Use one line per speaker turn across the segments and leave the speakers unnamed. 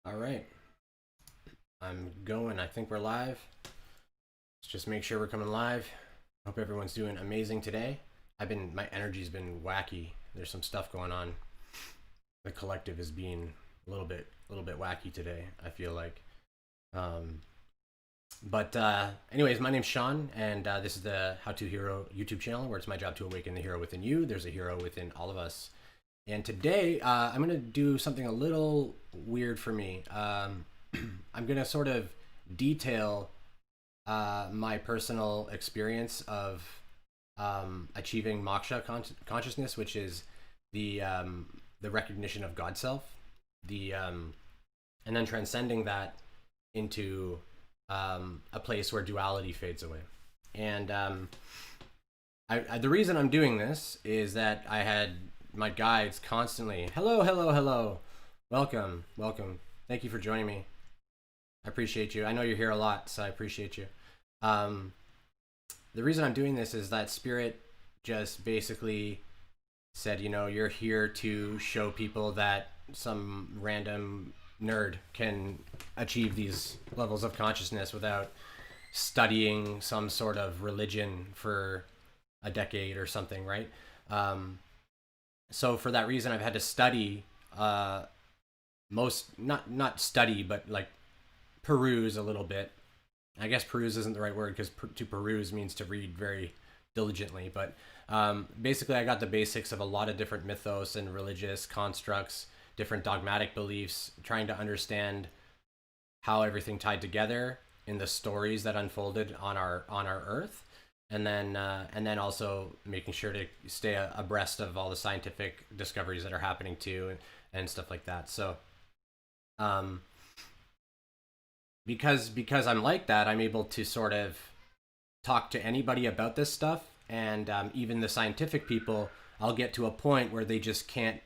All right, I'm going. I think we're live. Let's just make sure we're coming live. Hope everyone's doing amazing today. My energy's been wacky. There's some stuff going on. The collective is being a little bit wacky today, I feel like. Um, but anyways, my name's Sean, and this is the How to Hero YouTube channel, where it's my job to awaken the hero within you. There's a hero within all of us. And today, I'm going to do something a little weird for me. I'm going to sort of detail my personal experience of achieving Moksha consciousness, which is the recognition of God self, and then transcending that into a place where duality fades away. And the reason I'm doing this is that I had my guides constantly, hello, welcome. Thank you for joining me. I appreciate you. I know you're here a lot, so I appreciate you. The reason I'm doing this is that Spirit just basically said, you're here to show people that some random nerd can achieve these levels of consciousness without studying some sort of religion for a decade or something, right? So for that reason, I've had to study not study, but like peruse a little bit. I guess peruse isn't the right word, because to peruse means to read very diligently. But basically, I got the basics of a lot of different mythos and religious constructs, different dogmatic beliefs, trying to understand how everything tied together in the stories that unfolded on our Earth, and then also making sure to stay abreast of all the scientific discoveries that are happening too, and stuff like that. So because I'm like that, I'm able to sort of talk to anybody about this stuff, and even the scientific people, I'll get to a point where they just can't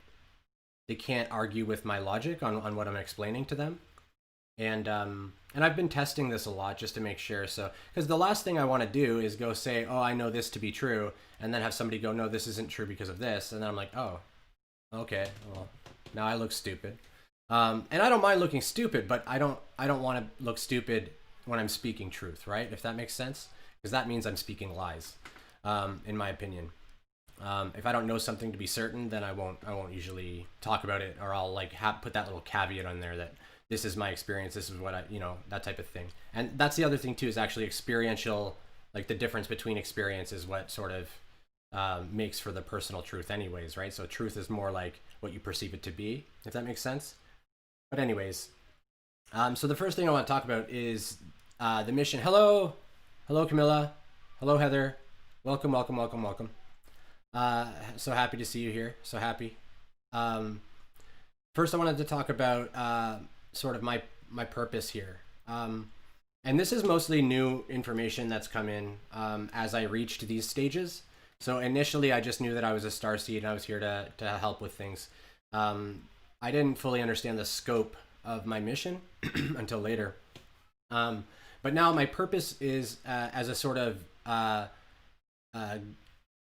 argue with my logic on what I'm explaining to them. And I've been testing this a lot just to make sure. So, because the last thing I want to do is go say, oh, I know this to be true, and then have somebody go, no, this isn't true because of this, and then I'm like, oh, okay, well, now I look stupid. And I don't mind looking stupid, but I don't want to look stupid when I'm speaking truth, right? If that makes sense, because that means I'm speaking lies, in my opinion. If I don't know something to be certain, then I won't usually talk about it, or I'll like put that little caveat on there that this is my experience, this is what I, that type of thing. And that's the other thing too, is actually experiential, like the difference between experience is what sort of makes for the personal truth anyways, right? So truth is more like what you perceive it to be, if that makes sense. But anyways, so the first thing I want to talk about is the mission. Hello Camilla. Hello Heather. Welcome. So happy to see you here. So happy. First, I wanted to talk about sort of my purpose here. And this is mostly new information that's come in as I reached these stages. So initially, I just knew that I was a starseed and I was here to help with things. I didn't fully understand the scope of my mission until later. But now my purpose is as a sort of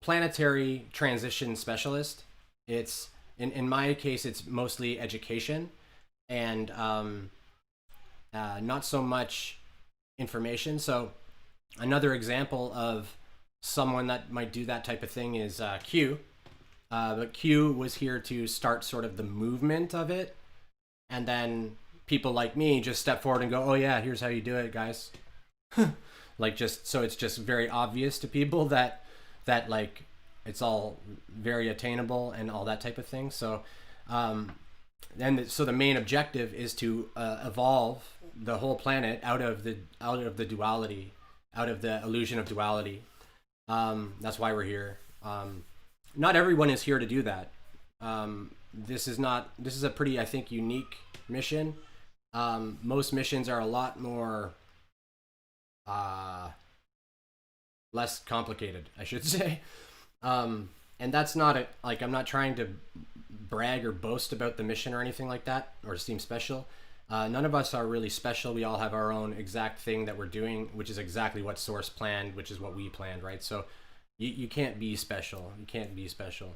planetary transition specialist. It's in my case, it's mostly education and not so much information. So another example of someone that might do that type of thing is Q. But Q was here to start sort of the movement of it, and then people like me just step forward and go, oh yeah, here's how you do it, guys. Like, just so it's just very obvious to people that like it's all very attainable and all that type of thing. So so the main objective is to evolve the whole planet out of the duality, out of the illusion of duality. That's why we're here. Not everyone is here to do that. This is a pretty, I think, unique mission. Most missions are a lot more less complicated, I should say. And that's not like, I'm not trying to brag or boast about the mission or anything like that, or seem special. None of us are really special. We all have our own exact thing that we're doing, which is exactly what Source planned, which is what we planned, right? So you can't be special. You can't be special.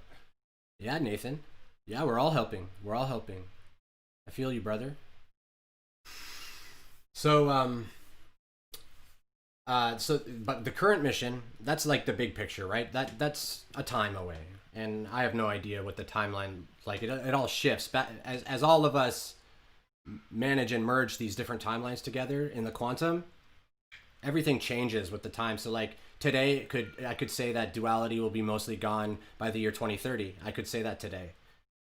Yeah, Nathan. Yeah, we're all helping. I feel you, brother. So but the current mission, that's like the big picture, right? That's a time away, and I have no idea what the timeline like. It all shifts, but as all of us manage and merge these different timelines together in the quantum, everything changes with the time. So like today, I could say that duality will be mostly gone by the year 2030. I could say that today,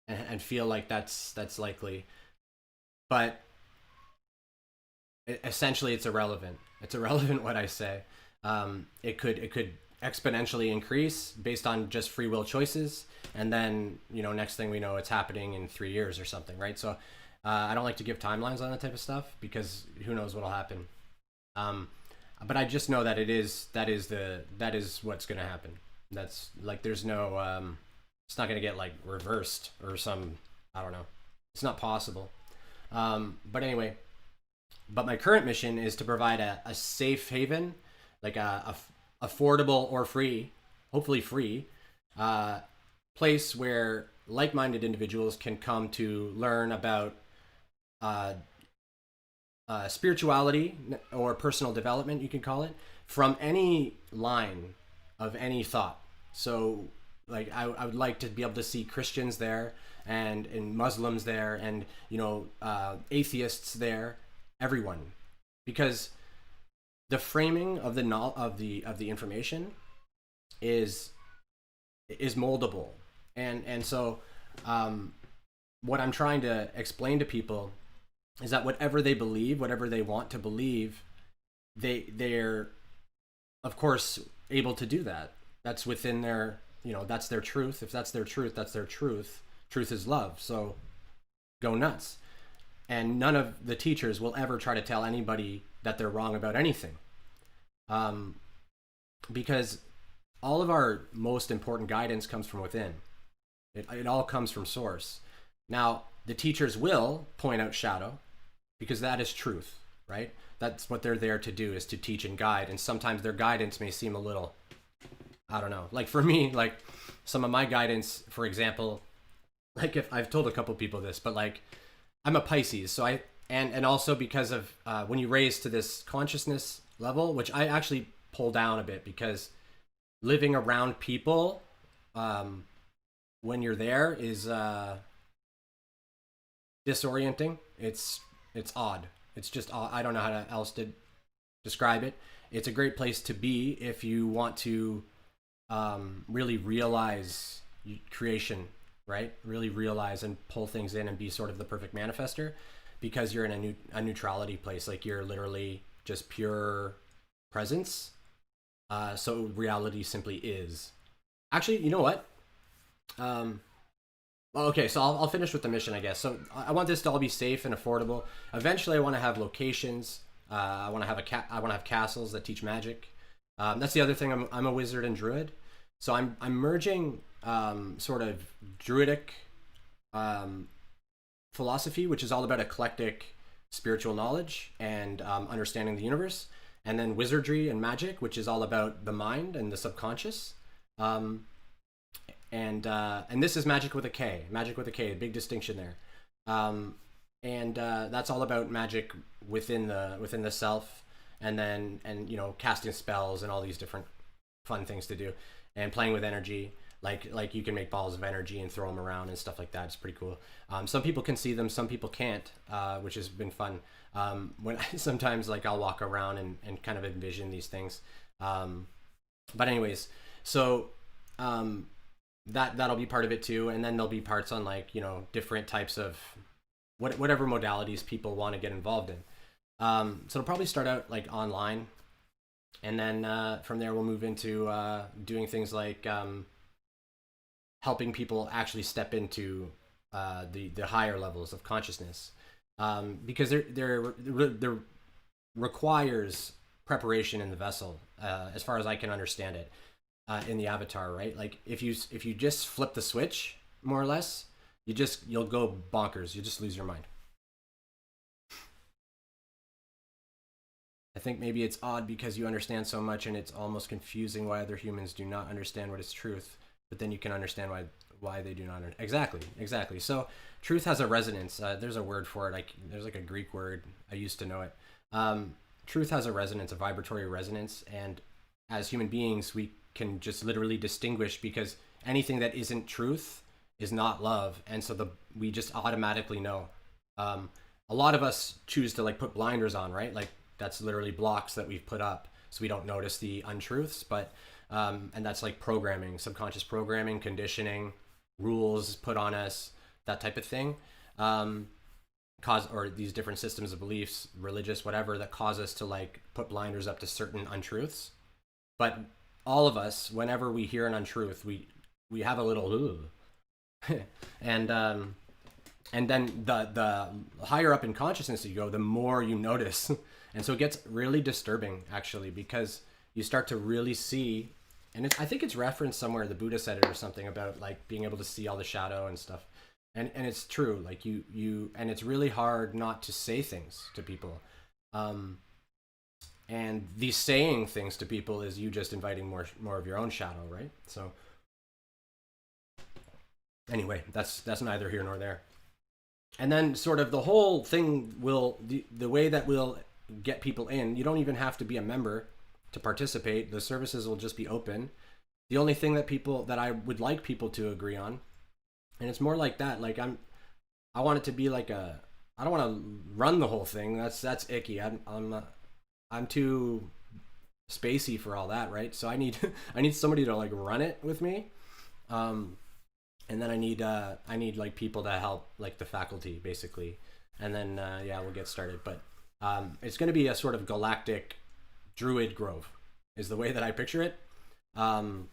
and feel like that's likely, but essentially it's irrelevant. It's irrelevant what I say. It could exponentially increase based on just free will choices, and then next thing we know, it's happening in 3 years or something, right? So I don't like to give timelines on that type of stuff because who knows what'll happen. But I just know that that is what's going to happen. That's like there's no it's not going to get like reversed or some, I don't know. It's not possible. But anyway, but my current mission is to provide a safe haven, like a affordable or free, hopefully free, place where like-minded individuals can come to learn about uh, spirituality or personal development, you can call it, from any line of any thought. So, like, I would like to be able to see Christians there and Muslims there and atheists there, everyone, because the framing of the information is moldable, and so what I'm trying to explain to people is that whatever they believe, whatever they want to believe, they're of course able to do that. That's within their, that's their truth. If that's their truth, that's their truth. Truth is love. So go nuts. And none of the teachers will ever try to tell anybody that they're wrong about anything. Because all of our most important guidance comes from within. It all comes from source. Now, the teachers will point out shadow because that is truth, right? That's what they're there to do, is to teach and guide. And sometimes their guidance may seem a little, I don't know. Like for me, like some of my guidance, for example, like if I've told a couple people this, but like I'm a Pisces, so and also because of when you raise to this consciousness level, which I actually pull down a bit because living around people when you're there is disorienting. It's odd. It's just odd. I don't know how else to describe it. It's a great place to be if you want to really realize creation, right? Really realize and pull things in and be sort of the perfect manifester, because you're in a neutrality place. Like you're literally just pure presence. So reality simply is. Actually, you know what? Okay, so I'll finish with the mission, I guess. So I want this to all be safe and affordable. Eventually, I want to have locations. I want to have I want to have castles that teach magic. That's the other thing. I'm a wizard and druid, so I'm merging sort of druidic philosophy, which is all about eclectic spiritual knowledge and understanding the universe, and then wizardry and magic, which is all about the mind and the subconscious. And this is magic with a K, a big distinction there. And that's all about magic within the self, and then casting spells and all these different fun things to do, and playing with energy. Like you can make balls of energy and throw them around and stuff like that. It's pretty cool. Some people can see them, some people can't, which has been fun. When sometimes like I'll walk around and kind of envision these things. But anyways, so that'll be part of it too, and then there'll be parts on like different types of whatever modalities people want to get involved in. So it'll probably start out like online, and then from there we'll move into doing things like helping people actually step into the higher levels of consciousness, because there requires preparation in the vessel, as far as I can understand it, in the avatar, right? Like if you just flip the switch, more or less, you'll go bonkers. You just lose your mind. I think maybe it's odd because you understand so much and it's almost confusing why other humans do not understand what is truth, but then you can understand why they do not exactly. So truth has a resonance. There's a word for it. There's like a Greek word. I used to know it. Um, Truth has a resonance, a vibratory resonance, and as human beings, we can just literally distinguish because anything that isn't truth is not love, and so we just automatically know. Um, a lot of us choose to like put blinders on, right? Like that's literally blocks that we've put up so we don't notice the untruths. But and that's like programming, subconscious programming, conditioning, rules put on us, that type of thing. Um, cause or these different systems of beliefs, religious, whatever, that cause us to like put blinders up to certain untruths. But all of us, whenever we hear an untruth, we have a little and and then the higher up in consciousness you go, the more you notice. And so it gets really disturbing actually, because you start to really see, and I think it's referenced somewhere, the Buddha said it or something about like being able to see all the shadow and stuff. And it's true, like you and it's really hard not to say things to people. um and these saying things to people is you just inviting more of your own shadow, right? So anyway, that's neither here nor there. And then sort of the whole thing will, the way that we'll get people in, you don't even have to be a member to participate. The services will just be open. The only thing that I would like people to agree on, and it's more like that, like I want it to be like a, I don't want to run the whole thing. That's icky. I'm too spacey for all that, right? So I need I need somebody to like run it with me. Um and then I need like people to help, like the faculty basically. And then yeah, we'll get started. But it's going to be a sort of galactic druid grove is the way that I picture it. Um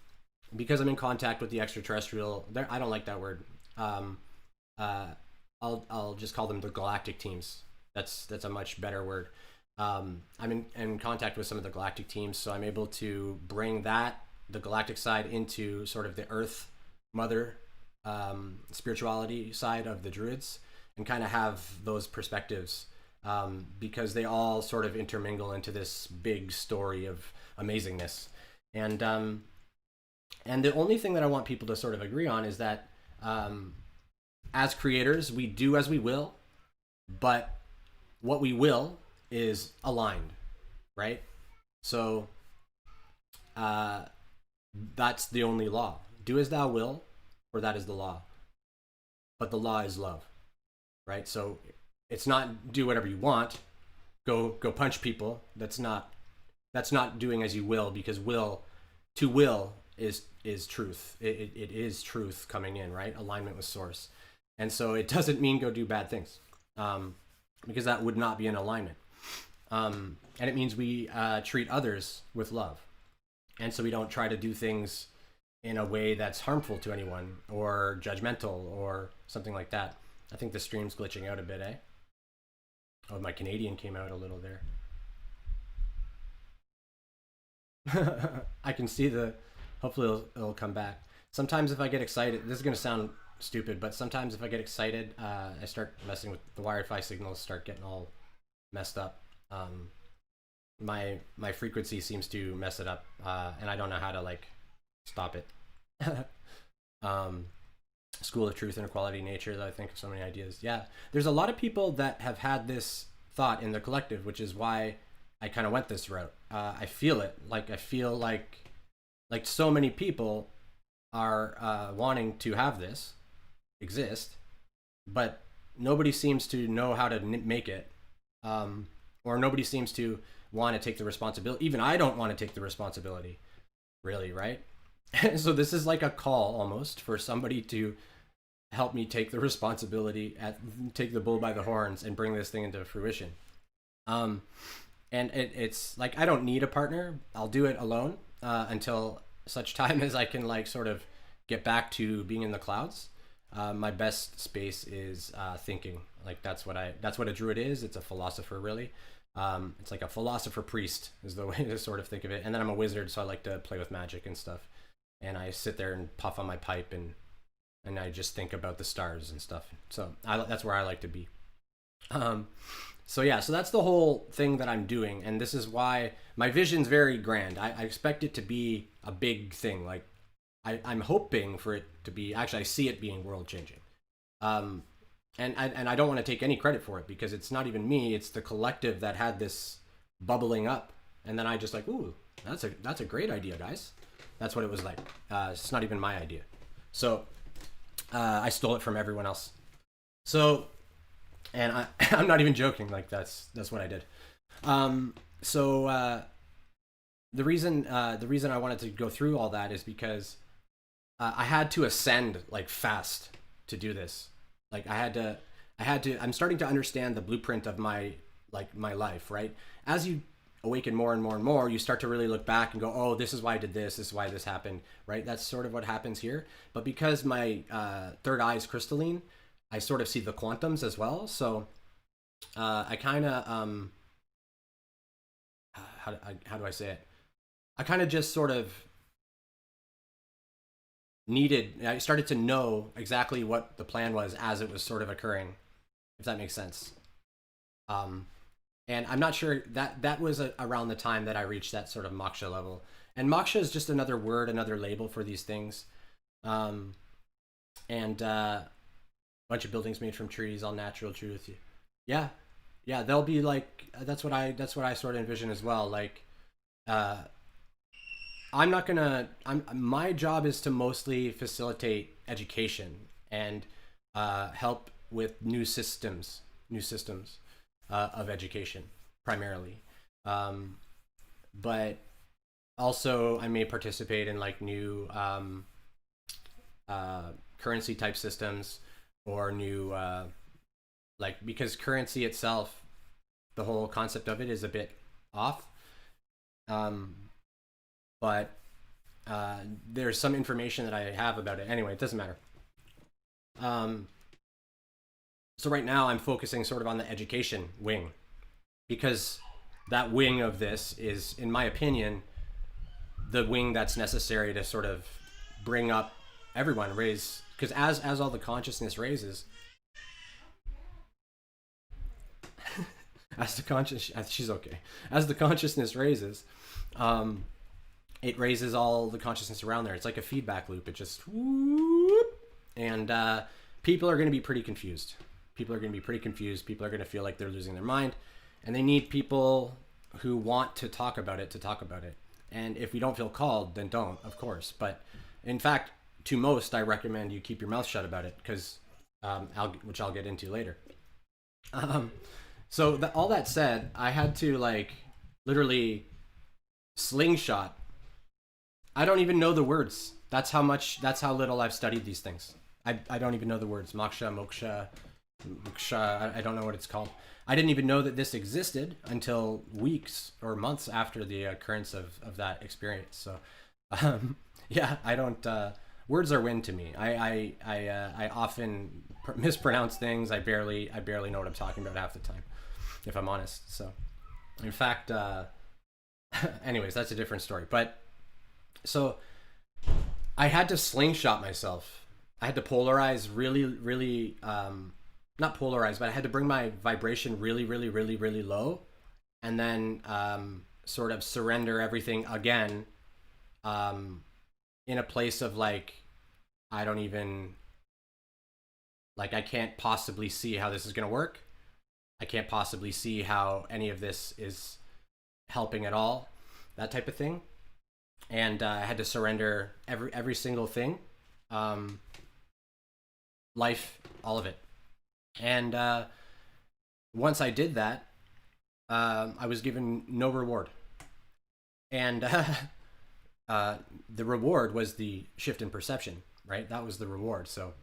because I'm in contact with the extraterrestrial, there, I don't like that word. Um uh I'll just call them the galactic teams. That's a much better word. I'm in contact with some of the galactic teams, so I'm able to bring the galactic side into sort of the Earth Mother spirituality side of the Druids, and kind of have those perspectives, because they all sort of intermingle into this big story of amazingness. And the only thing that I want people to sort of agree on is that as creators, we do as we will, but what we will is aligned, right? So that's the only law. Do as thou will, for that is the law. But the law is love, right? So it's not do whatever you want, go punch people. That's not doing as you will, because will is truth. It is truth coming in, right? Alignment with source. And so it doesn't mean go do bad things, because that would not be in alignment. And it means we treat others with love. And so we don't try to do things in a way that's harmful to anyone or judgmental or something like that. I think the stream's glitching out a bit, eh? Oh, my Canadian came out a little there. I can see hopefully it'll come back. Sometimes if I get excited, this is going to sound stupid, but sometimes if I get excited, I start messing with the Wi-Fi signals, start getting all messed up. My frequency seems to mess it up, and I don't know how to like stop it. School of Truth and Equality Nature, that I think of so many ideas. Yeah, there's a lot of people that have had this thought in the collective, which is why I kind of went this route. I feel it. Like I feel like so many people are wanting to have this exist, but nobody seems to know how to make it, or nobody seems to want to take the responsibility. Even I don't want to take the responsibility, really, right? So this is like a call almost for somebody to help me take the responsibility, take the bull by the horns, and bring this thing into fruition. And it's like I don't need a partner. I'll do it alone until such time as I can like sort of get back to being in the clouds. My best space is thinking. Like that's what a druid is. It's a philosopher, really. It's like a philosopher priest is the way to sort of think of it. And then I'm a wizard, so I like to play with magic and stuff. And I sit there and puff on my pipe and I just think about the stars and stuff. So that's where I like to be. So yeah, so that's the whole thing that I'm doing, and this is why my vision's very grand. I expect it to be a big thing. Like I'm hoping for it to be. Actually, I see it being world changing. And I don't want to take any credit for it because it's not even me, it's the collective that had this bubbling up, and then I just like, ooh, that's a great idea, guys. That's what it was like. It's not even my idea. So I stole it from everyone else. So, and I'm not even joking. Like that's what I did. So the reason I wanted to go through all that is because I had to ascend like fast to do this. Like I had to. I'm starting to understand the blueprint of my life. Right, as you awaken more and more and more, you start to really look back and go, oh, this is why I did this. This is why this happened. Right, that's sort of what happens here. But because my third eye is crystalline, I sort of see the quantums as well. So I kind of how do I say it? I kind of just sort of I started to know exactly what the plan was as it was sort of occurring, if that makes sense. Um, and I'm not sure that was around the time that I reached that sort of moksha level. And moksha is just another word, another label for these things. Um, and a bunch of buildings made from trees, all natural truth. Yeah, yeah, they'll be like that's what I sort of envision as well. Like, uh, I'm not gonna. My job is to mostly facilitate education and help with new systems of education primarily. Um, but also, I may participate in like new currency type systems or new like because currency itself, the whole concept of it is a bit off. Um, but there's some information that I have about it. Anyway, it doesn't matter. Um, so right now I'm focusing sort of on the education wing because that wing of this is, in my opinion, the wing that's necessary to sort of bring up everyone, raise because as all the consciousness raises, as the conscious she's okay, as the consciousness raises, um, it raises all the consciousness around there. It's like a feedback loop. It just whoop, and people are going to be pretty confused. People are going to be pretty confused. People are going to feel like they're losing their mind, and they need people who want to talk about it to talk about it. And if we don't feel called, then don't, of course. But in fact, to most, I recommend you keep your mouth shut about it because, which I'll get into later. Um, so all that said, I had to like literally slingshot. I don't even know the words. That's how much. That's how little I've studied these things. I don't even know the words. Moksha. I don't know what it's called. I didn't even know that this existed until weeks or months after the occurrence of that experience. So, yeah, I don't. Words are wind to me. I often mispronounce things. I barely know what I'm talking about half the time, if I'm honest. So, in fact, anyways, that's a different story. But so I had to slingshot myself. I had to polarize really, really, not polarize, but I had to bring my vibration really, really, really, really low, and then sort of surrender everything again, um, in a place of like, I don't even like, I can't possibly see how this is gonna work. I can't possibly see how any of this is helping at all, that type of thing. And I had to surrender every single thing, um, life, all of it. And once I did that, I was given no reward, and the reward was the shift in perception. Right, that was the reward. So,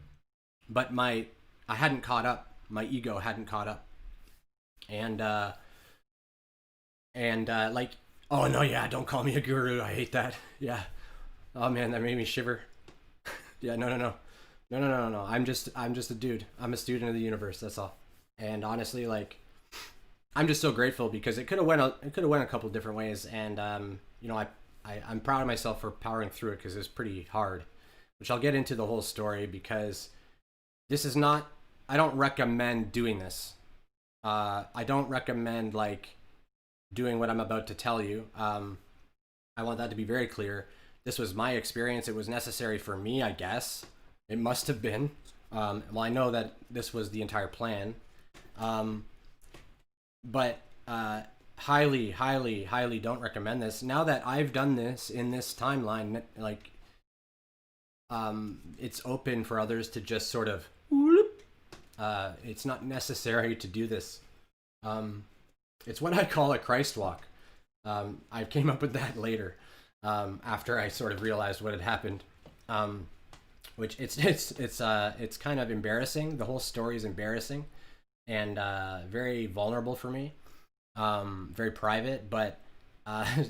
but I hadn't caught up. My ego hadn't caught up, and like, oh no, yeah, don't call me a guru. I hate that. Yeah. Oh man, that made me shiver. Yeah, no, no, no, no, no, no, no. I'm just a dude. I'm a student of the universe. That's all. And honestly, like, I'm just so grateful because it could have went a couple different ways, and I'm proud of myself for powering through it because it's pretty hard, which I'll get into the whole story because this is not. I don't recommend doing this. I don't recommend like doing what I'm about to tell you. I want that to be very clear. This was my experience. It was necessary for me, I guess. It must have been. Well, I know that this was the entire plan, um, but highly, highly, highly don't recommend this. Now that I've done this in this timeline, like, it's open for others to just sort of. It's not necessary to do this. It's what I call a Christ walk. I came up with that later, after I sort of realized what had happened. Which it's kind of embarrassing. The whole story is embarrassing and very vulnerable for me, very private. But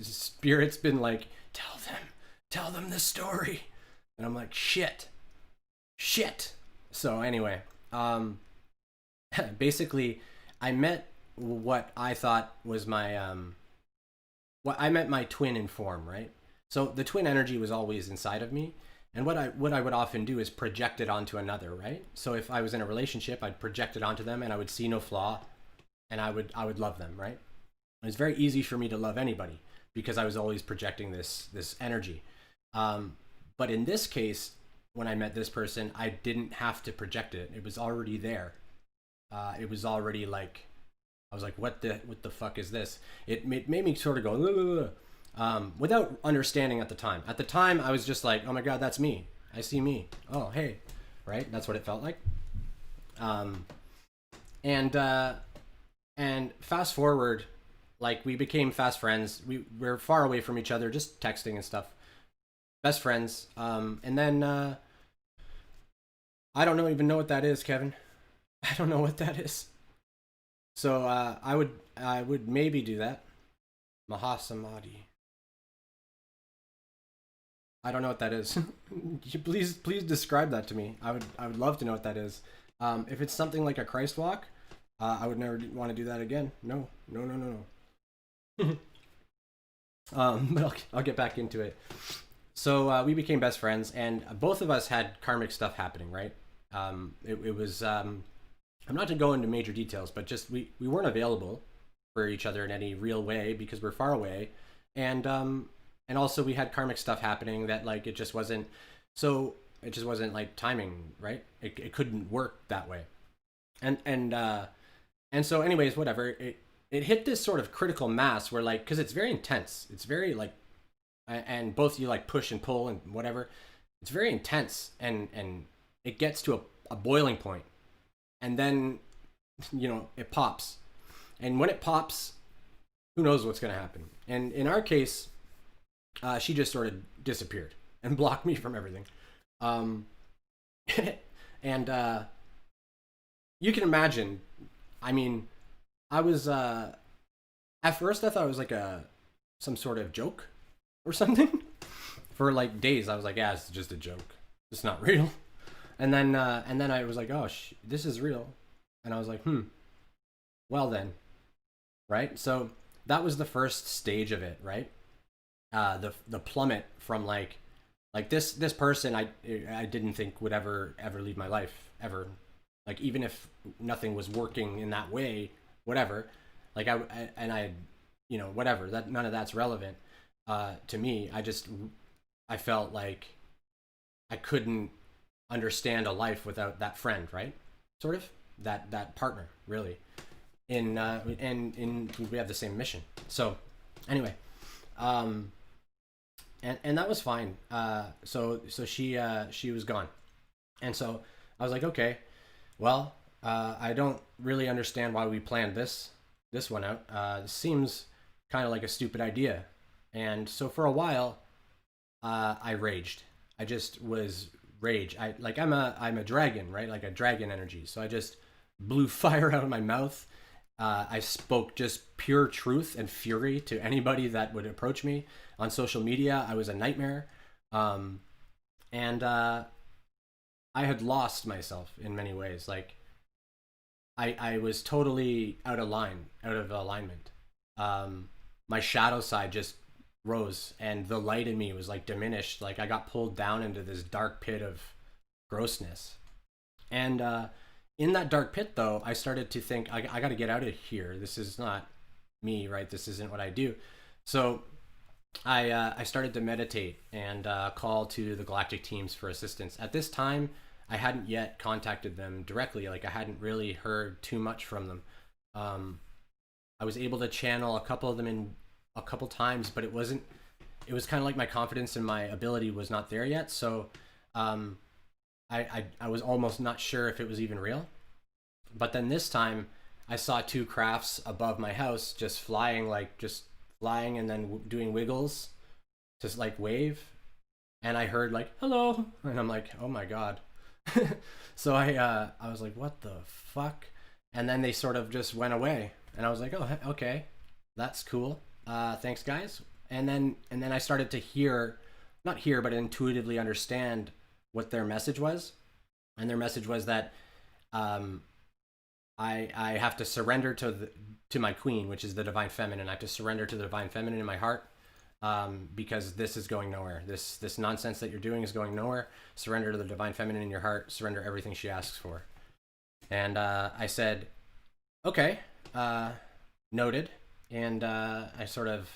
Spirit's been like, tell them the story, and I'm like, shit. So anyway, basically, I met what I thought was my what I met my twin in form, right? So the twin energy was always inside of me. And what I would often do is project it onto another, right? So if I was in a relationship, I'd project it onto them and I would see no flaw and I would love them, right? And it's very easy for me to love anybody because I was always projecting this energy. But in this case, when I met this person, I didn't have to project it. It was already there. It was already like, I was like, what the fuck is this? It made me sort of go, without understanding at the time. At the time, I was just like, oh my God, that's me. I see me. Oh, hey, right? That's what it felt like. And fast forward, like, we became fast friends. We're far away from each other, just texting and stuff. Best friends. And then I don't even know what that is, Kevin. I don't know what that is. So I would maybe do that. Mahasamadhi. I don't know what that is. please describe that to me. I would love to know what that is. If it's something like a Christ walk, I would never want to do that again. No. But I'll get back into it. So we became best friends, and both of us had karmic stuff happening, right? It was I'm not to go into major details, but just we weren't available for each other in any real way because we're far away, and also we had karmic stuff happening that, like, it just wasn't like timing, right? It couldn't work that way, and so anyways, whatever, it hit this sort of critical mass where, like, because it's very intense, it's very like, and both you like push and pull and whatever, it's very intense, and it gets to a boiling point, and then it pops, and when it pops, who knows what's going to happen. And in our case, she just sort of disappeared and blocked me from everything. And you can imagine, I mean, I was at first I thought it was like some sort of joke or something. For like days I was like, yeah, it's just a joke, it's not real. And then I was like, oh, this is real. And I was like, well then, right? So that was the first stage of it, right? The plummet from like this person I didn't think would ever leave my life ever. Like, even if nothing was working in that way, whatever. Like I whatever, that none of that's relevant to me. I felt like I couldn't understand a life without that friend, right? Sort of that partner, really. And we have the same mission. So anyway, and that was fine. So she was gone, and so I was like, okay, well, I don't really understand why we planned this one out. This seems kind of like a stupid idea. And so for a while, I raged. I just was rage. I'm a dragon, right? Like a dragon energy. So I just blew fire out of my mouth. I spoke just pure truth and fury to anybody that would approach me on social media. I was a nightmare. And I had lost myself in many ways. Like, I was totally out of alignment. My shadow side just rose, and the light in me was like diminished. Like, I got pulled down into this dark pit of grossness. And in that dark pit, though, I started to think, I got to get out of here. This is not me, right? This isn't what I do. So I started to meditate and call to the galactic teams for assistance. At this time, I hadn't yet contacted them directly. Like, I hadn't really heard too much from them. I was able to channel a couple of them in a couple times, but it wasn't. It was kind of like my confidence in my ability was not there yet. So I was almost not sure if it was even real. But then this time, I saw two crafts above my house just flying, and then doing wiggles, just like wave. And I heard like hello, and I'm like, oh my god. So I was like, what the fuck? And then they sort of just went away, and I was like, oh okay, that's cool. Thanks guys. And then I started to not hear, but intuitively understand what their message was. And their message was that I have to surrender to my queen, which is the divine feminine. I have to surrender to the divine feminine in my heart, because this is going nowhere. This nonsense that you're doing is going nowhere. Surrender to the divine feminine in your heart. Surrender everything she asks for. And I said, okay, noted. And I sort of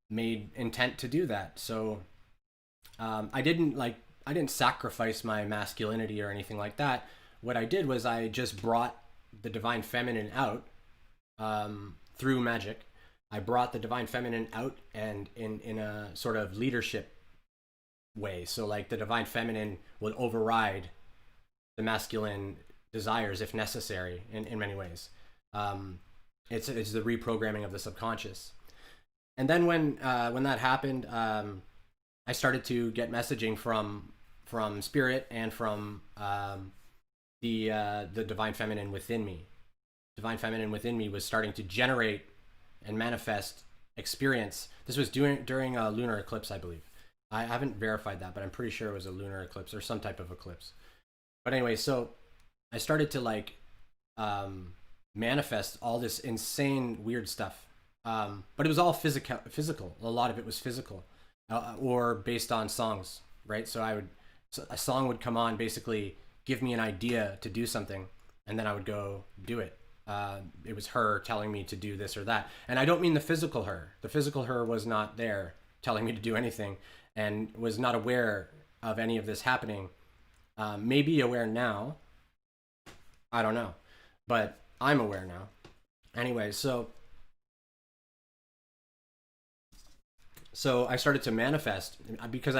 made intent to do that. So I didn't sacrifice my masculinity or anything like that. What I did was I just brought the divine feminine out through magic. I brought the divine feminine out, and in a sort of leadership way. So like the divine feminine would override the masculine desires if necessary in many ways. It's the reprogramming of the subconscious. And then when that happened, I started to get messaging from spirit and from the divine feminine within me. Divine feminine within me was starting to generate and manifest experience. This was during a lunar eclipse, I believe. I haven't verified that, but I'm pretty sure it was a lunar eclipse or some type of eclipse. But anyway, so I started to manifest all this insane weird stuff. But it was all physical. A lot of it was physical, or based on songs, right? So a song would come on, basically give me an idea to do something, and then I would go do it. It was her telling me to do this or that. And I don't mean the physical her. The physical her was not there telling me to do anything, and was not aware of any of this happening. Maybe aware now. I don't know. But I'm aware now. Anyway, so I started to manifest, because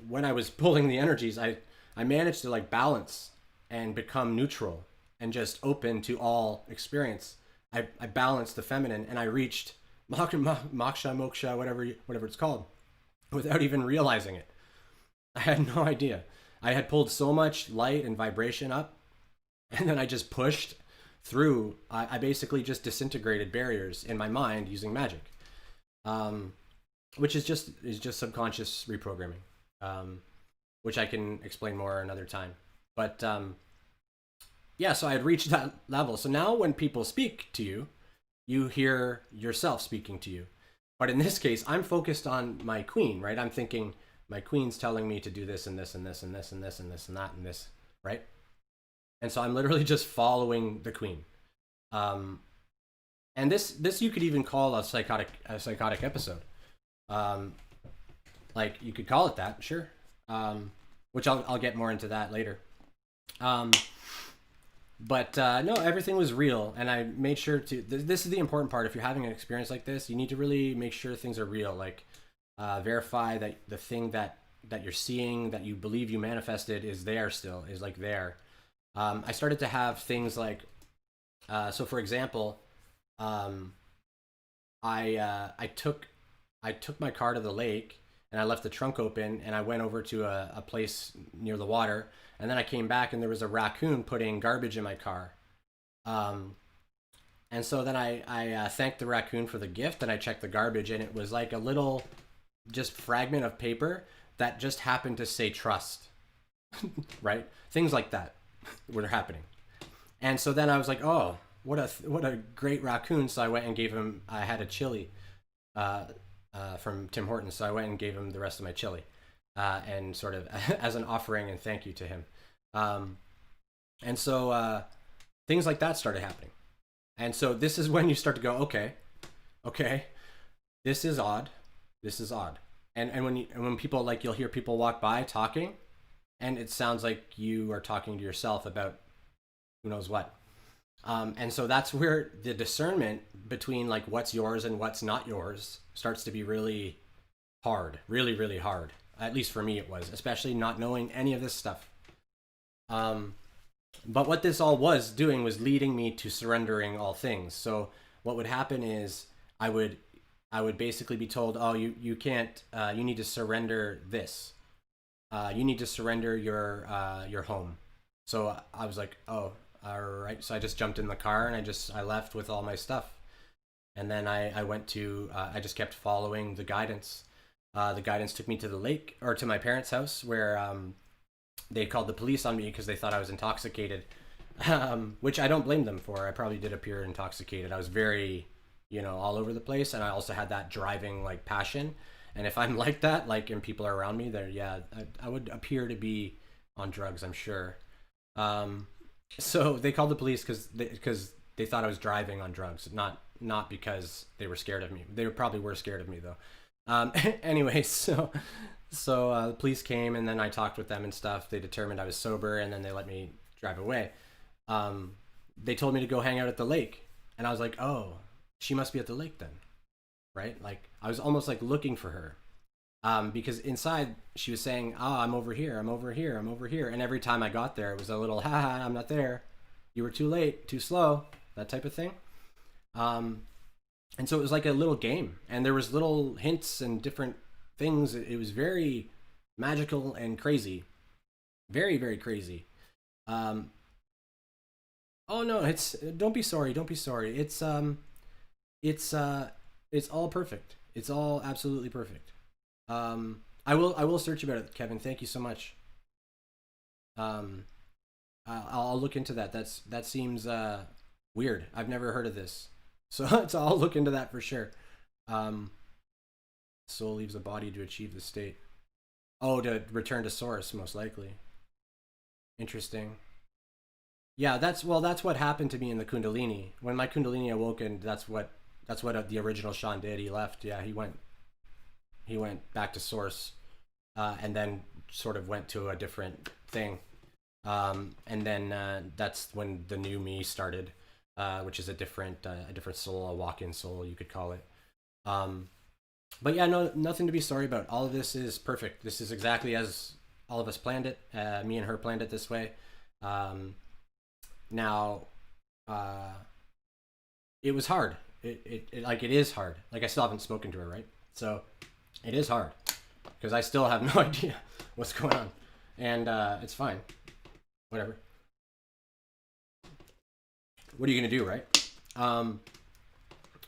when I was pulling the energies, I managed to balance and become neutral and just open to all experience. I balanced the feminine, and I reached moksha, whatever it's called, without even realizing it. I had no idea. I had pulled so much light and vibration up, and then I just pushed through. I basically just disintegrated barriers in my mind using magic, which is just subconscious reprogramming, which I can explain more another time. But yeah, so I had reached that level. So now when people speak to you, you hear yourself speaking to you. But in this case, I'm focused on my queen, right? I'm thinking my queen's telling me to do this and this and this and this and this and this and that and this, right? And so I'm literally just following the queen. And this you could even call a psychotic episode. Like you could call it that, sure. Which I'll get more into that later. But no, everything was real, and I made sure to. This is the important part. If you're having an experience like this, you need to really make sure things are real. Like verify that the thing that you're seeing, that you believe you manifested, is there still, is there. I started to have things like, so for example, I took my car to the lake, and I left the trunk open, and I went over to a place near the water, and then I came back, and there was a raccoon putting garbage in my car. And so then I thanked the raccoon for the gift, and I checked the garbage, and it was like a little just fragment of paper that just happened to say trust, right? Things like that were happening. And so then I was like, oh, what a great raccoon. So I went and gave him, I had a chili from Tim Hortons, so I went and gave him the rest of my chili, and sort of as an offering and thank you to him. And so things like that started happening. And so this is when you start to go, okay, this is odd. And when people, like, you'll hear people walk by talking, And it sounds like you are talking to yourself about who knows what. And so that's where the discernment between like what's yours and what's not yours starts to be really hard, really, really hard. At least for me, it was, especially not knowing any of this stuff. Um, but what this all was doing was leading me to surrendering all things. So what would happen is I would I would basically be told, oh, you can't, you need to surrender this. You need to surrender your home. So I was like, oh, all right. So I just jumped in the car and I left with all my stuff. And then I went to, I just kept following the guidance. The guidance took me to the lake or to my parents' house where they called the police on me because they thought I was intoxicated, which I don't blame them for. I probably did appear intoxicated. I was very, all over the place. And I also had that driving like passion. And if I'm like that, like, and people are around me, then yeah, I would appear to be on drugs, I'm sure. Um, so they called the police because they thought I was driving on drugs, not because they were scared of me. They probably were scared of me though. Anyway, so the police came and then I talked with them and stuff. They determined I was sober and then they let me drive away. Um, they told me to go hang out at the lake, and I was like, oh, she must be at the lake then, right? Like I was almost like looking for her. Because inside she was saying, "Ah, I'm over here, I'm over here, I'm over here," and every time I got there, it was a little, "Ha ha, I'm not there. You were too late, too slow," that type of thing. Um, and so it was like a little game, and there was little hints and different things. It was very magical and crazy, very very crazy. Um, oh no, it's don't be sorry, don't be sorry. It's it's all perfect. It's all absolutely perfect. I will search about it, Kevin. Thank you so much. Um, I'll look into that. That seems weird. I've never heard of this, so I'll look into that for sure. Um, Soul leaves the body to achieve the state. Oh, to return to source, most likely. Interesting. Yeah, that's what happened to me in the Kundalini. When my Kundalini awoke, and that's what the original Sean did. He left. Yeah, he went back to source, and then sort of went to a different thing. And then that's when the new me started, which is a different soul, a walk-in soul, you could call it. Um, but yeah, no, nothing to be sorry about. All of this is perfect. This is exactly as all of us planned it. Me and her planned it this way. Um, Now, uh, it was hard. It is hard. Like I still haven't spoken to her, right? So it is hard because I still have no idea what's going on, and it's fine. Whatever. What are you gonna do, right? Um,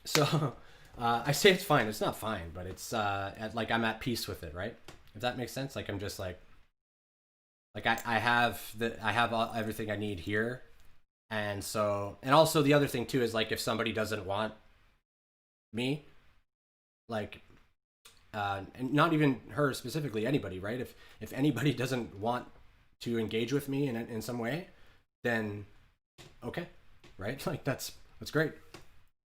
so I say it's fine. It's not fine, but it's like I'm at peace with it, right? If that makes sense. Like I'm just like I have everything I need here, and so and also the other thing too is like if somebody doesn't want me, like and not even her specifically, anybody, right? If anybody doesn't want to engage with me in some way, then okay, right? Like that's great.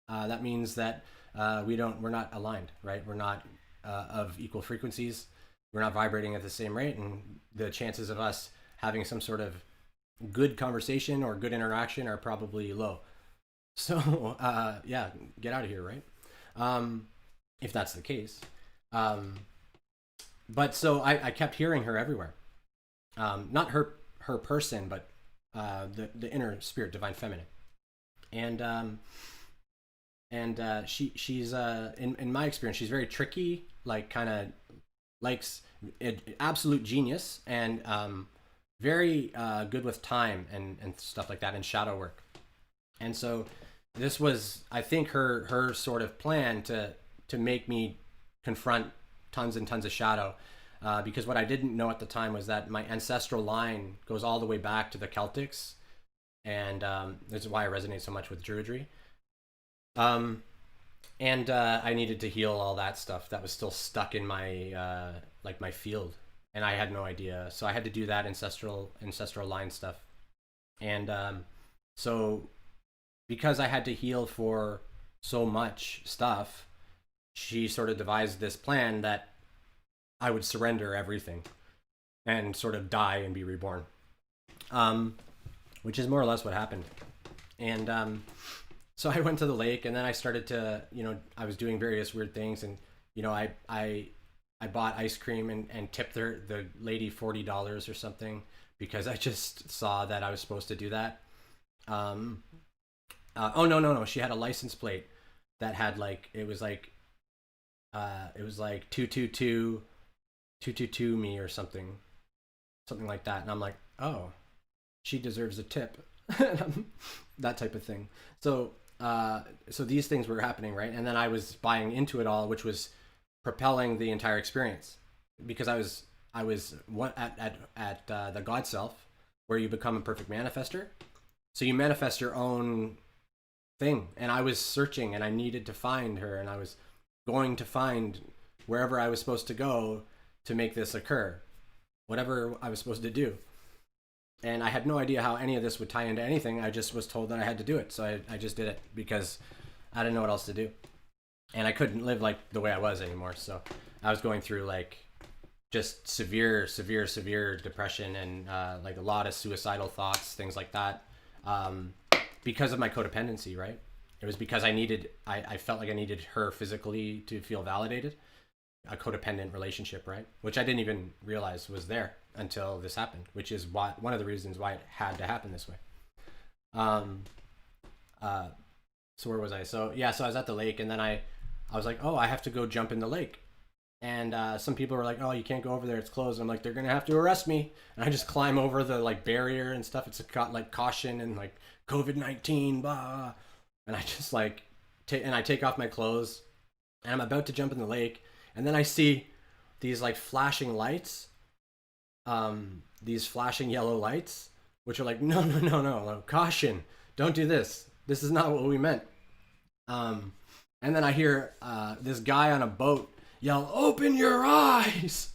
That means that we're not aligned, right? We're not of equal frequencies. We're not vibrating at the same rate, and the chances of us having some sort of good conversation or good interaction are probably low. So yeah, get out of here, right? If that's the case. Um, but so I kept hearing her everywhere. Not her person, but the inner spirit, divine feminine, and she's in my experience, she's very tricky, like kind of likes absolute genius, and very good with time and stuff like that, and shadow work. And so this was, I think, her sort of plan to make me confront tons and tons of shadow. Because what I didn't know at the time was that my ancestral line goes all the way back to the Celtics, and this is why I resonate so much with Druidry. Um, and I needed to heal all that stuff that was still stuck in my like my field, and I had no idea. So I had to do that ancestral line stuff, and so because I had to heal for so much stuff, she sort of devised this plan that I would surrender everything. and sort of die and be reborn. Um, which is more or less what happened. And so I went to the lake, and then I started to, I was doing various weird things, and I bought ice cream and tipped the lady $40 or something because I just saw that I was supposed to do that. Um, oh no, she had a license plate that had like it was like 222 me or something like that, and I'm like, oh, she deserves a tip. That type of thing. So these things were happening, right? And then I was buying into it all, which was propelling the entire experience because I was at the God self, where you become a perfect manifester. So you manifest your own thing, and I was searching, and I needed to find her, and I was going to find wherever I was supposed to go to make this occur, whatever I was supposed to do. And I had no idea how any of this would tie into anything. I just was told that I had to do it, so I just did it because I didn't know what else to do, and I couldn't live like the way I was anymore. So I was going through like just severe depression, and like a lot of suicidal thoughts, things like that, because of my codependency. Right? It was because I felt like I needed her physically to feel validated. A codependent relationship, right? Which I didn't even realize was there until this happened, which is one of the reasons why it had to happen this way. Um, uh, so where was I? So yeah, so I was at the lake, and then I was like, oh, I have to go jump in the lake. And some people were like, oh, you can't go over there, it's closed. I'm like, they're gonna have to arrest me. And I just climb over the like barrier and stuff. It's got like caution and like COVID-19, blah. And I just like and I take off my clothes, and I'm about to jump in the lake, and then I see these like flashing lights, these flashing yellow lights, which are like, no, caution, don't do this. This is not what we meant. And then I hear this guy on a boat yell, "Open your eyes!"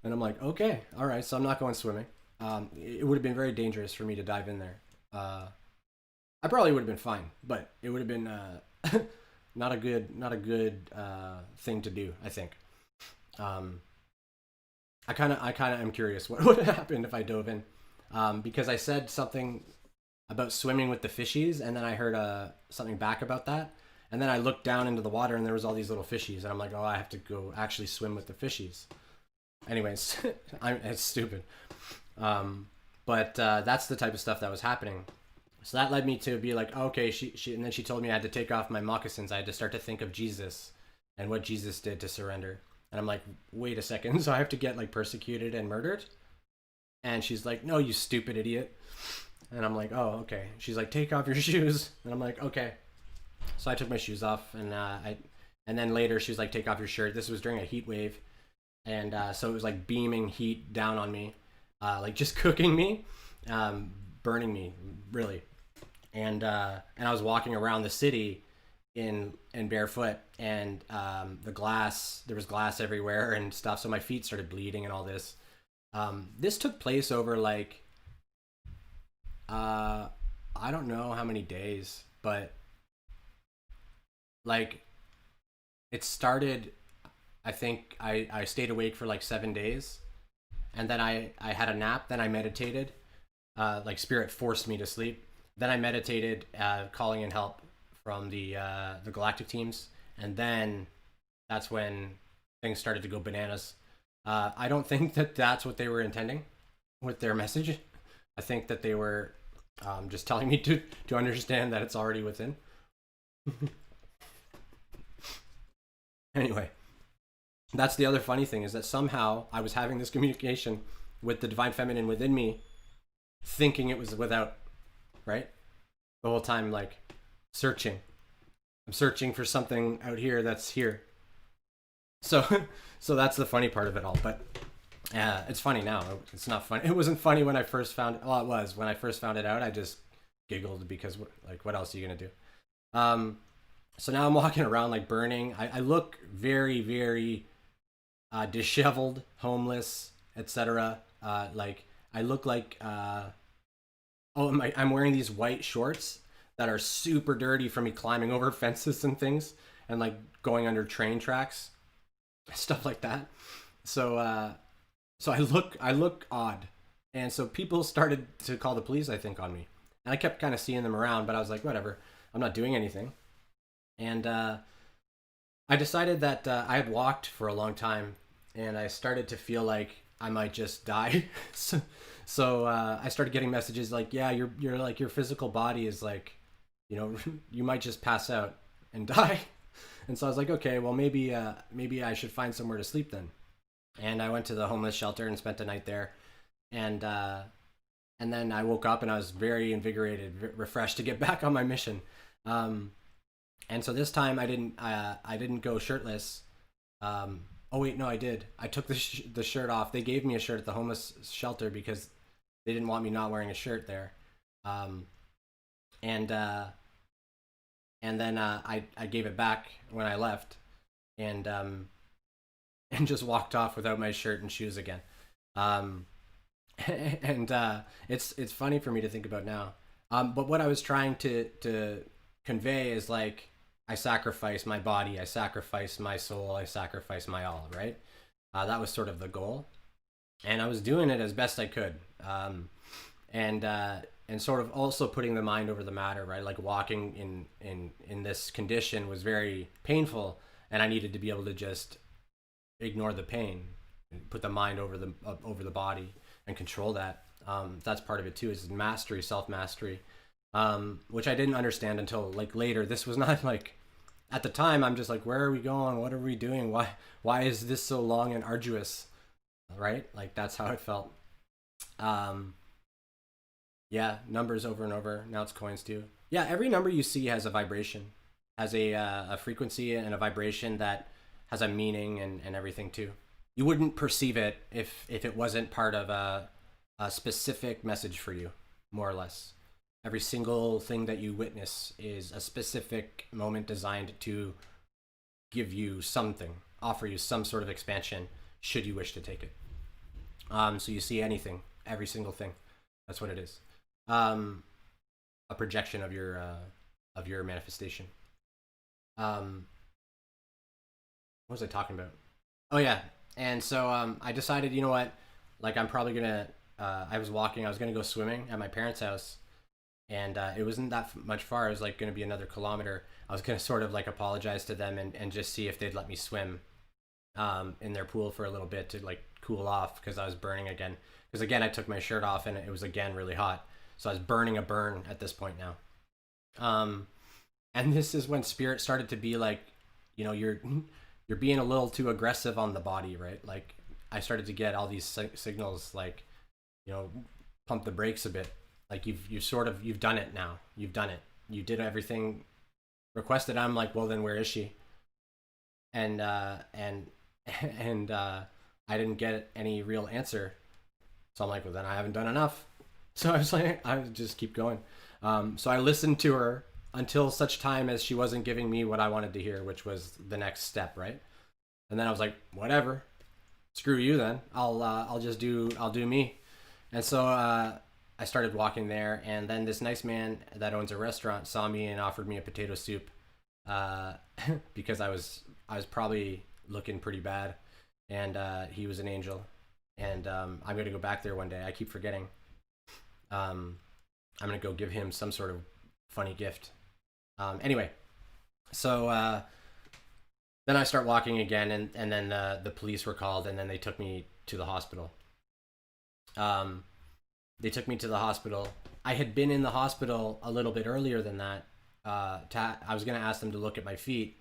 And I'm like, okay, all right. So I'm not going swimming. It would have been very dangerous for me to dive in there. I probably would have been fine, but it would have been not a good thing to do, I think. I kind of am curious what would have happened if I dove in, because I said something about swimming with the fishies, and then I heard something back about that, and then I looked down into the water, and there was all these little fishies, and I'm like, oh, I have to go actually swim with the fishies. Anyways, it's stupid, but that's the type of stuff that was happening. So that led me to be like, oh, okay, she, and then she told me I had to take off my moccasins. I had to start to think of Jesus and what Jesus did to surrender. And I'm like, wait a second, so I have to get like persecuted and murdered? And she's like, no, you stupid idiot. And I'm like, oh, okay. She's like, take off your shoes. And I'm like, okay. So I took my shoes off, and and then later she was like, take off your shirt. This was during a heat wave, and so it was like beaming heat down on me, like just cooking me, burning me, really. And I was walking around the city in barefoot, and there was glass everywhere and stuff, so my feet started bleeding and all this. This took place over like I don't know how many days, but like it started, I think I stayed awake for like 7 days, and then I had a nap, then I meditated, like spirit forced me to sleep. Then I meditated, calling in help from the galactic teams, and then that's when things started to go bananas. I don't think that that's what they were intending with their message. I think that they were just telling me to understand that it's already within. Anyway, that's the other funny thing, is that somehow I was having this communication with the divine feminine within me, thinking it was without. Right? The whole time, like, searching. I'm searching for something out here that's here. So that's the funny part of it all. But it's funny now. It's not funny. It wasn't funny when I first found it. Well, it was. When I first found it out, I just giggled because, like, what else are you going to do? So now I'm walking around, like, burning. I look very, very disheveled, homeless, etc. Like, I look like... I'm wearing these white shorts that are super dirty from me climbing over fences and things, and like going under train tracks, stuff like that. So So I look odd, and so people started to call the police, I think, on me. And I kept kind of seeing them around, but I was like, whatever, I'm not doing anything. And I decided that I had walked for a long time, and I started to feel like I might just die. So I started getting messages like, yeah, you're like your physical body is like, you know, you might just pass out and die. And so I was like, okay, well maybe I should find somewhere to sleep then. And I went to the homeless shelter and spent the night there. And then I woke up and I was very invigorated, refreshed to get back on my mission. Um, and so this time I didn't go shirtless. Oh wait, no, I did. I took the shirt off. They gave me a shirt at the homeless shelter because they didn't want me not wearing a shirt there. Um, and and then I gave it back when I left, and and just walked off without my shirt and shoes again. Um, and it's funny for me to think about now. But what I was trying to convey is like I sacrifice my body, I sacrifice my soul, I sacrifice my all. Right? That was sort of the goal, and I was doing it as best I could. And and sort of also putting the mind over the matter. Right? Like walking in this condition was very painful, and I needed to be able to just ignore the pain, and put the mind over the body and control that. That's part of it too, is mastery, self mastery, which I didn't understand until like later. This was not like at the time. I'm just like, where are we going? What are we doing? Why is this so long and arduous? Right? Like that's how it felt. Um, yeah, numbers over and over. Now it's coins too. Yeah, every number you see has a vibration, has a frequency and a vibration that has a meaning and everything too. You wouldn't perceive it if it wasn't part of a specific message for you, more or less. Every single thing that you witness is a specific moment designed to give you something, offer you some sort of expansion, should you wish to take it. So you see anything, every single thing. That's what it is. Um, a projection of your manifestation. Um, what was I talking about? Oh yeah, and so I decided, you know what, like I'm probably gonna. I was walking. I was gonna go swimming at my parents' house, and it wasn't that much far. It was like gonna be another kilometer. I was gonna sort of like apologize to them and just see if they'd let me swim in their pool for a little bit to like cool off because I was burning again. Because again, I took my shirt off and it was again really hot, so I was burning a burn at this point now. Um, and this is when spirit started to be like, you know, you're being a little too aggressive on the body, right? Like I started to get all these signals like, you know, pump the brakes a bit. Like you've done it now. You've done it. You did everything requested. I'm like, well then where is she? And and I didn't get any real answer. So I'm like, well then I haven't done enough. So I was like, I would just keep going. So I listened to her until such time as she wasn't giving me what I wanted to hear, which was the next step, right? And then I was like, whatever, screw you then. I'll do me. And so I started walking there, and then this nice man that owns a restaurant saw me and offered me a potato soup uh, because I was probably looking pretty bad, and he was an angel, and I'm gonna go back there one day. I keep forgetting. Um, I'm gonna go give him some sort of funny gift. Anyway, so then I start walking again, and then the police were called, and then they took me to the hospital. Um, they took me to the hospital. I had been in the hospital a little bit earlier than that. I was gonna ask them to look at my feet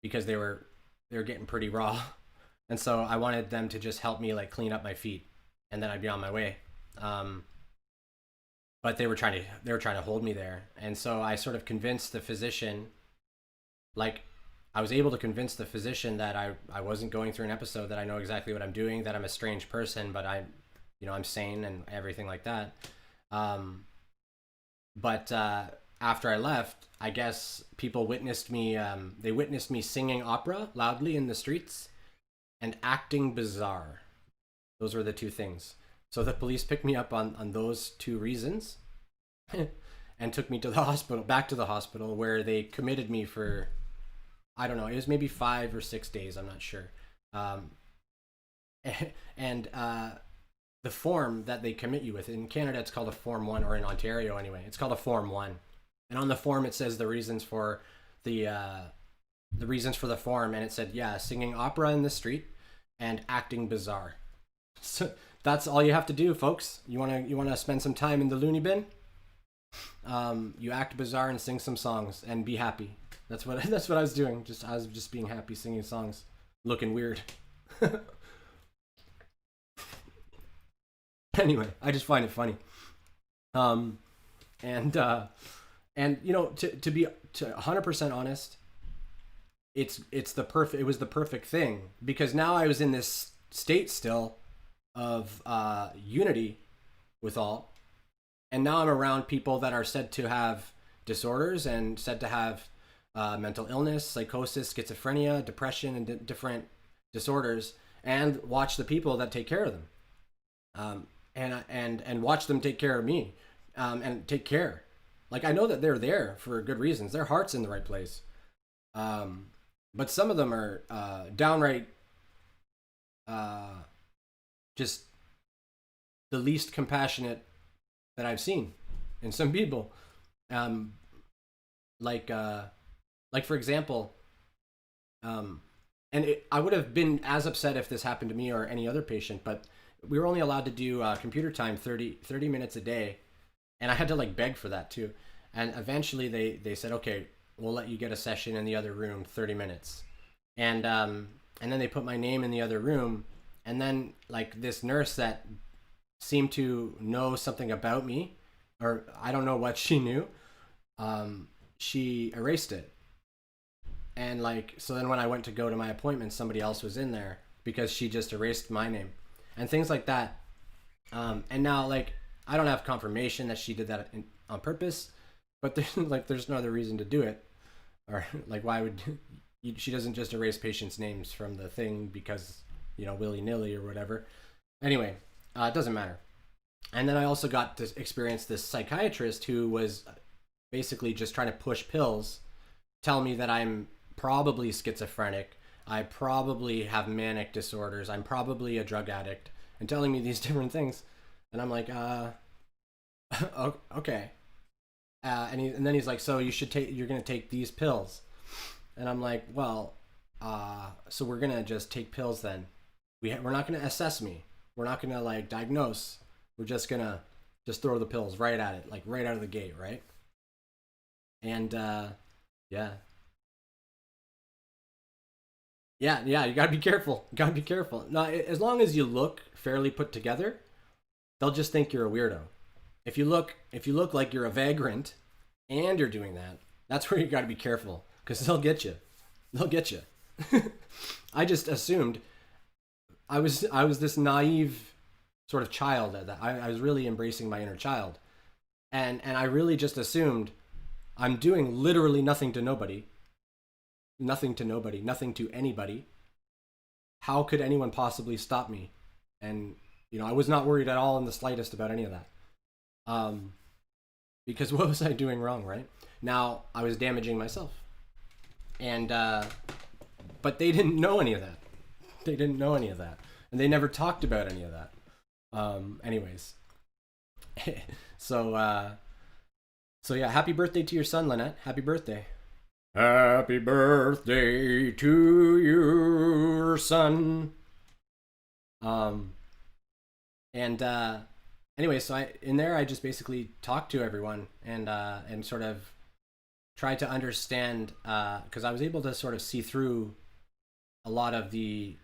because they were getting pretty raw, and so I wanted them to just help me like clean up my feet, and then I'd be on my way. Um, but they were trying to hold me there, and so I sort of convinced the physician, like I was able to convince the physician that I wasn't going through an episode, that I know exactly what I'm doing, that I'm a strange person, but I'm sane and everything like that. Um, but after I left, I guess people witnessed me. They witnessed me singing opera loudly in the streets and acting bizarre. Those were the two things. So the police picked me up on those two reasons and took me to the hospital, back to the hospital, where they committed me for, I don't know, it was maybe 5 or 6 days, I'm not sure. Um, And the form that they commit you with in Canada, it's called a Form 1, or in Ontario anyway, it's called a Form 1. And on the form it says the reasons for the the form, and it said, yeah, singing opera in the street and acting bizarre. So that's all you have to do, folks. You wanna spend some time in the loony bin? You act bizarre and sing some songs and be happy. That's what I was doing. I was just being happy, singing songs, looking weird. Anyway, I just find it funny. Um, and to be 100% honest, it's the perfect. It was the perfect thing, because now I was in this state still of unity with all, and now I'm around people that are said to have disorders and said to have mental illness, psychosis, schizophrenia, depression, and different disorders, and watch the people that take care of them, and watch them take care of me, and take care. Like, I know that they're there for good reasons. Their heart's in the right place, but some of them are downright just the least compassionate that I've seen in some people. Um, like for example, I would have been as upset if this happened to me or any other patient, but we were only allowed to do computer time 30 minutes a day, and I had to like beg for that too. And eventually they said, okay, we'll let you get a session in the other room, 30 minutes. And then they put my name in the other room, and then like this nurse that seemed to know something about me, or I don't know what she knew, she erased it. And like, so then when I went to go to my appointment, somebody else was in there because she just erased my name and things like that. And now, like, I don't have confirmation that she did that on purpose, but there's no other reason to do it. Or like, why would she doesn't just erase patients' names from the thing because, willy-nilly or whatever. Anyway, it doesn't matter. And then I also got to experience this psychiatrist who was basically just trying to push pills, tell me that I'm probably schizophrenic, I probably have manic disorders, I'm probably a drug addict, and telling me these different things. And I'm like, okay. And then he's like, so you're going to take these pills. And I'm like, well, so we're going to just take pills then. We're not going to assess me. We're not going to like diagnose. We're just going to just throw the pills right at it, like right out of the gate, right? And yeah. Yeah, you gotta be careful. You gotta be careful. Now, as long as you look fairly put together, they'll just think you're a weirdo. If you look like you're a vagrant and you're doing that, that's where you gotta be careful, because they'll get you. They'll get you. I just assumed I was this naive sort of child that I was really embracing my inner child, and I really just assumed I'm doing literally nothing to nobody, nothing to nobody, nothing to anybody. How could anyone possibly stop me? And I was not worried at all in the slightest about any of that. Because what was I doing wrong, right? Now I was damaging myself, and but they didn't know any of that. They didn't know any of that, and they never talked about any of that. Anyways, so so yeah, happy birthday to your son, Lynette. Happy birthday. Happy birthday to your son. And anyway, so I just basically talked to everyone and sort of tried to understand, because I was able to sort of see through a lot of the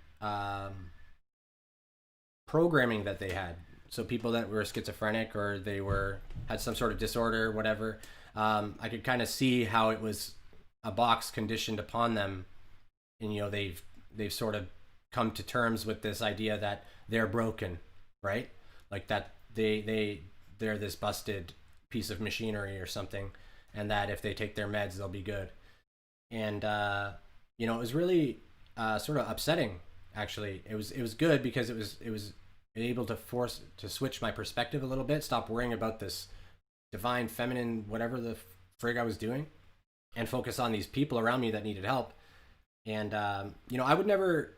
programming that they had. So people that were schizophrenic, or they had some sort of disorder, whatever, I could kind of see how it was a box conditioned upon them, and they've sort of come to terms with this idea that they're broken, right? Like that they're this busted piece of machinery or something, and that if they take their meds they'll be good. And it was really sort of upsetting. Actually, it was good because it was able to force to switch my perspective a little bit, stop worrying about this divine feminine whatever the frig I was doing, and focus on these people around me that needed help. And I would never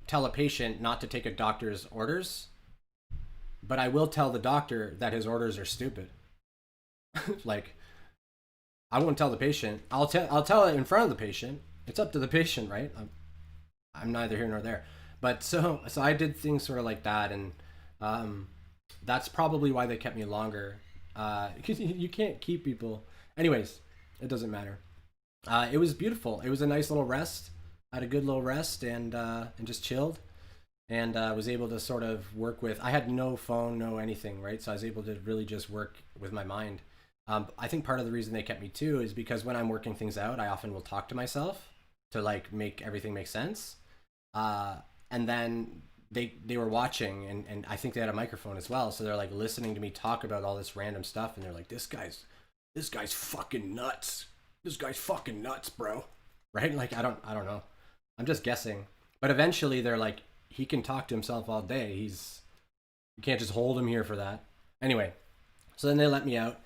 tell a patient not to take a doctor's orders, but I will tell the doctor that his orders are stupid. Like, I won't tell the patient. I'll tell it in front of the patient. It's up to the patient, right? I'm neither here nor there. But so I did things sort of like that, and that's probably why they kept me longer. Because you can't keep people. Anyways, it doesn't matter. It was beautiful. It was a nice little rest. I had a good little rest and just chilled, and was able to sort of work with. I had no phone, no anything, right? So I was able to really just work with my mind. I think part of the reason they kept me too is because when I'm working things out, I often will talk to myself to like make everything make sense. And then they were watching, and I think they had a microphone as well, so they're like listening to me talk about all this random stuff, and they're like, this guy's fucking nuts. This guy's fucking nuts, bro. Right? Like I don't know. I'm just guessing. But eventually they're like, he can talk to himself all day. You can't just hold him here for that. Anyway, so then they let me out,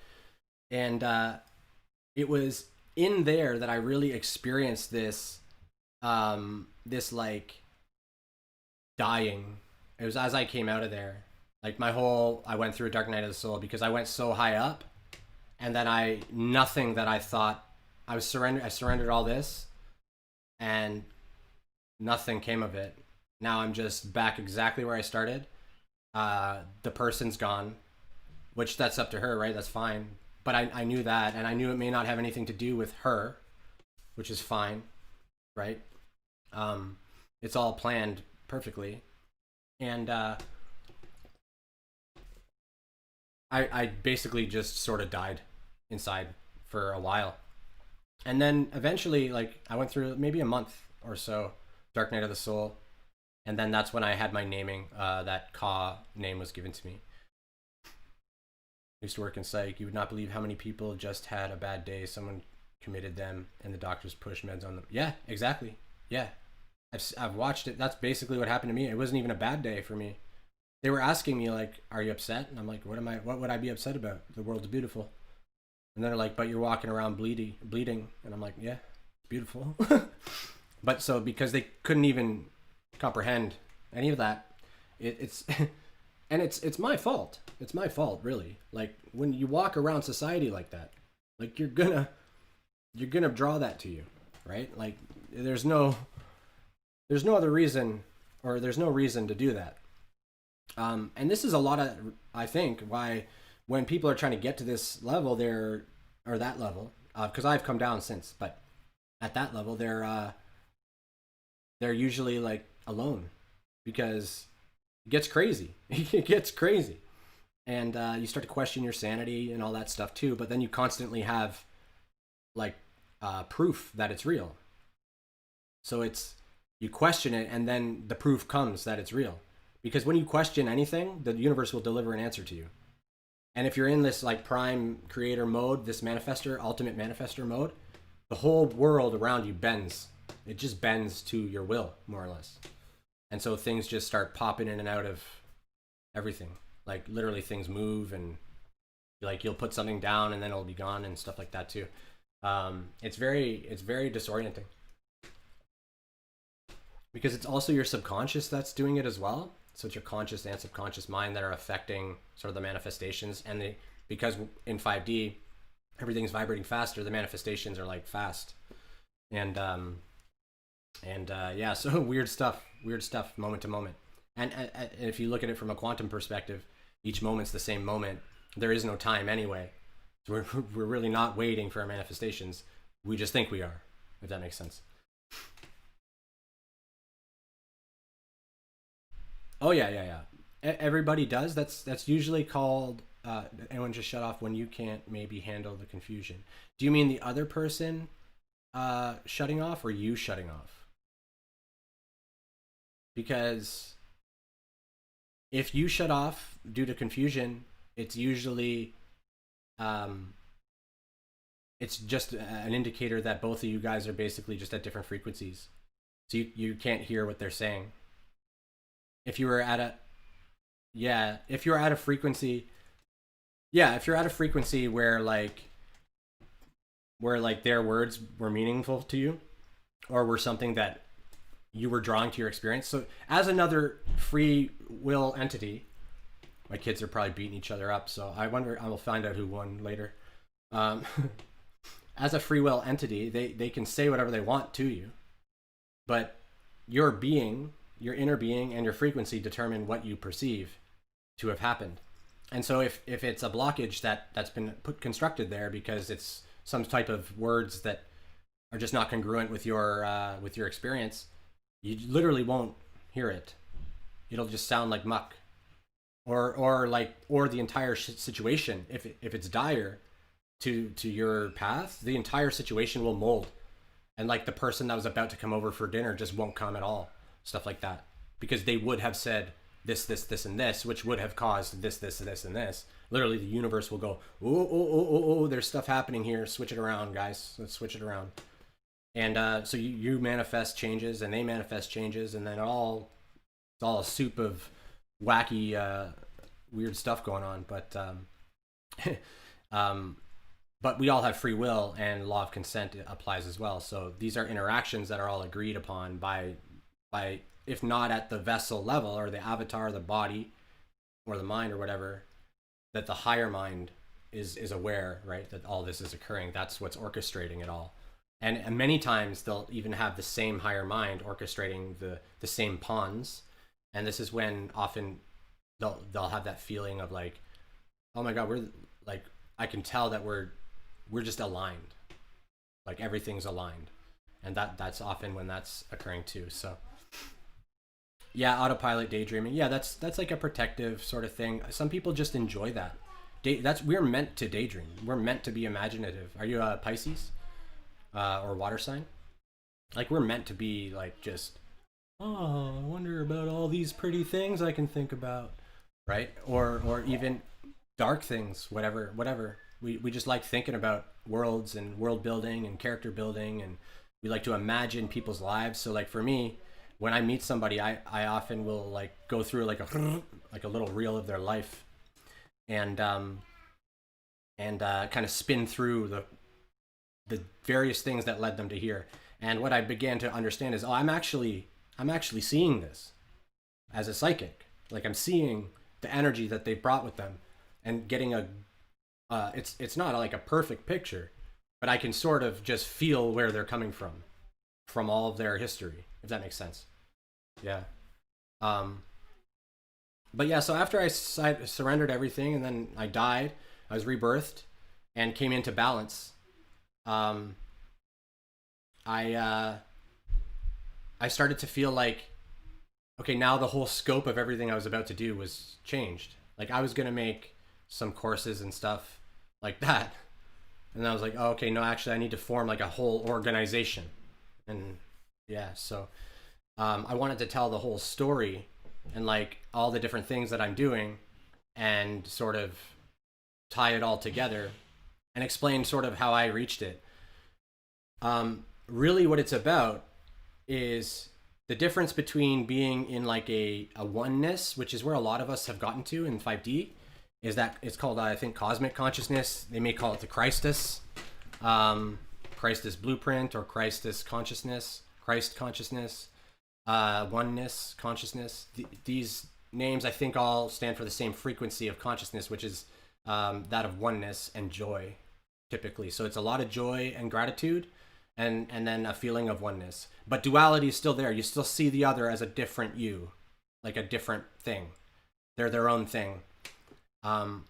and it was in there that I really experienced this this like dying. It was as I came out of there. Like I went through a dark night of the soul because I went so high up, and then nothing that I thought I surrendered all this, and nothing came of it. Now I'm just back exactly where I started. The person's gone, which that's up to her, right? That's fine. But I knew that, and I knew it may not have anything to do with her, which is fine, right? It's all planned perfectly. And I basically just sort of died inside for a while. And then eventually, like, I went through maybe a month or so, Dark Night of the Soul. And then that's when I had my naming. That Ka name was given to me. I used to work in psych. You would not believe how many people just had a bad day. Someone committed them, and the doctors pushed meds on them. Yeah, exactly. Yeah. I've watched it. That's basically what happened to me. It wasn't even a bad day for me. They were asking me, like, are you upset? And I'm like, what would I be upset about? The world's beautiful. And then they're like, but you're walking around bleeding. And I'm like, yeah, it's beautiful. But so because they couldn't even comprehend any of that, it's and it's my fault. It's my fault, really. Like, when you walk around society like that, like, you're gonna draw that to you, right? Like, there's no other reason, or there's no reason to do that. And this is a lot of, I think, why when people are trying to get to this level, or that level, because I've come down since, but at that level, they're usually like alone, because it gets crazy. It gets crazy, and you start to question your sanity and all that stuff too. But then you constantly have like proof that it's real. So you question it, and then the proof comes that it's real. Because when you question anything, the universe will deliver an answer to you. And if you're in this like prime creator mode, this ultimate manifester mode, the whole world around you bends. It just bends to your will, more or less. And so things just start popping in and out of everything. Like, literally things move, and like you'll put something down and then it'll be gone and stuff like that too. It's very disorienting. Because it's also your subconscious that's doing it as well. So it's your conscious and subconscious mind that are affecting sort of the manifestations. And because in 5D, everything's vibrating faster, the manifestations are like fast. And yeah, so weird stuff moment to moment. And if you look at it from a quantum perspective, each moment's the same moment. There is no time anyway. So we're really not waiting for our manifestations. We just think we are, if that makes sense. Oh yeah. Everybody does. That's usually called. Anyone just shut off when you can't maybe handle the confusion. Do you mean the other person shutting off, or you shutting off? Because if you shut off due to confusion, it's usually it's just an indicator that both of you guys are basically just at different frequencies. So you can't hear what they're saying. If you're at a frequency, if you're at a frequency where their words were meaningful to you, or were something that you were drawing to your experience. So as another free will entity, my kids are probably beating each other up, so I wonder, I will find out who won later. Um, as a free will entity, they can say whatever they want to you, but your being, your inner being, and your frequency determine what you perceive to have happened. And so if it's a blockage that's been constructed there because it's some type of words that are just not congruent with your experience, you literally won't hear it. It'll just sound like muck, or the entire situation. If it's dire to your path, the entire situation will mold, and like the person that was about to come over for dinner just won't come at all. Stuff like that, because they would have said this, and this, which would have caused this, and this. Literally, the universe will go, oh, there's stuff happening here. Switch it around, guys. Let's switch it around. And so you manifest changes, and they manifest changes, and then it's all a soup of wacky, weird stuff going on. But but we all have free will, and law of consent applies as well. So these are interactions that are all agreed upon by if not at the vessel level or the avatar, the body, or the mind or whatever, that the higher mind is aware, right, that all this is occurring. That's what's orchestrating it all. And many times they'll even have the same higher mind orchestrating the same pawns. And this is when often they'll have that feeling of like, oh my God, we're like, I can tell that we're just aligned. Like everything's aligned. And that's often when that's occurring too. So yeah, autopilot daydreaming. Yeah, that's like a protective sort of thing. Some people just enjoy that. We're meant to daydream. We're meant to be imaginative. Are you a Pisces? Or water sign? Like we're meant to be like just, oh, I wonder about all these pretty things I can think about, right? Or even dark things, whatever. We just like thinking about worlds and world building and character building, and we like to imagine people's lives. So like for me, when I meet somebody, I often will like go through like a little reel of their life, and kind of spin through the various things that led them to here. And what I began to understand is, I'm actually seeing this as a psychic. Like I'm seeing the energy that they brought with them, and getting it's not like a perfect picture, but I can sort of just feel where they're coming from all of their history, if that makes sense. Yeah. But yeah, so after I surrendered everything, and then I died, I was rebirthed and came into balance. I started to feel like, okay, now the whole scope of everything I was about to do was changed. Like I was going to make some courses and stuff like that. And I was like, oh, okay, no, actually I need to form like a whole organization. And yeah, so I wanted to tell the whole story and like all the different things that I'm doing, and sort of tie it all together and explain sort of how I reached it. Really what it's about is the difference between being in like a oneness, which is where a lot of us have gotten to in 5D, is that it's called, I think, cosmic consciousness. They may call it the Christus, Christus blueprint, or Christus consciousness, Christ consciousness, oneness consciousness. These names, I think, all stand for the same frequency of consciousness, which is that of oneness and joy, typically. So it's a lot of joy and gratitude, and then a feeling of oneness. But duality is still there. You still see the other as a different you, like a different thing. They're their own thing. And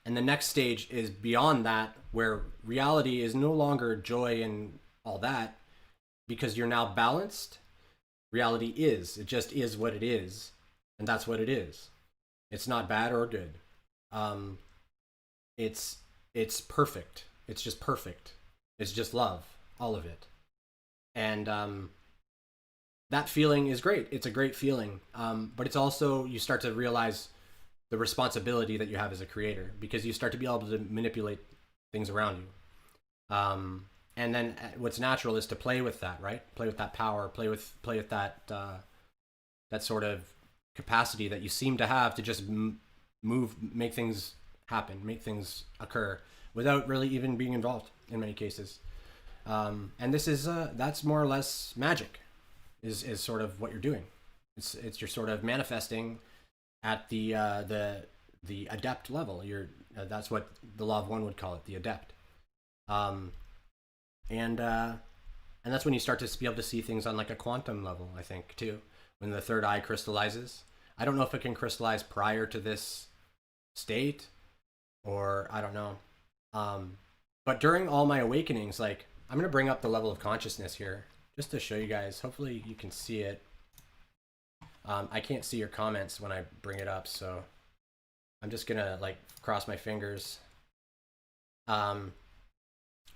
the next stage is beyond that, where reality is no longer joy and all that, because you're now balanced. Reality is. It just is what it is, and that's what it is. It's not bad or good. It's perfect. It's just perfect. It's just love, all of it. And that feeling is great. It's a great feeling. But it's also, you start to realize the responsibility that you have as a creator, because you start to be able to manipulate things around you. And then what's natural is to play with that, right? Play with that power, play with that that sort of capacity that you seem to have to just move, make things happen, make things occur without really even being involved in many cases. And this is that's more or less magic. is sort of what you're doing. It's you're sort of manifesting at the adept level. You're that's what the law of one would call it, the adept. Um, and and that's when you start to be able to see things on like a quantum level, I think, too, when the third eye crystallizes. I don't know if it can crystallize prior to this state, or I don't know. But during all my awakenings, like, I'm going to bring up the level of consciousness here just to show you guys. Hopefully you can see it. I can't see your comments when I bring it up, so I'm just going to like cross my fingers.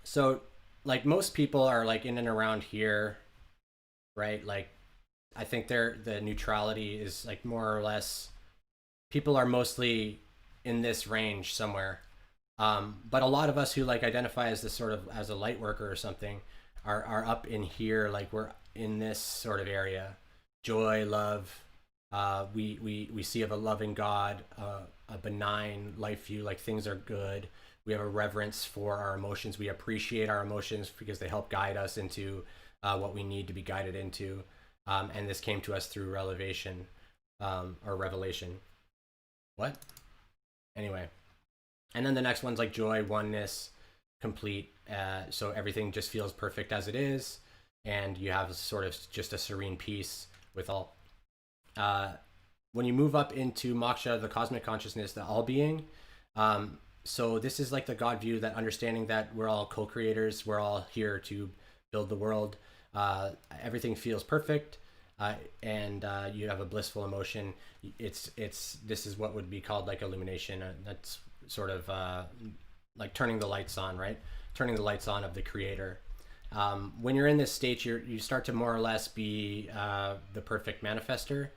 So like most people are like in and around here, right? Like I think the neutrality is like more or less, people are mostly in this range somewhere. But a lot of us who like identify as this sort of as a light worker or something are up in here, like we're in this sort of area. Joy, love, we see of a loving God, a benign life view, like things are good. We have a reverence for our emotions. We appreciate our emotions because they help guide us into what we need to be guided into. And this came to us through revelation, or revelation. What? Anyway. And then the next one's like joy, oneness, complete. So everything just feels perfect as it is. And you have sort of just a serene peace with all. When you move up into moksha, the cosmic consciousness, the all being, so this is like the God view, that understanding that we're all co-creators, we're all here to build the world. Everything feels perfect, and you have a blissful emotion. This is what would be called like illumination. That's sort of like turning the lights on, right? Turning the lights on of the creator. When you're in this state, you start to more or less be the perfect manifester,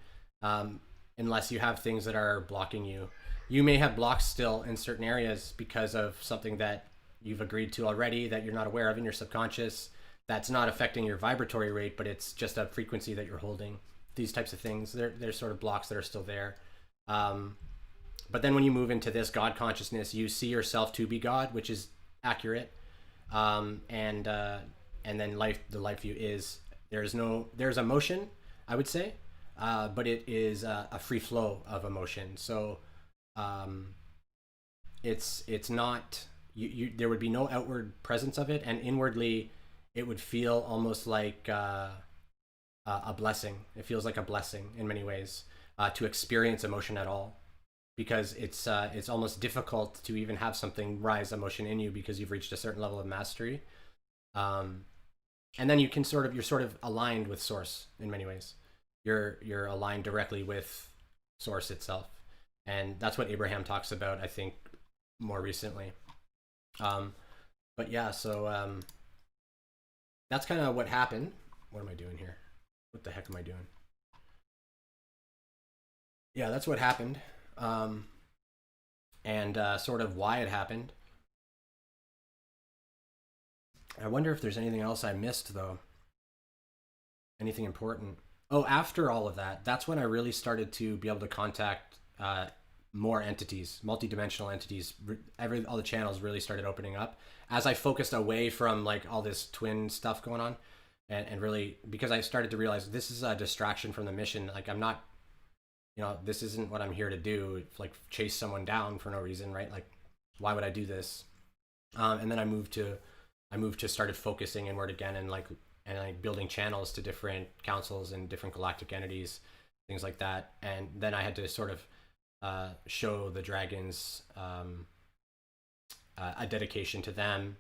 unless you have things that are blocking you. You may have blocks still in certain areas because of something that you've agreed to already that you're not aware of in your subconscious, that's not affecting your vibratory rate, but it's just a frequency that you're holding. These types of things, they're sort of blocks that are still there. But then when you move into this God consciousness, you see yourself to be God, which is accurate. And then the life view is there's emotion, I would say, but it is a free flow of emotion. So it's not there would be no outward presence of it, and inwardly it would feel almost like a blessing. It feels like a blessing in many ways to experience emotion at all, because it's almost difficult to even have something rise emotion in you because you've reached a certain level of mastery. And then you're sort of aligned with source in many ways. You're aligned directly with source itself. And that's what Abraham talks about, I think, more recently. But yeah, so that's kind of what happened. What am I doing here? What the heck am I doing? Yeah, that's what happened. And sort of why it happened. I wonder if there's anything else I missed, though. Anything important. Oh, after all of that, that's when I really started to be able to contact more entities, multidimensional entities. All the channels really started opening up as I focused away from like all this twin stuff going on, and really, because I started to realize this is a distraction from the mission. Like I'm not, this isn't what I'm here to do. Like chase someone down for no reason, right? Like why would I do this? And then I moved to started focusing inward again, and like building channels to different councils and different galactic entities, things like that. And then I had to sort of show the dragons a dedication to them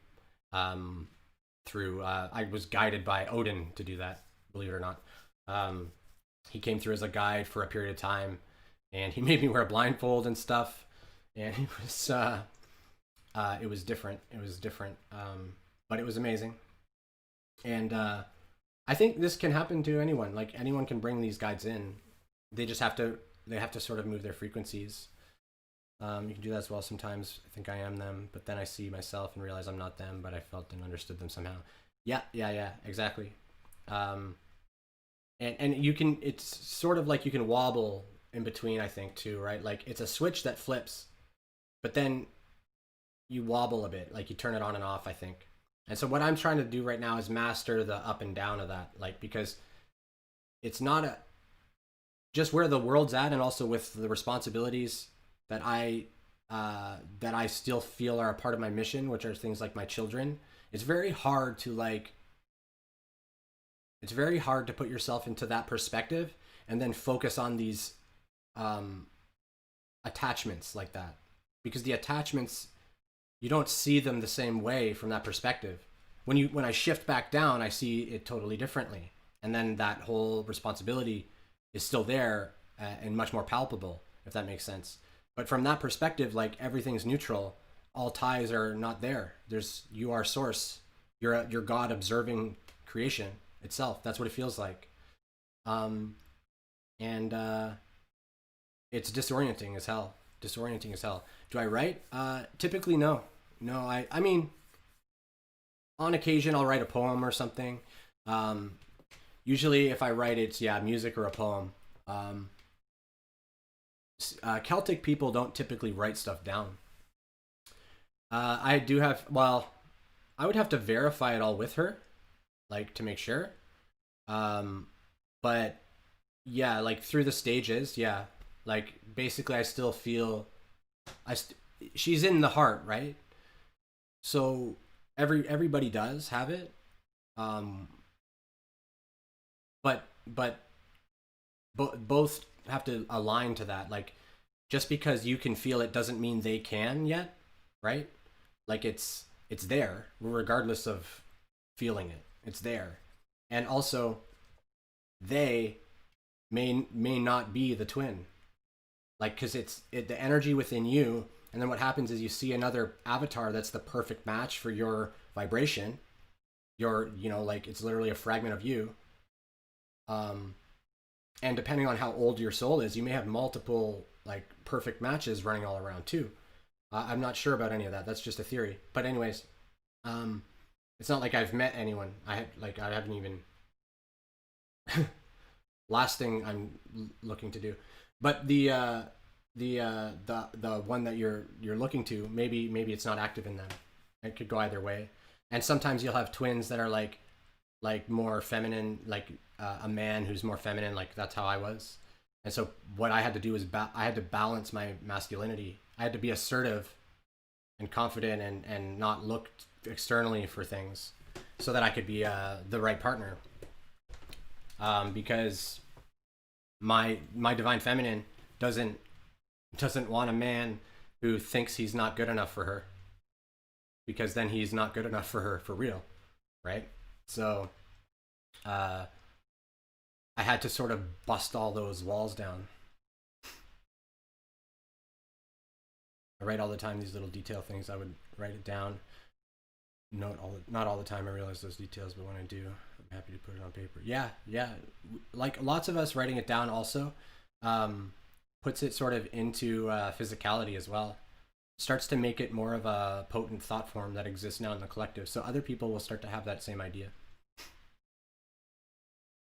through I was guided by Odin to do that, believe it or not. He came through as a guide for a period of time, and he made me wear a blindfold and stuff, and it was different, but it was amazing. And I think this can happen to anyone. Like anyone can bring these guides in. They just have to sort of move their frequencies. You can do that as well sometimes. I think I am them, but then I see myself and realize I'm not them, but I felt and understood them somehow. Yeah, exactly. And you can, it's sort of like you can wobble in between, I think, too, right? Like it's a switch that flips, but then you wobble a bit, like you turn it on and off, I think. And so what I'm trying to do right now is master the up and down of that, like, because it's not a just where the world's at, and also with the responsibilities that I still feel are a part of my mission, which are things like my children. It's very hard to put yourself into that perspective and then focus on these um, attachments like that, because the attachments, you don't see them the same way from that perspective. When I shift back down, I see it totally differently, and then that whole responsibility is still there, and much more palpable, if that makes sense. But from that perspective, like, everything's neutral. All ties are not there. You are source. You're God observing creation itself. That's what it feels like. Um, and it's disorienting as hell. Disorienting as hell. Do I write? Typically, no. No, I mean, on occasion, I'll write a poem or something. Um, Usually, if I write, it's, yeah, music or a poem. Um, Celtic people don't typically write stuff down. I do have, well, I would have to verify it all with her, like, to make sure. Um, but yeah, like, through the stages, yeah, like, basically, I still feel, she's in the heart, right? So everybody does have it. Um, but both have to align to that. Like, just because you can feel it doesn't mean they can yet, right? Like, it's there regardless of feeling it. It's there. And also, they may not be the twin. Like, because the energy within you, and then what happens is you see another avatar that's the perfect match for your vibration. Like, it's literally a fragment of you. And depending on how old your soul is, you may have multiple, like, perfect matches running all around too. I'm not sure about any of that. That's just a theory. But anyways, it's not like I've met anyone. I haven't even. Last thing I'm looking to do, but the one that you're looking to, maybe it's not active in them. It could go either way. And sometimes you'll have twins that are like more feminine, like a man who's more feminine. Like, that's how I was. And so what I had to do is I had to balance my masculinity. I had to be assertive and confident, and not look externally for things, so that I could be the right partner. Because my divine feminine doesn't want a man who thinks he's not good enough for her, because then he's not good enough for her for real, right? So I had to sort of bust all those walls down. I write all the time, these little detail things. I would write it down. Not all the time I realize those details, but when I do, I'm happy to put it on paper. Yeah. Like, lots of us, writing it down also puts it sort of into physicality as well. Starts to make it more of a potent thought form that exists now in the collective. So other people will start to have that same idea.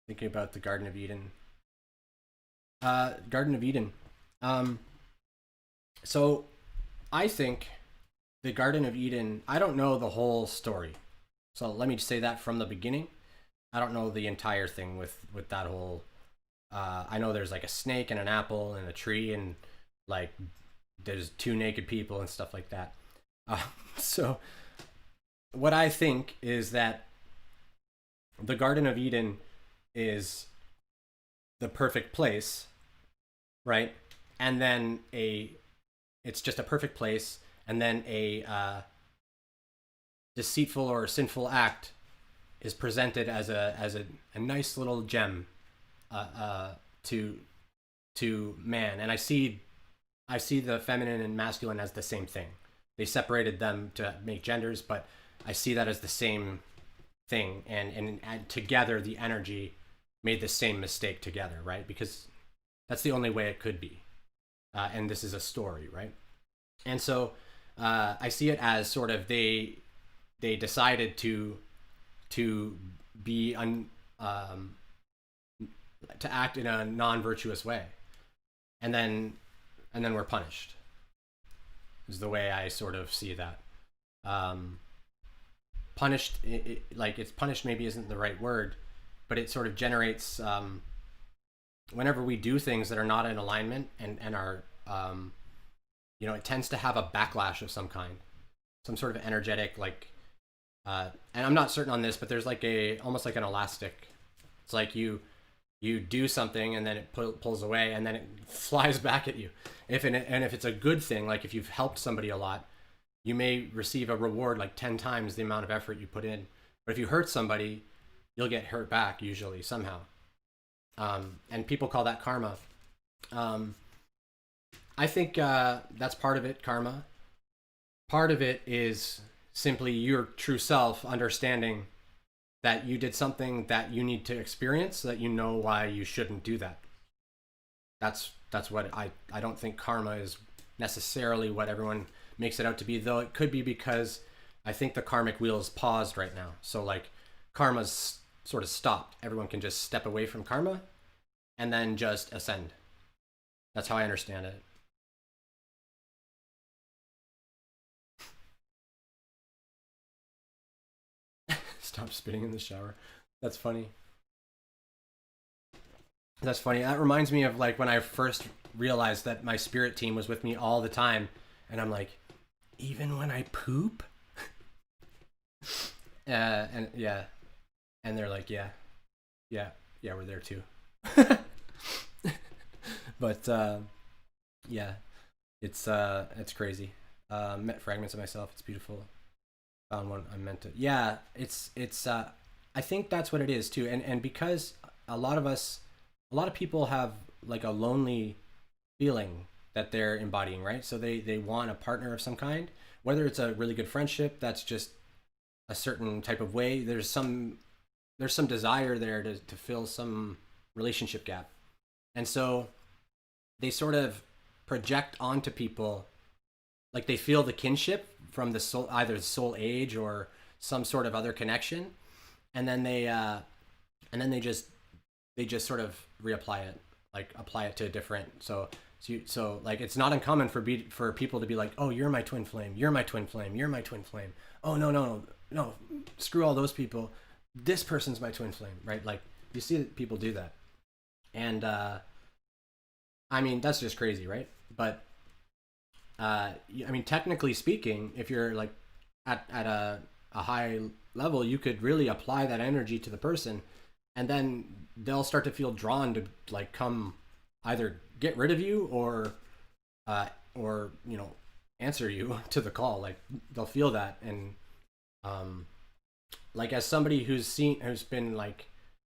Thinking about the Garden of Eden. Garden of Eden. So I think the Garden of Eden, I don't know the whole story. So let me just say that from the beginning. I don't know the entire thing with that whole. I know there's like a snake and an apple and a tree, and like there's two naked people and stuff like that. So what I think is that the Garden of Eden is the perfect place, right? And then it's just a perfect place, and then a deceitful or sinful act is presented as a nice little gem to man. And I see the feminine and masculine as the same thing. They separated them to make genders, but I see that as the same thing, and together the energy made the same mistake together, right? Because that's the only way it could be. And this is a story, right? And so I see it as sort of they decided to be to act in a non-virtuous way, and then we're punished. Is the way I sort of see that. Punished, like, it's punished maybe isn't the right word, but it sort of generates whenever we do things that are not in alignment and are it tends to have a backlash of some kind, some sort of energetic, like and I'm not certain on this, but there's like a almost like an elastic. It's like you do something and then it pulls away and then it flies back at you. If it's a good thing, like if you've helped somebody a lot, you may receive a reward like 10 times the amount of effort you put in. But if you hurt somebody, you'll get hurt back usually somehow. And people call that karma. I think that's part of it, karma. Part of it is simply your true self understanding that you did something that you need to experience, so that you know why you shouldn't do that. That's what I don't think karma is necessarily what everyone makes it out to be, though it could be, because I think the karmic wheel is paused right now. So like karma's sort of stopped. Everyone can just step away from karma and then just ascend. That's how I understand it. Stop spitting in the shower. That's funny. That's funny. That reminds me of like when I first realized that my spirit team was with me all the time, and I'm like, even when I poop. And yeah, and they're like, yeah, we're there too. But yeah, it's crazy. Met fragments of myself. It's beautiful. Found one I meant to. Yeah, it's I think that's what it is too. And because a lot of people have like a lonely feeling that they're embodying, right? So they want a partner of some kind, whether it's a really good friendship that's just a certain type of way. There's some desire there to fill some relationship gap. And so they sort of project onto people, like they feel the kinship from the soul, either the soul age or some sort of other connection, and then they just sort of reapply it, like apply it to a different. So like it's not uncommon for people to be like, oh, you're my twin flame, you're my twin flame, you're my twin flame. Oh no, screw all those people. This person's my twin flame, right? Like you see people do that, and I mean that's just crazy, right? But I mean, technically speaking, if you're like at a high level, you could really apply that energy to the person, and then they'll start to feel drawn to like come either get rid of you or answer you to the call. Like they'll feel that. And like as somebody who's been like,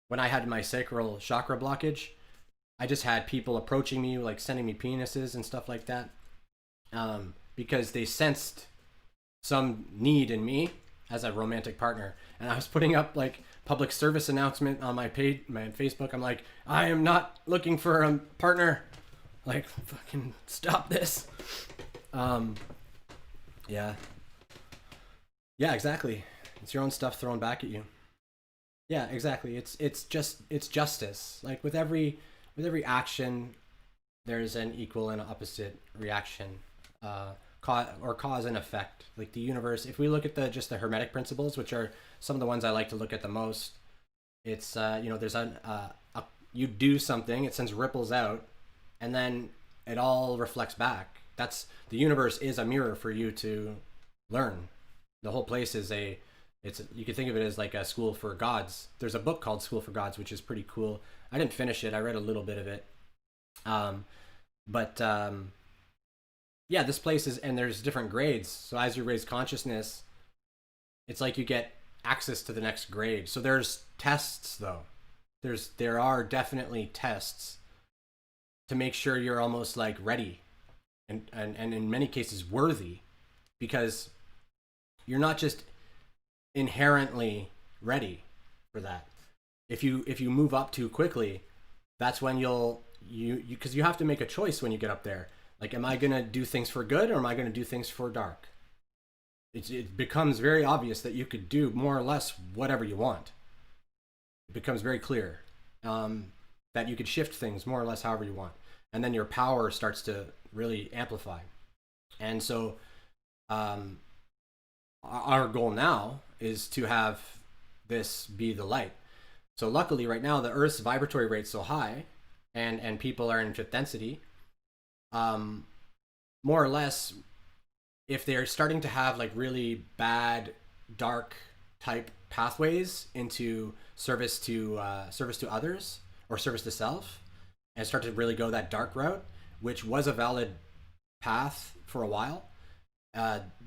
when I had my sacral chakra blockage, I just had people approaching me, like sending me penises and stuff like that, because they sensed some need in me as a romantic partner. And I was putting up like public service announcement on my page, my Facebook. I'm like, I am not looking for a partner. Like, fucking stop this. Yeah, exactly. It's your own stuff thrown back at you. Yeah, exactly. It's justice. Like with every action, there's an equal and opposite reaction, cause and effect. Like the universe, if we look at the hermetic principles, which are some of the ones I like to look at the most, it's there's you do something, it sends ripples out, and then it all reflects back. That's the universe is a mirror for you to learn. The whole place is you could think of it as like a school for gods. There's a book called School for Gods, which is pretty cool. I didn't finish it. I read a little bit of it. But yeah, this place is, and there's different grades. So as you raise consciousness, it's like you get access to the next grade. So there's tests though. There are definitely tests to make sure you're almost like ready and in many cases worthy, because you're not just inherently ready for that. If you move up too quickly, that's when because you have to make a choice when you get up there. Like, am I gonna do things for good or am I gonna do things for dark? It becomes very obvious that you could do more or less whatever you want. It becomes very clear that you could shift things more or less however you want, and then your power starts to really amplify. And so our goal now is to have this be the light. So luckily right now the Earth's vibratory rate's so high and people are in fifth density, um, more or less, if they're starting to have like really bad, dark type pathways into service to others or service to self, and start to really go that dark route, which was a valid path for a while,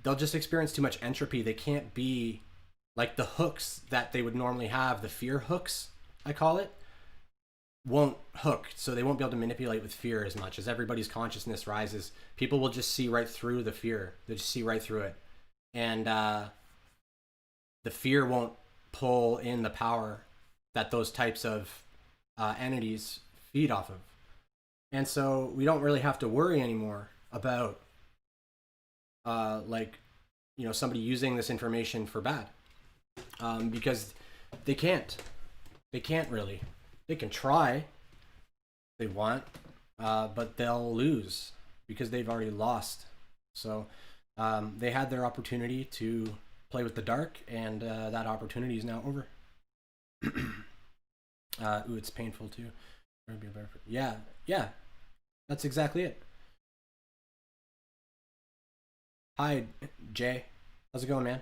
they'll just experience too much entropy. They can't be like the hooks that they would normally have, the fear hooks, I call it, won't hook. So they won't be able to manipulate with fear as much. As everybody's consciousness rises, people will just see right through the fear. They just see right through it. And the fear won't pull in the power that those types of entities feed off of. And so we don't really have to worry anymore about like, you know, somebody using this information for bad, because they can't. They can't really. They can try if they want, but they'll lose because they've already lost. So they had their opportunity to play with the dark, and that opportunity is now over. Ooh, it's painful too. Yeah, yeah, that's exactly it. Hi, Jay. How's it going, man?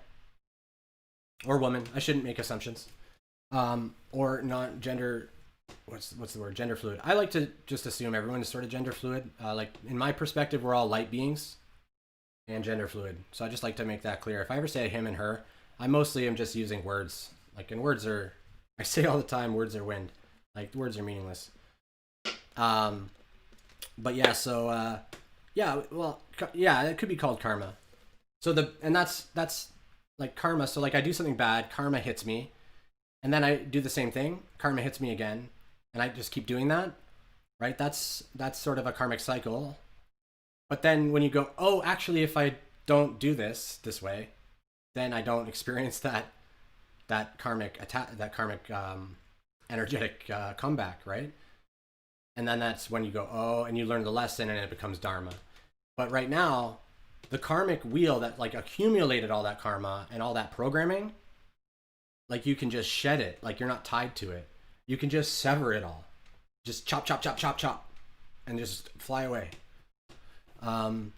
Or woman. I shouldn't make assumptions. Or not gender. What's the word? Gender fluid. I like to just assume everyone is sort of gender fluid. Like in my perspective, we're all light beings and gender fluid. So I just like to make that clear. If I ever say him and her, I mostly am just using words. Like, and words are, I say all the time, words are wind. Like, words are meaningless. But yeah, so yeah, well, yeah, it could be called karma. So that's like karma. So like I do something bad, karma hits me, and then I do the same thing, karma hits me again, and I just keep doing that, right? That's sort of a karmic cycle. But then when you go, oh, actually, if I don't do this way, then I don't experience that karmic attack, that karmic energetic comeback, right? And then that's when you go, oh, and you learn the lesson, and it becomes dharma. But right now, the karmic wheel that like accumulated all that karma and all that programming, like you can just shed it. Like you're not tied to it. You can just sever it all. Just chop, chop, chop, chop, chop, and just fly away. And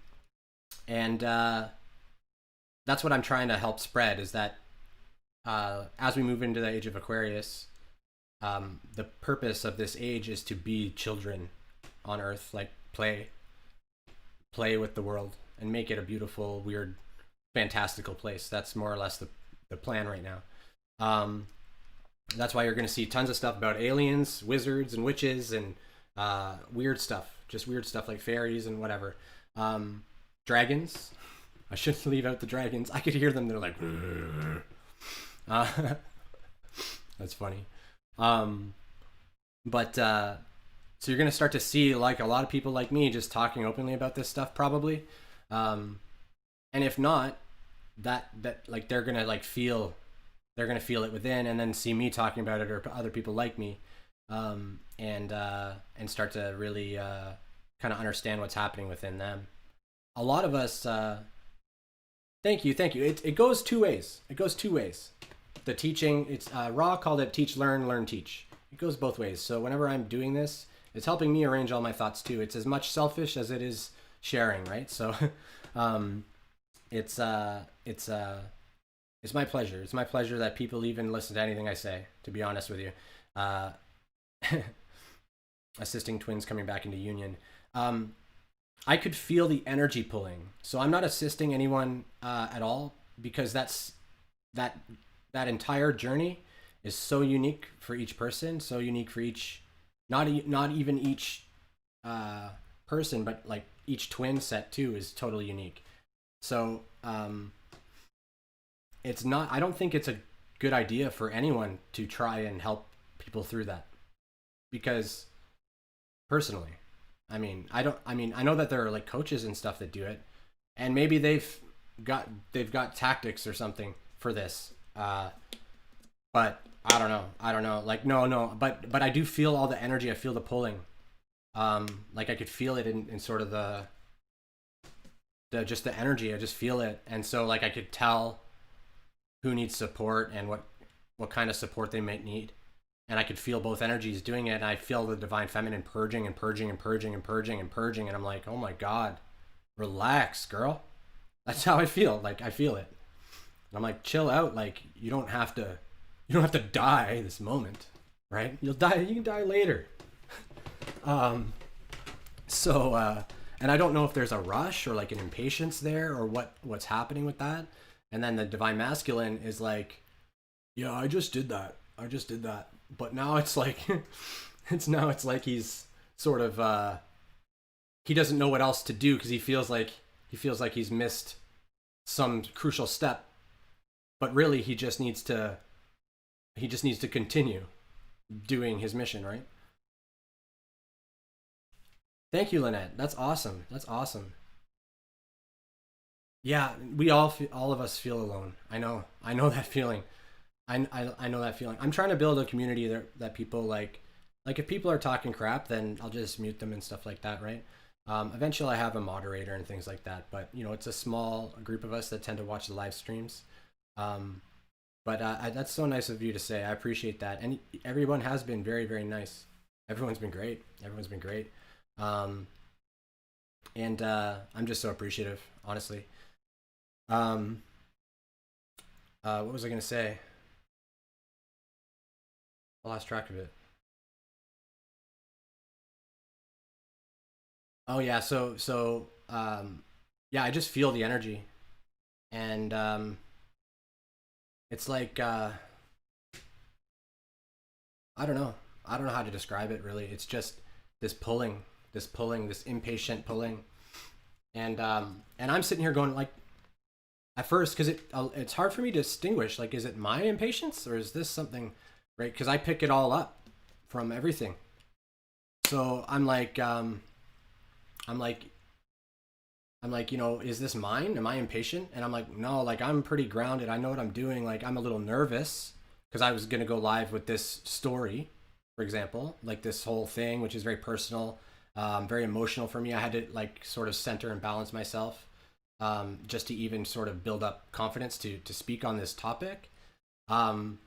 that's what I'm trying to help spread, is that as we move into the age of Aquarius, the purpose of this age is to be children on Earth, like play with the world and make it a beautiful, weird, fantastical place. That's more or less the plan right now. That's why you're going to see tons of stuff about aliens, wizards, and witches, and weird stuff. Just weird stuff like fairies and whatever. Dragons. I shouldn't leave out the dragons. I could hear them. They're like, that's funny. But so you're gonna start to see like a lot of people like me just talking openly about this stuff, probably. And if not, that like they're gonna feel it within, and then see me talking about it or other people like me, and start to really kind of understand what's happening within them. A lot of us. Thank you. It goes two ways. The teaching, it's Ra called it teach, learn, teach. It goes both ways. So whenever I'm doing this, it's helping me arrange all my thoughts too. It's as much selfish as it is sharing, right? So it's my pleasure. It's my pleasure that people even listen to anything I say, to be honest with you. Assisting twins coming back into union. I could feel the energy pulling. So I'm not assisting anyone at all, because that entire journey is so unique for each person, so unique for each, not even each person, but like each twin set too is totally unique. So it's not, I don't think it's a good idea for anyone to try and help people through that, because personally, I know that there are like coaches and stuff that do it, and maybe they've got tactics or something for this, but I don't know. Like no, but I do feel all the energy. I feel the pulling. Like I could feel it in sort of the just the energy. I just feel it, and so like I could tell who needs support and what kind of support they might need. and I could feel both energies doing it. And I feel the divine feminine purging and purging and purging and purging and purging. And I'm like, oh my God, relax, girl. That's how I feel. Like, I feel it. And I'm like, chill out. Like, you don't have to die this moment, right? You'll die. You can die later. Um, and I don't know if there's a rush or like an impatience there or what's happening with that. And then the divine masculine is like, yeah, I just did that. I just did that. But now it's like, it's like he's sort of, he doesn't know what else to do because he feels like he's missed some crucial step. But really, he just needs to continue doing his mission, right? Thank you, Lynette. That's awesome. That's awesome. Yeah, we all of us feel alone. I know that feeling. I know that feeling. I'm trying to build a community that people like if people are talking crap, then I'll just mute them and stuff like that, right? Eventually I have a moderator and things like that, but it's a small group of us that tend to watch the live streams. Um, but that's so nice of you to say. I appreciate that. And everyone has been very, very nice. Everyone's been great. Everyone's been great. Um, and I'm just so appreciative, honestly. Um, what was I gonna say? I lost track of it. Oh yeah, yeah, I just feel the energy, and it's like I don't know how to describe it really. It's just this pulling, this impatient pulling, and I'm sitting here going like at first because it's hard for me to distinguish like is it my impatience or is this something right because I pick it all up from everything. So I'm like I'm like, is this mine? Am I impatient? And I'm like, no, like I'm pretty grounded. I know what I'm doing. Like I'm a little nervous because I was gonna go live with this story, for example, like this whole thing, which is very personal, very emotional for me. I had to like sort of center and balance myself, just to even sort of build up confidence to speak on this topic. Um,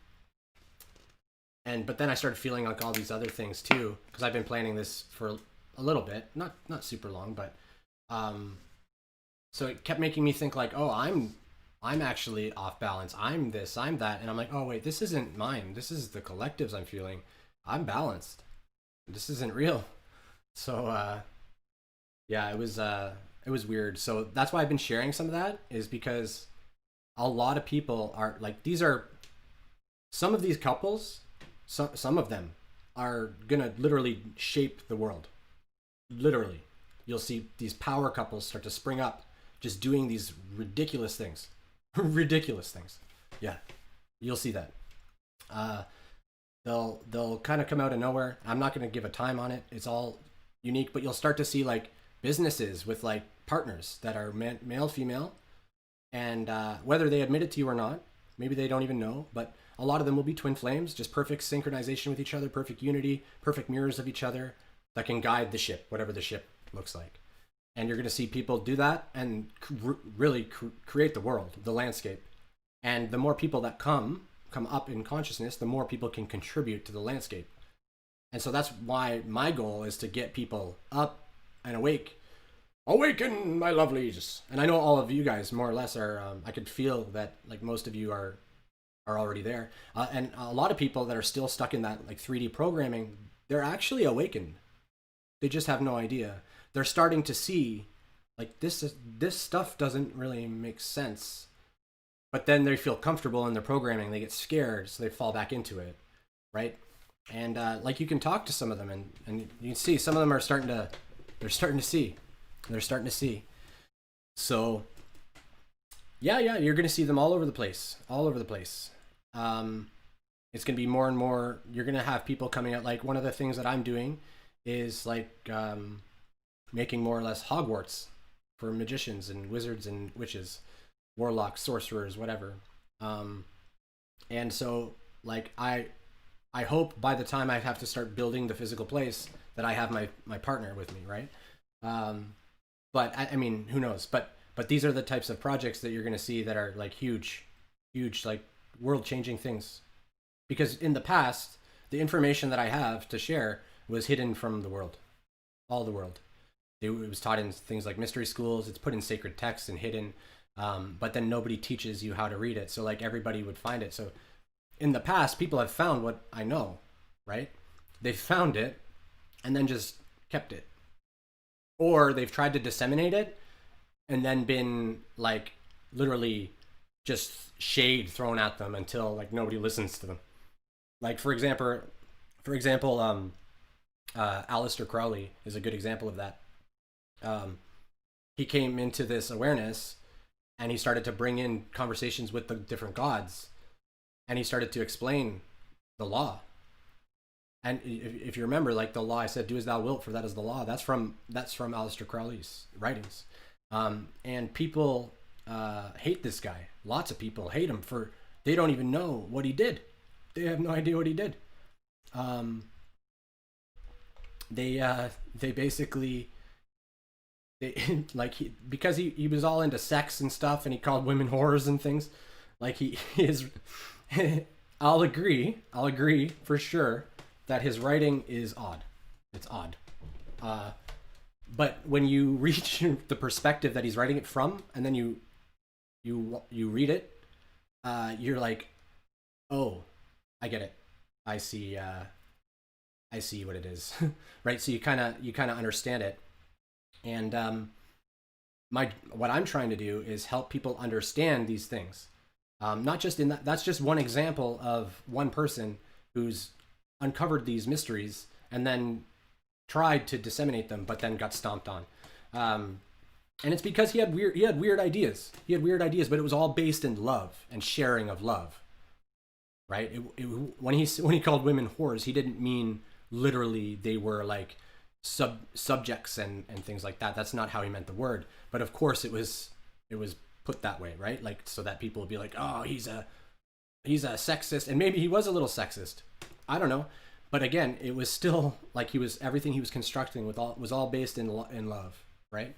and but then I started feeling like all these other things too, because I've been planning this for a little bit, not super long, but um, so it kept making me think like, oh, I'm actually off balance. I'm this, I'm that, and I'm like, oh wait, this isn't mine. This is the collectives I'm feeling. I'm balanced. This isn't real. So yeah, it was weird. So that's why I've been sharing some of that is because a lot of people are like these are some of these couples, some of them are gonna literally shape the world. Literally, you'll see these power couples start to spring up, just doing these ridiculous things, ridiculous things. Yeah, you'll see that. Uh, they'll kind of come out of nowhere. I'm not going to give a time on it. It's all unique, but you'll start to see like businesses with like partners that are male, female, and whether they admit it to you or not, maybe they don't even know, but a lot of them will be twin flames, just perfect synchronization with each other, perfect unity, perfect mirrors of each other that can guide the ship, whatever the ship looks like. And you're going to see people do that and really create the world, the landscape. And the more people that come up in consciousness, the more people can contribute to the landscape. And so that's why my goal is to get people up and awake. Awaken, my lovelies. And I know all of you guys more or less are, I could feel that like most of you are already there. And a lot of people that are still stuck in that like 3D programming, they're actually awakened. They just have no idea. They're starting to see like this stuff doesn't really make sense. But then they feel comfortable in their programming. They get scared, so they fall back into it, right? And like you can talk to some of them, and you can see some of them are starting to, they're starting to see, they're starting to see. So yeah, you're gonna see them all over the place, all over the place. It's gonna be more and more. You're gonna have people coming out. Like one of the things that I'm doing is like making more or less Hogwarts for magicians and wizards and witches, warlocks, sorcerers, whatever. And so like I hope by the time I have to start building the physical place that I have my partner with me, right? But I mean, who knows? But these are the types of projects that you're going to see that are like huge, like world changing things. Because in the past, the information that I have to share was hidden from the world, all the world. It was taught in things like mystery schools. It's put in sacred texts and hidden, but then nobody teaches you how to read it. So like everybody would find it. So in the past, people have found what I know, right? They found it and then just kept it, or they've tried to disseminate it and then been like literally just shade thrown at them until like nobody listens to them. Like for example, Aleister Crowley is a good example of that. He came into this awareness and he started to bring in conversations with the different gods, and he started to explain the law. And if you remember, like the law, I said, "Do as thou wilt, for that is the law." That's from Aleister Crowley's writings. And people hate this guy. Lots of people hate him for they don't even know what he did. They have no idea what he did. They basically like because he was all into sex and stuff, and he called women whores and things. Like he is. I'll agree for sure that his writing is odd. It's odd. But when you reach the perspective that he's writing it from, and then you read it, you're like, oh, I get it. I see what it is, right? So you kind of understand it, and what I'm trying to do is help people understand these things. Not just in that. That's just one example of one person who's uncovered these mysteries and then tried to disseminate them, but then got stomped on. And it's because he had weird ideas. He had weird ideas, but it was all based in love and sharing of love, right? When he called women whores, he didn't mean literally they were like subjects and things like that. That's not how he meant the word. But of course, it was put that way, right? Like so that people would be like, oh, he's a sexist, and maybe he was a little sexist. I don't know. But again, it was still like everything he was constructing was all based in love, right?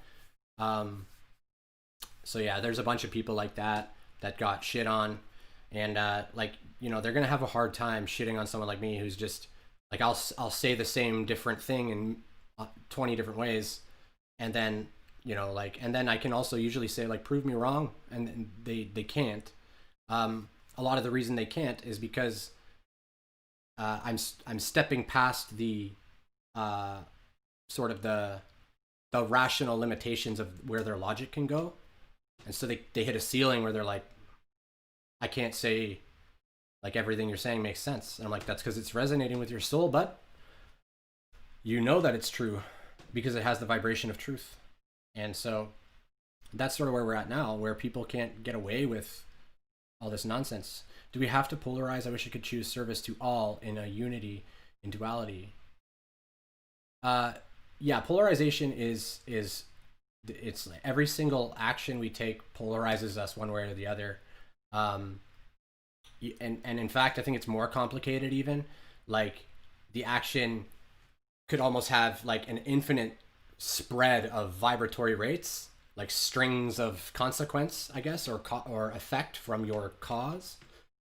So yeah, there's a bunch of people like that got shit on, and like they're gonna have a hard time shitting on someone like me who's just like I'll say the same different thing in 20 different ways, and then and then I can also usually say like prove me wrong, and they can't. A lot of the reason they can't is because I'm stepping past the sort of the rational limitations of where their logic can go, and so they hit a ceiling where they're like, I can't say like everything you're saying makes sense, and I'm like, that's because it's resonating with your soul, but you know that it's true because it has the vibration of truth. And so that's sort of where we're at now, where people can't get away with all this nonsense. Do we have to polarize? I wish I could choose service to all in a unity in duality. Yeah, polarization is it's like every single action we take polarizes us one way or the other. And in fact, I think it's more complicated even. Like the action could almost have like an infinite spread of vibratory rates, like strings of consequence, I guess, or effect from your cause,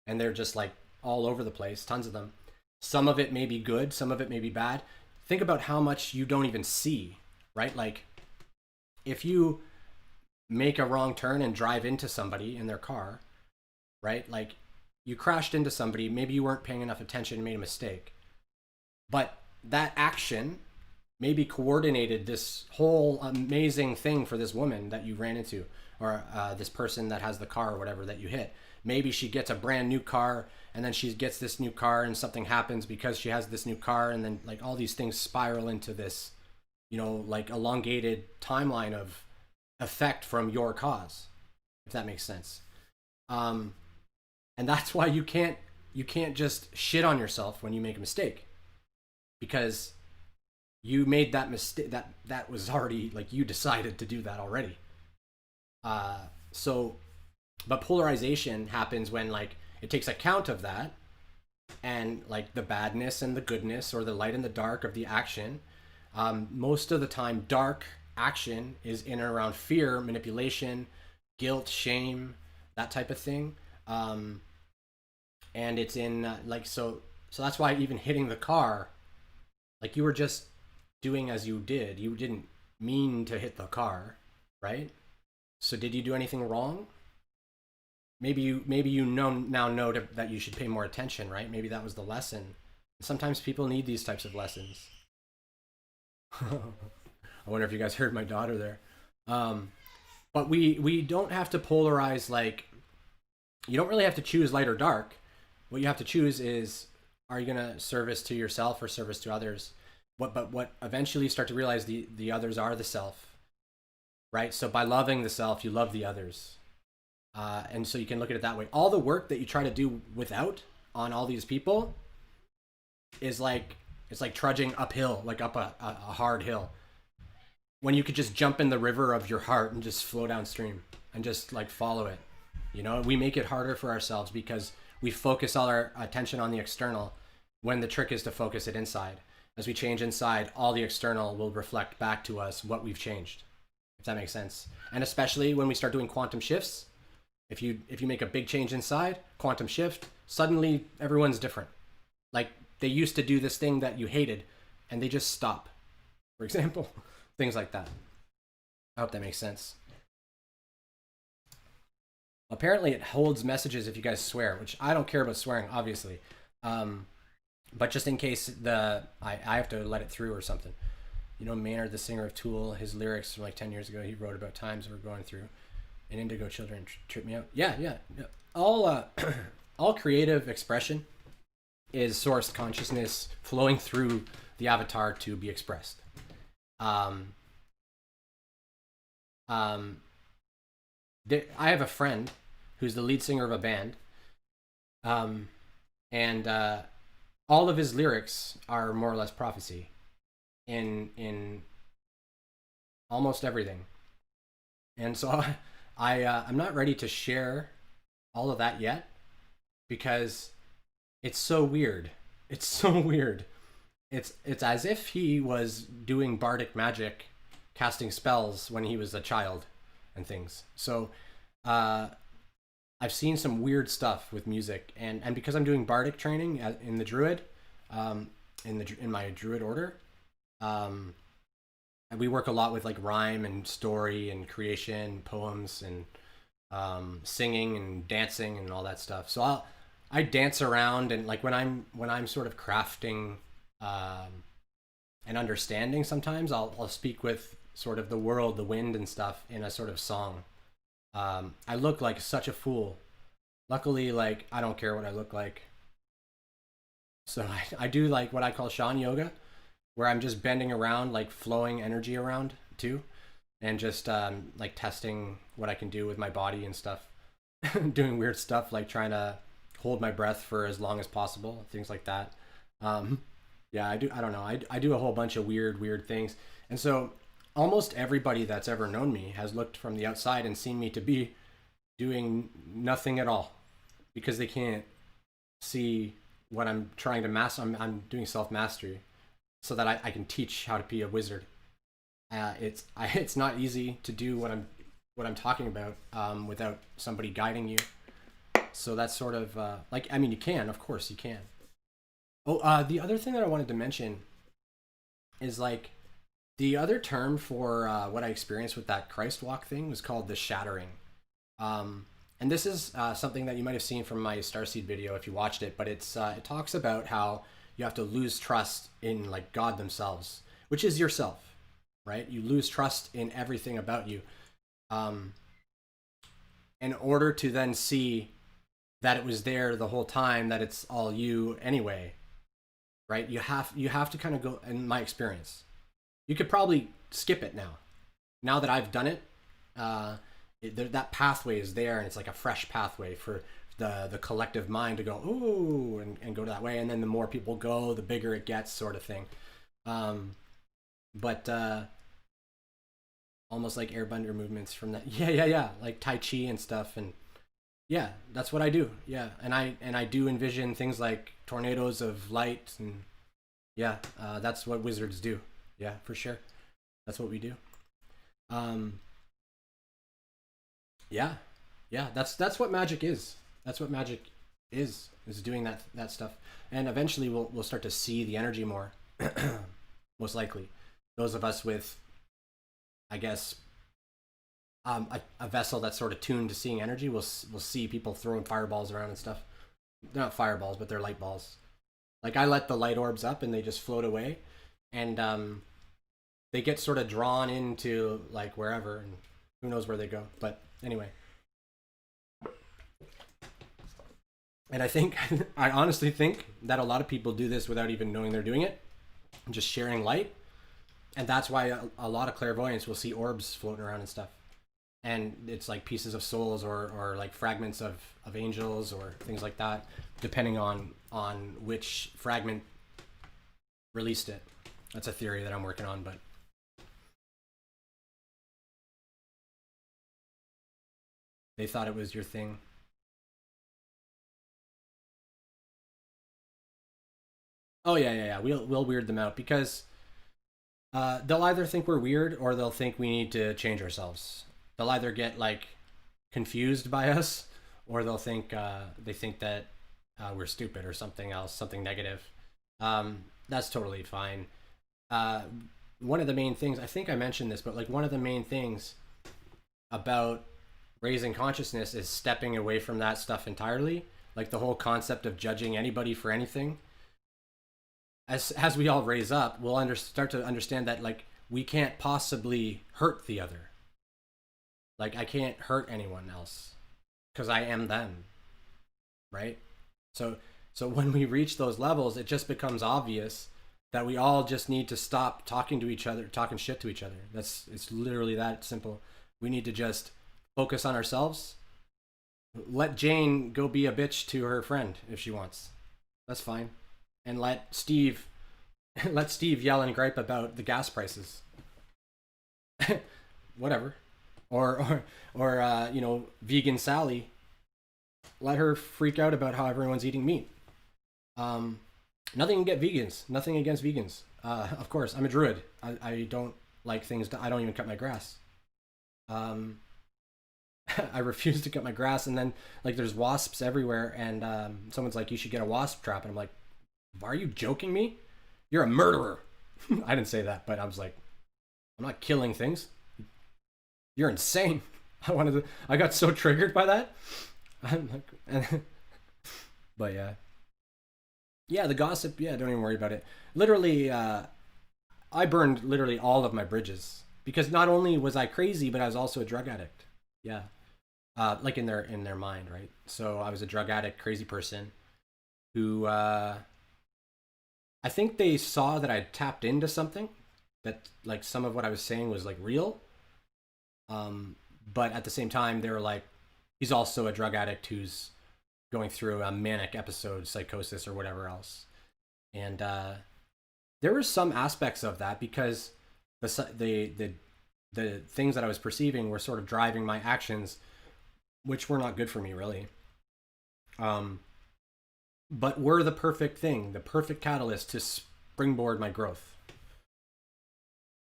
and they're just like all over the place, tons of them. Some of it may be good, some of it may be bad. Think about how much you don't even see, right? Like if you make a wrong turn and drive into somebody in their car, right? Like you crashed into somebody, maybe you weren't paying enough attention and made a mistake, but that action maybe coordinated this whole amazing thing for this woman that you ran into, or this person that has the car or whatever that you hit. Maybe she gets a brand new car, and then she gets this new car and something happens because she has this new car, and then like all these things spiral into this, like elongated timeline of effect from your cause, if that makes sense. And that's why you can't just shit on yourself when you make a mistake, because you made that mistake. That was already like you decided to do that already. But polarization happens when like it takes account of that, and like the badness and the goodness, or the light and the dark of the action. Most of the time, dark action is in and around fear, manipulation, guilt, shame, that type of thing. And it's in so So that's why even hitting the car, like you were just doing as you did. You didn't mean to hit the car, right? So did you do anything wrong? Maybe you know that you should pay more attention, right? Maybe that was the lesson. Sometimes people need these types of lessons. I wonder if you guys heard my daughter there. Um, but we don't have to polarize, like, you don't really have to choose light or dark. What you have to choose is, are you gonna service to yourself or service to others? What eventually you start to realize, the others are the self, right? So by loving the self, you love the others. And so you can look at it that way. All the work that you try to do without on all these people is like, it's like trudging uphill, like up a hard hill, when you could just jump in the river of your heart and just flow downstream and just like follow it. You know, we make it harder for ourselves because we focus all our attention on the external, when the trick is to focus it inside. As we change inside, all the external will reflect back to us what we've changed, if that makes sense. And especially when we start doing quantum shifts, if you make a big change inside, quantum shift, suddenly everyone's different. Like, they used to do this thing that you hated and they just stop, for example. Things like that. I hope that makes sense. Apparently it holds messages if you guys swear, which I don't care about swearing, obviously. But just in case I have to let it through or something. You know, Maynard, the singer of Tool, his lyrics from like 10 years ago, he wrote about times we're going through, and Indigo Children trip me out. Yeah. All all creative expression is source consciousness flowing through the avatar to be expressed. Um, um, I have a friend who's the lead singer of a band, um, and all of his lyrics are more or less prophecy in almost everything. And so I'm not ready to share all of that yet because it's so weird. It's so weird. It's as if he was doing bardic magic, casting spells when he was a child and things. So I've seen some weird stuff with music, and because I'm doing bardic training in the druid, in my druid order, and we work a lot with like rhyme and story and creation, poems, and singing and dancing and all that stuff. So I dance around, and like when I'm sort of crafting and understanding, sometimes I'll speak with sort of the world, the wind and stuff in a sort of song. I look like such a fool. Luckily, like, I don't care what I look like. So I do like what I call Shan yoga, where I'm just bending around, like flowing energy around too, and just like testing what I can do with my body and stuff. Doing weird stuff like trying to hold my breath for as long as possible, things like that. Um, yeah, I don't know. I do a whole bunch of weird things. And so almost everybody that's ever known me has looked from the outside and seen me to be doing nothing at all because they can't see what I'm trying to master. I'm doing self mastery so that I can teach how to be a wizard. It's not easy to do what I'm talking about without somebody guiding you. So that's sort of like, I mean, you can, of course you can. Oh, the other thing that I wanted to mention is like the other term for what I experienced with that Christ walk thing was called the shattering. And this is something that you might have seen from my Starseed video if you watched it, but it talks about how you have to lose trust in like God themselves, which is yourself, right? You lose trust in everything about you, in order to then see that it was there the whole time, that it's all you anyway, right? You have to kind of go. In my experience, you could probably skip it now. Now that I've done it, that pathway is there, and it's like a fresh pathway for the collective mind to go, ooh, and go that way. And then the more people go, the bigger it gets, sort of thing. But almost like airbender movements from that. Yeah, like Tai Chi and stuff. And yeah, that's what I do. Yeah, and I do envision things like tornadoes of light, and yeah, that's what wizards do. Yeah, for sure, that's what we do. Um, yeah, that's what magic is. That's what magic is doing that stuff, and eventually we'll start to see the energy more. Most likely, those of us with, I guess, a vessel that's sort of tuned to seeing energy will see people throwing fireballs around and stuff. They're not fireballs, but they're light balls. Like I let the light orbs up and they just float away, and they get sort of drawn into like wherever, and who knows where they go. But anyway, and I think I honestly think that a lot of people do this without even knowing they're doing it, just sharing light, and that's why a lot of clairvoyants will see orbs floating around and stuff, and it's like pieces of souls or like fragments of angels or things like that, depending on which fragment released it. That's a theory that I'm working on, but they thought it was your thing. Oh yeah. We'll weird them out because they'll either think we're weird or they'll think we need to change ourselves. They'll either get like confused by us, or they'll think they think that we're stupid or something else, something negative. That's totally fine. Uh, One of the main things, I think I mentioned this, but like one of the main things about raising consciousness is stepping away from that stuff entirely. Like the whole concept of judging anybody for anything. As we all raise up, we'll start to understand that like we can't possibly hurt the other. Like I can't hurt anyone else because I am them, right? So when we reach those levels, it just becomes obvious that we all just need to stop talking to each other, talking shit to each other. It's literally that simple. We need to just focus on ourselves. Let Jane go be a bitch to her friend if she wants. That's fine. And let Steve yell and gripe about the gas prices. Whatever. Or vegan Sally, let her freak out about how everyone's eating meat. Nothing nothing against vegans. Of course, I'm a druid. I don't like things. I don't even cut my grass. um I refuse to cut my grass, and then like there's wasps everywhere, and someone's like, you should get a wasp trap, and I'm like, are you joking me? You're a murderer. I didn't say that, but I was like, I'm not killing things. You're insane. I got so triggered by that. I'm like, but yeah, the gossip. Yeah, don't even worry about it. Literally, I burned literally all of my bridges because not only was I crazy, but I was also a drug addict. Yeah, like in their mind, right? So I was a drug addict, crazy person who I think they saw that I tapped into something, that like some of what I was saying was like real. But at the same time, they were like, he's also a drug addict who's going through a manic episode, psychosis, or whatever else. And there were some aspects of that because the things that I was perceiving were sort of driving my actions, which were not good for me, really. Um, but were the perfect thing, the perfect catalyst to springboard my growth.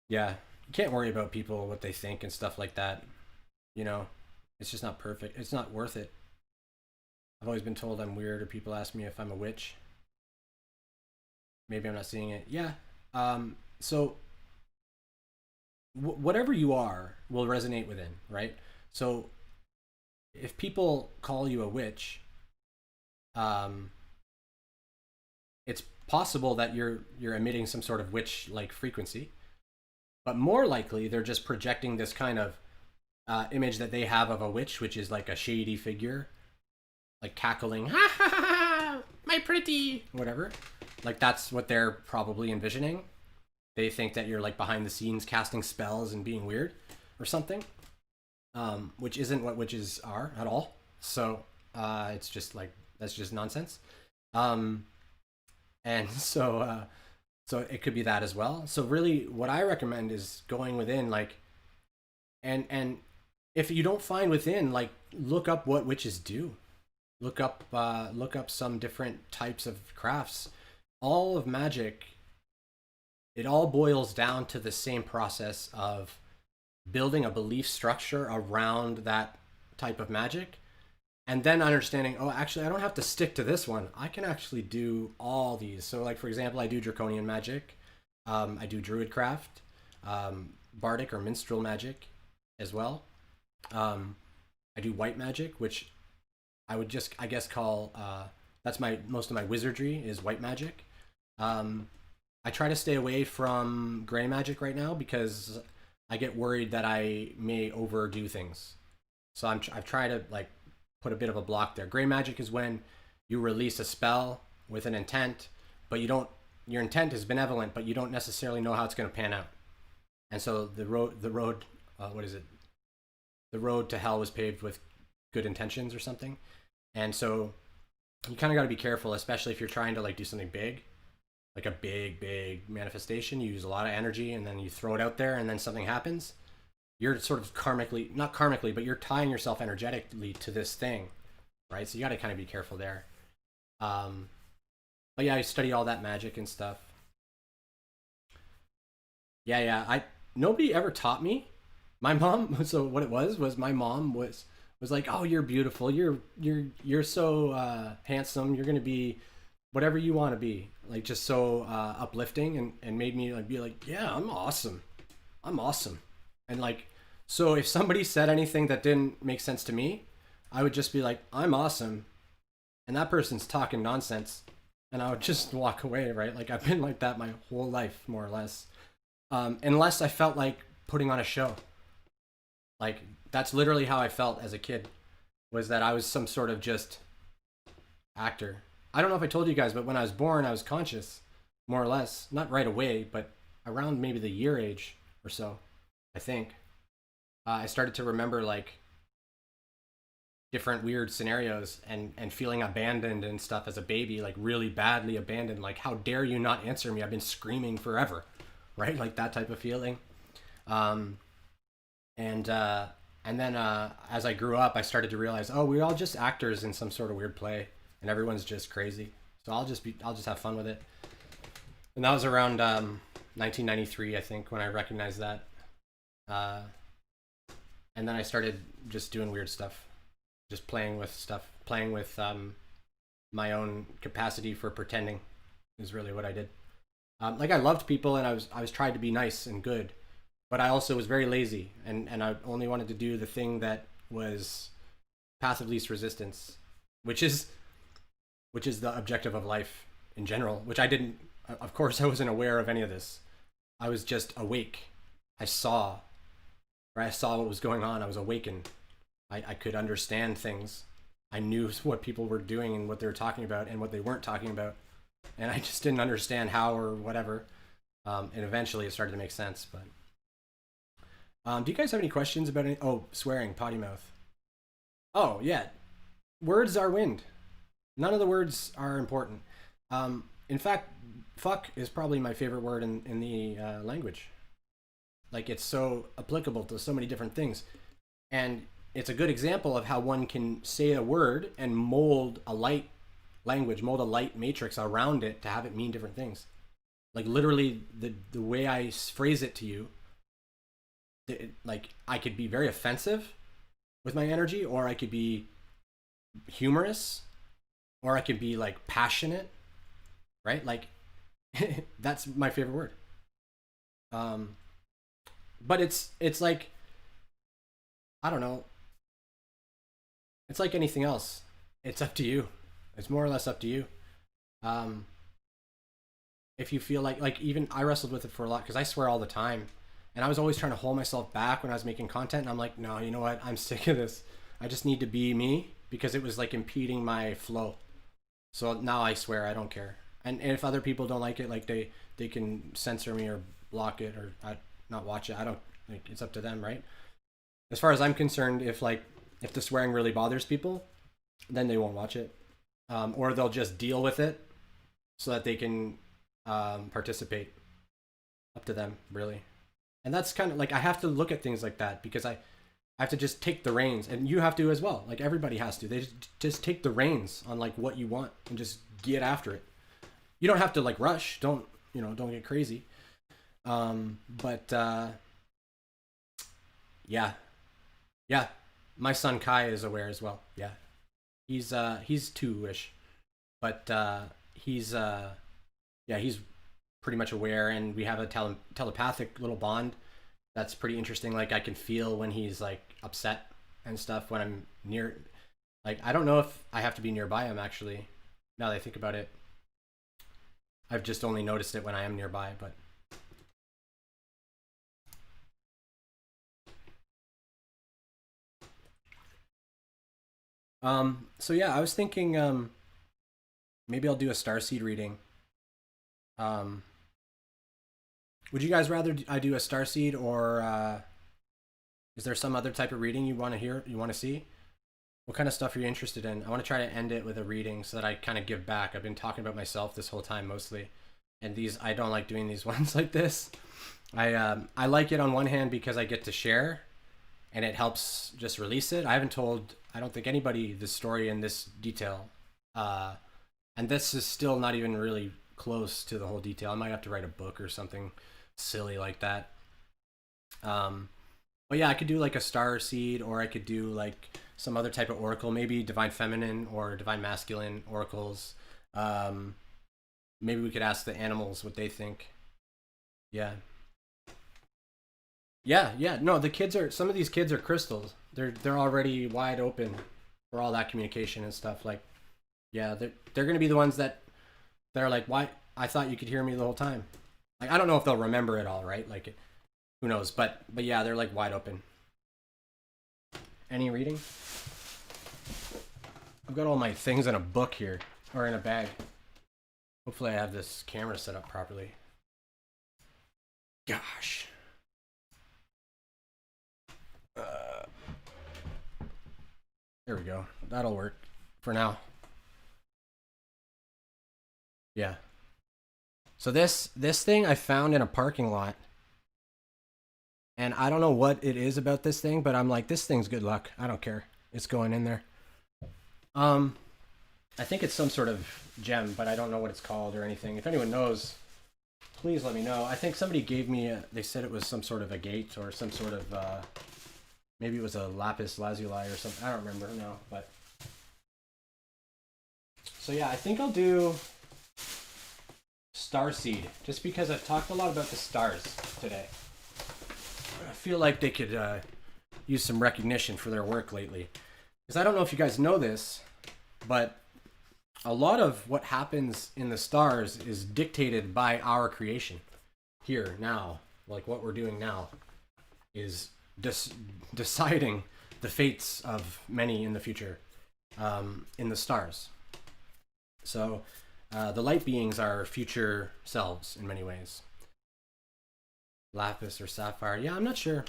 Yeah, you can't worry about people, what they think and stuff like that. You know, it's just not perfect. It's not worth it. I've always been told I'm weird, or people ask me if I'm a witch. Maybe I'm not seeing it. Yeah. So whatever you are will resonate within, right? So if people call you a witch, um, it's possible that you're emitting some sort of witch like frequency, but more likely they're just projecting this kind of image that they have of a witch, which is like a shady figure, like cackling, ha ha ha, ha my pretty, whatever. Like that's what they're probably envisioning. They think that you're like behind the scenes casting spells and being weird or something, which isn't what witches are at all. So it's just like, that's just nonsense. Um, and so it could be that as well. So really, what I recommend is going within, like, and if you don't find within, like, look up what witches do. Look up some different types of crafts. All of magic, it all boils down to the same process of building a belief structure around that type of magic, And then understanding, oh, actually, I don't have to stick to this one. I can actually do all these. So, like, for example, I do draconian magic, I do druidcraft, bardic or minstrel magic as well. I do white magic, which I would just, I guess, call that's my most of my wizardry is white magic. Um, I try to stay away from gray magic right now because I get worried that I may overdo things. So I've tried to like put a bit of a block there. Gray magic is when you release a spell with an intent, but you don't. Your intent is benevolent, but you don't necessarily know how it's going to pan out. And so what is it? The road to hell was paved with good intentions or something. And so you kind of got to be careful, especially if you're trying to like do something big, like a big manifestation. You use a lot of energy and then you throw it out there, and then something happens. You're sort of karmically, not karmically, but you're tying yourself energetically to this thing, right? So you got to kind of be careful there. Um, but yeah, I study all that magic and stuff. Yeah. I Nobody ever taught me. My mom. So what it was my mom was like, "Oh, you're beautiful. You're so handsome. You're gonna be whatever you want to be." Like just so uplifting, and made me like be like, "Yeah, I'm awesome. I'm awesome." And like, so if somebody said anything that didn't make sense to me, I would just be like, "I'm awesome," and that person's talking nonsense, and I would just walk away. Right? Like I've been like that my whole life, more or less. Unless I felt like putting on a show. Like that's literally how I felt as a kid, was that I was some sort of just actor. I don't know if I told you guys, but when I was born, I was conscious, more or less. Not right away, but around maybe the year age or so, I think. I started to remember like different weird scenarios and feeling abandoned and stuff as a baby, like really badly abandoned. Like, how dare you not answer me? I've been screaming forever, right? Like that type of feeling. Um, and uh, and then as I grew up, I started to realize, oh, we're all just actors in some sort of weird play, and everyone's just crazy. So I'll just have fun with it. And that was around 1993, I think, when I recognized that. Uh, and then I started just doing weird stuff, just playing with stuff, playing with my own capacity for pretending, is really what I did. Like I loved people, and I was trying to be nice and good, but I also was very lazy, and I only wanted to do the thing that was path of least resistance, which is the objective of life in general. Which I didn't. Of course, I wasn't aware of any of this. I was just awake. I saw, or I saw what was going on. I was awakened. I could understand things. I knew what people were doing and what they were talking about and what they weren't talking about, and I just didn't understand how or whatever. And eventually, it started to make sense. But do you guys have any questions about any? Oh, swearing, potty mouth. Oh yeah, words are wind. None of the words are important. In fact, fuck is probably my favorite word in the language. Like it's so applicable to so many different things, and it's a good example of how one can say a word and mold a light language, mold a light matrix around it to have it mean different things. Like literally, the way I phrase it to you, like I could be very offensive with my energy, or I could be humorous, or I could be like passionate, right? Like that's my favorite word. Um, but it's like, I don't know. It's like anything else. It's up to you. It's more or less up to you. Um, if you feel like even I wrestled with it for a lot because I swear all the time, and I was always trying to hold myself back when I was making content. And I'm like, no, you know what? I'm sick of this. I just need to be me because it was like impeding my flow. So now I swear I don't care. And if other people don't like it, like they can censor me or block it or not watch it. I don't like, it's up to them, right? As far as I'm concerned, if the swearing really bothers people, then they won't watch it, or they'll just deal with it so that they can participate. Up to them, really. And that's kind of like I have to look at things like that because I have to just take the reins, and you have to as well. Like everybody has to. They just take the reins on like what you want and just get after it. You don't have to like rush. Don't get crazy. But yeah, yeah. My son Kai is aware as well. Yeah. He's two-ish, but yeah, he's pretty much aware, and we have a telepathic little bond that's pretty interesting. Like I can feel when he's like upset and stuff when I'm near. Like I don't know if I have to be nearby him actually. Now that I think about it, I've just only noticed it when I am nearby. But so yeah, I was thinking maybe I'll do a starseed reading. Um, would you guys rather I do a starseed, or is there some other type of reading you want to hear? You want to see? What kind of stuff are you interested in? I want to try to end it with a reading so that I kind of give back. I've been talking about myself this whole time mostly, and these I don't like doing these ones like this. I like it on one hand because I get to share, and it helps just release it. I haven't told I don't think anybody this story in this detail, uh, and this is still not even really close to the whole detail. I might have to write a book or something silly like that. Um, but yeah, I could do like a star seed, or I could do like some other type of oracle, maybe divine feminine or divine masculine oracles. Um, maybe we could ask the animals what they think. Yeah, yeah. No, the kids are some of these kids are crystals. They're already wide open for all that communication and stuff. Like, yeah, they're gonna be the ones that they're like, why? I thought you could hear me the whole time. Like, I don't know if they'll remember it all, right? Like, who knows? But yeah, they're like wide open. Any reading? I've got all my things in a book here, or in a bag. Hopefully I have this camera set up properly. Gosh. There we go. That'll work for now. Yeah. So this thing I found in a parking lot, and I don't know what it is about this thing, but I'm like, this thing's good luck. I don't care. It's going in there. Um, I think it's some sort of gem, but I don't know what it's called or anything. If anyone knows, please let me know. I think somebody gave me they said it was some sort of a gate or some sort of maybe it was a lapis lazuli or something. I don't remember now, but so yeah, I think I'll do starseed just because I've talked a lot about the stars today. I feel like they could use some recognition for their work lately. Because I don't know if you guys know this, but a lot of what happens in the stars is dictated by our creation. Here, now, like what we're doing now, is deciding the fates of many in the future in the stars. So the light beings are future selves in many ways. Lapis or sapphire. Yeah, I'm not sure.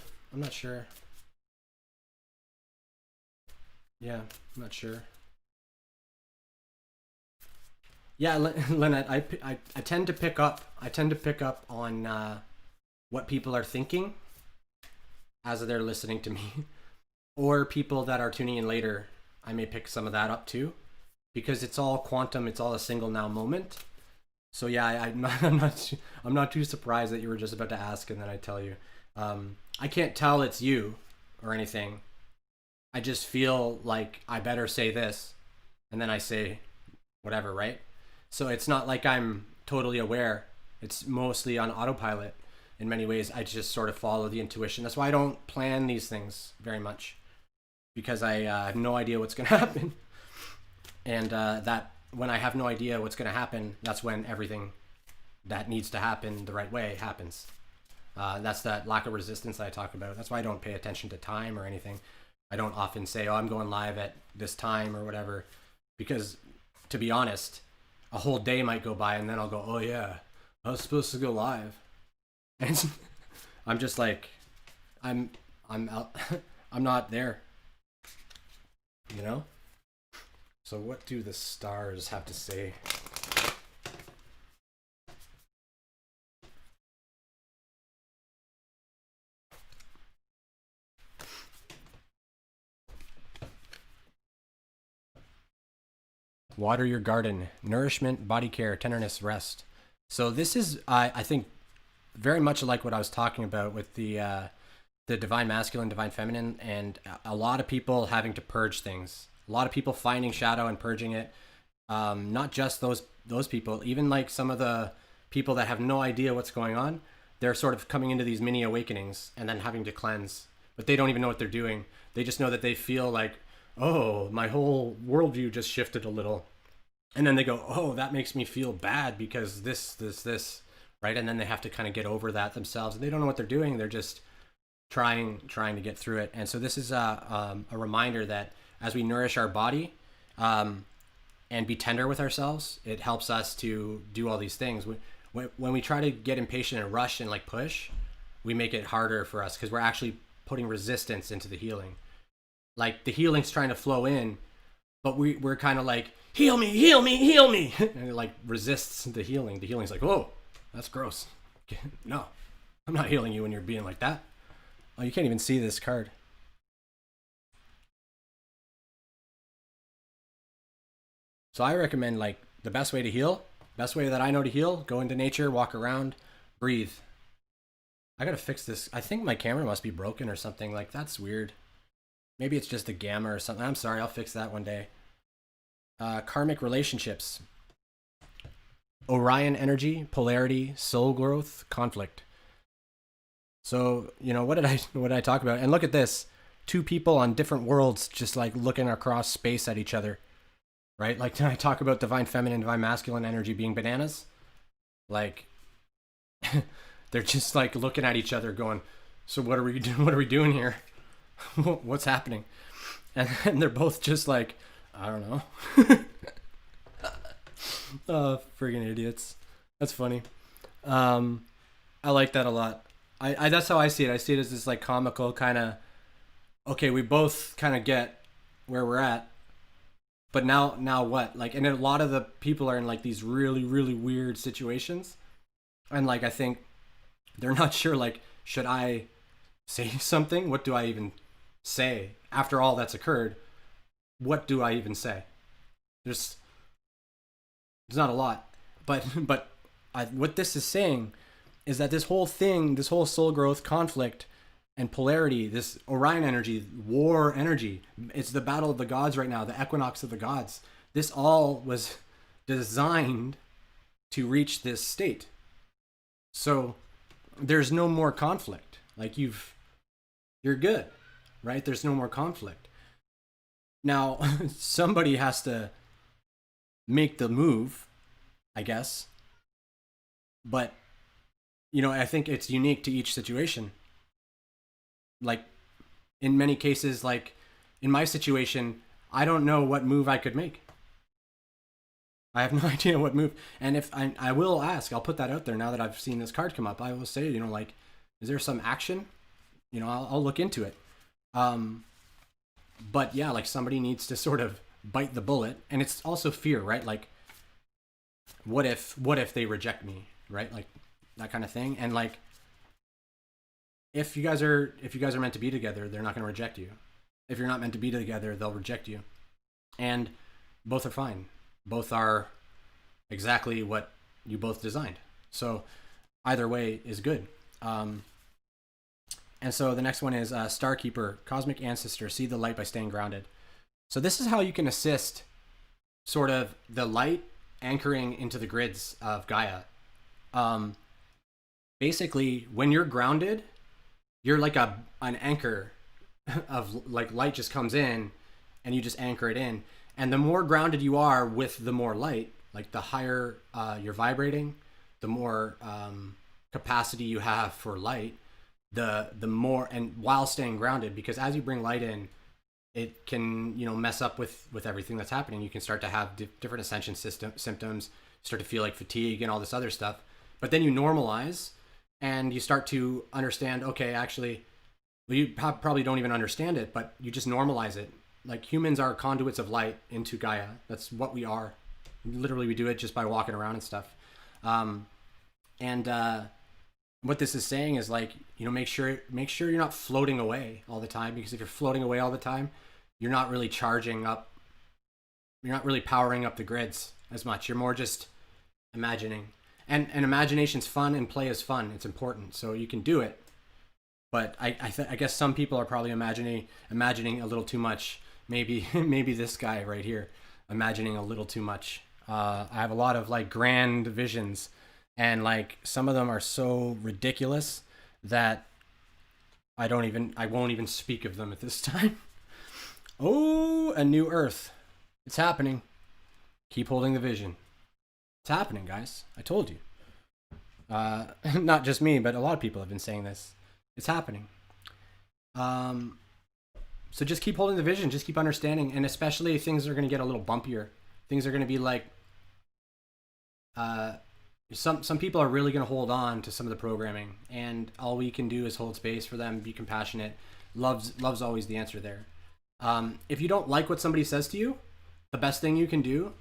Yeah, I'm not sure. Yeah, Lynette, I tend to pick up. On what people are thinking as they're listening to me, or people that are tuning in later. I may pick some of that up too, because it's all quantum. It's all a single now moment. So yeah, I'm not too surprised that you were just about to ask, and then I tell you. I can't tell it's you or anything. I just feel like I better say this, and then I say whatever, right? So it's not like I'm totally aware. It's mostly on autopilot in many ways. I just sort of follow the intuition. That's why I don't plan these things very much, because I have no idea what's going to happen. And that when I have no idea what's going to happen, that's when everything that needs to happen the right way happens. That's that lack of resistance that I talk about. That's why I don't pay attention to time or anything. I don't often say, oh, I'm going live at this time or whatever, because to be honest, a whole day might go by and then I'll go, oh yeah, I was supposed to go live. And I'm just like, I'm out. I'm not there, you know? So what do the stars have to say? Water your garden, nourishment, body care, tenderness, rest. So this is, I think, very much like what I was talking about with the divine masculine, divine feminine, and a lot of people having to purge things. A lot of people finding shadow and purging it. Not just those people, even like some of the people that have no idea what's going on, they're sort of coming into these mini awakenings and then having to cleanse, but they don't even know what they're doing. They just know that they feel like, oh, my whole worldview just shifted a little. And then they go, oh, that makes me feel bad because this, right? And then they have to kind of get over that themselves. And they don't know what they're doing. They're just trying to get through it. And so this is a reminder that as we nourish our body and be tender with ourselves, it helps us to do all these things. When we try to get impatient and rush and like push, we make it harder for us because we're actually putting resistance into the healing. Like the healing's trying to flow in, but we're kind of like, heal me, heal me, heal me. And it like resists the healing. The healing's like, whoa, that's gross. No, I'm not healing you when you're being like that. Oh, you can't even see this card. So I recommend like the best way to heal, best way that I know to heal, go into nature, walk around, breathe. I gotta fix this. I think my camera must be broken or something. Like that's weird. Maybe it's just a gamma or something. I'm sorry, I'll fix that one day. Karmic relationships. Orion energy, polarity, soul growth, conflict. So, you know, what did I talk about? And look at this. Two people on different worlds just like looking across space at each other. Right? Like, did I talk about divine feminine, divine masculine energy being bananas? Like they're just like looking at each other going, so what are we doing? What are we doing here? What's happening? And they're both just like, I don't know. Oh, friggin' idiots. That's funny. I like that a lot. I that's how I see it. I see it as this like comical kind of, okay, we both kind of get where we're at, but now what? Like, and a lot of the people are in like these really, really weird situations. And like, I think they're not sure, like, should I say something? What do I even say after all that's occurred? What do I even say? There's not a lot, but what this is saying is that this whole thing, this whole soul growth, conflict, and polarity, this Orion energy, war energy, it's the battle of the gods right now, the equinox of the gods. This all was designed to reach this state. So there's no more conflict. Like you're good, right? There's no more conflict. Now, somebody has to make the move, I guess. But, you know, I think it's unique to each situation. Like, in many cases, like, in my situation, I don't know what move I could make. I have no idea what move. And if I will ask, I'll put that out there now that I've seen this card come up. I will say, you know, like, is there some action? You know, I'll look into it. But yeah, like somebody needs to sort of bite the bullet. And it's also fear, right? Like, what if they reject me, right? Like that kind of thing. And like, if you guys are meant to be together, they're not going to reject you. If you're not meant to be together, they'll reject you. And both are fine. Both are exactly what you both designed. So either way is good. And so the next one is Starkeeper, Cosmic Ancestor, see the light by staying grounded. So this is how you can assist sort of the light anchoring into the grids of Gaia. Basically, when you're grounded, you're like an anchor of like light just comes in and you just anchor it in. And the more grounded you are with the more light, like the higher you're vibrating, the more capacity you have for light, the more, and while staying grounded, because as you bring light in, it can, you know, mess up with everything that's happening. You can start to have different ascension symptoms, start to feel like fatigue and all this other stuff. But then you normalize and you start to understand, okay, actually, well, you probably don't even understand it, but you just normalize it. Like humans are conduits of light into Gaia. That's what we are. Literally, we do it just by walking around and stuff. What this is saying is like, you know, make sure you're not floating away all the time, because if you're floating away all the time, you're not really charging up. You're not really powering up the grids as much. You're more just imagining. And imagination's fun and play is fun. It's important. So you can do it. But I guess some people are probably imagining a little too much. maybe maybe this guy right here, imagining a little too much. I have a lot of like grand visions, and like some of them are so ridiculous that I won't even speak of them at this time. Oh, a new Earth. It's happening. Keep holding the vision. It's happening, guys. I told you. Not just me, but a lot of people have been saying this. It's happening. So just keep holding the vision. Just keep understanding, and especially things are going to get a little bumpier. Things are going to be like, some people are really going to hold on to some of the programming, and all we can do is hold space for them, be compassionate. Love's always the answer there. If you don't like what somebody says to you, the best thing you can do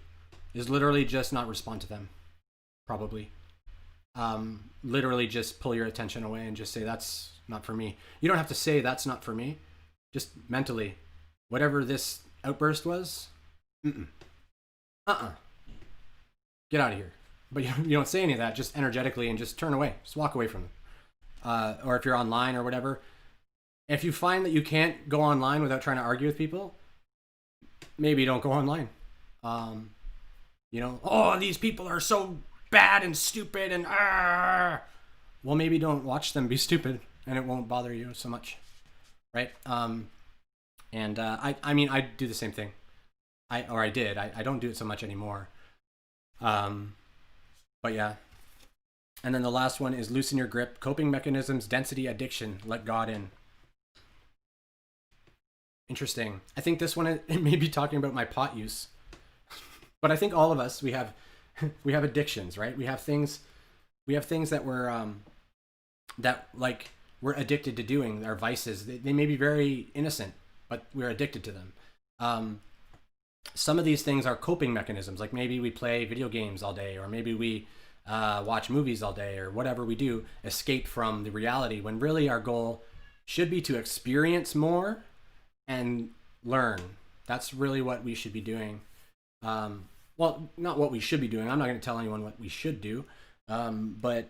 is literally just not respond to them. Probably. Literally just pull your attention away and just say, that's not for me. You don't have to say that's not for me. Just mentally, whatever this outburst was, get out of here. But you don't say any of that, just energetically, and just turn away. Just walk away from them. Or if you're online or whatever, if you find that you can't go online without trying to argue with people, maybe don't go online. Oh, these people are so bad and stupid and well, maybe don't watch them be stupid, and it won't bother you so much, right? I mean, I do the same thing. I did. I don't do it so much anymore. But yeah. And then the last one is loosen your grip, coping mechanisms, density, addiction, let God in. Interesting. I think this one, it may be talking about my pot use, but I think all of us, we have addictions, right? We have things that we're addicted to doing. Our vices, they may be very innocent, but we're addicted to them. Some of these things are coping mechanisms, like maybe we play video games all day, or maybe we watch movies all day, or whatever we do, escape from the reality, when really our goal should be to experience more and learn. That's really what we should be doing. Well, not what we should be doing. I'm not going to tell anyone what we should do, but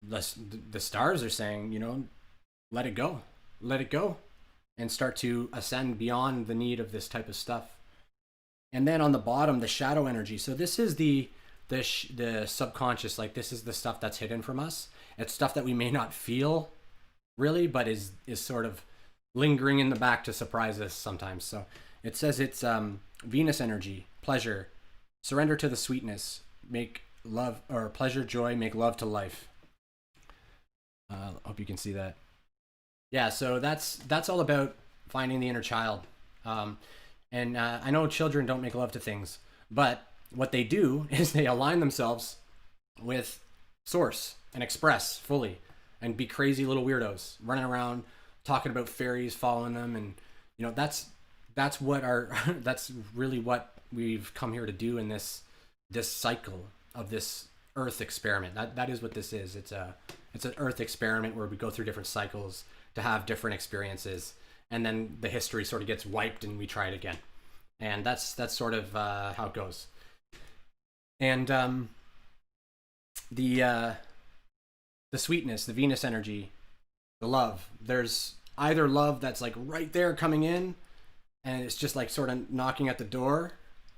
the stars are saying, let it go, and start to ascend beyond the need of this type of stuff. And then on the bottom, the shadow energy. So this is the subconscious. Like, this is the stuff that's hidden from us. It's stuff that we may not feel really, but is sort of lingering in the back to surprise us sometimes. So it says it's Venus energy, pleasure, surrender to the sweetness, make love, or pleasure, joy, make love to life. Hope you can see that. Yeah, so that's all about finding the inner child. And I know children don't make love to things, but what they do is they align themselves with source and express fully, and be crazy little weirdos running around talking about fairies following them. And that's what that's really what we've come here to do in this cycle of this Earth experiment. That is what this is. It's an Earth experiment where we go through different cycles to have different experiences, and then the history sort of gets wiped and we try it again. And that's sort of how it goes. And the sweetness, the Venus energy, the love. There's either love that's like right there coming in, and it's just like sort of knocking at the door,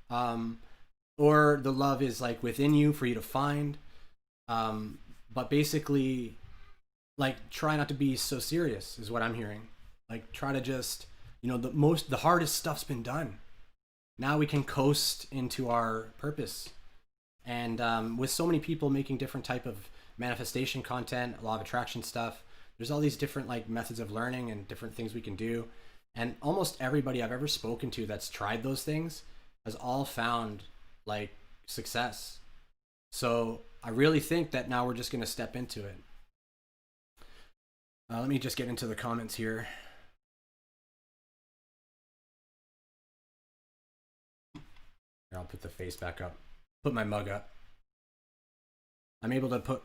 or the love is like within you for you to find. But basically, like, try not to be so serious is what I'm hearing. Like, try to just, the hardest stuff's been done. Now we can coast into our purpose. And with so many people making different type of manifestation content, law of attraction stuff, there's all these different like methods of learning and different things we can do. And almost everybody I've ever spoken to that's tried those things has all found like success. So I really think that now we're just going to step into it. Let me just get into the comments here. Here, I'll put the face back up. Put my mug up. I'm able to put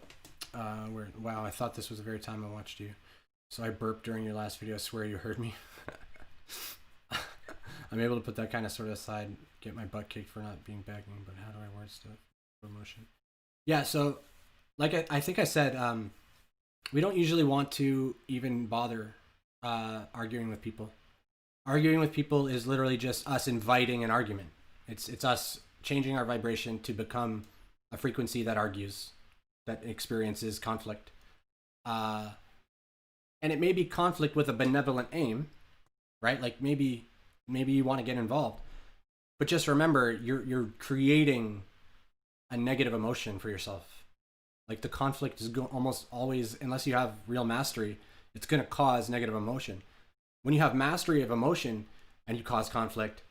wow, I thought this was the very time I watched you. So I burped during your last video. I swear you heard me. I'm able to put that kind of sort of aside, get my butt kicked for not being begging, but how do I word stuff? Promotion. Yeah, so like I think I said, we don't usually want to even bother arguing with people. Arguing with people is literally just us inviting an argument. It's us changing our vibration to become a frequency that argues, that experiences conflict. Uh, and it may be conflict with a benevolent aim, right? Like maybe you want to get involved, but just remember you're creating a negative emotion for yourself. Like the conflict is almost always, unless you have real mastery, it's going to cause negative emotion. When you have mastery of emotion and you cause conflict,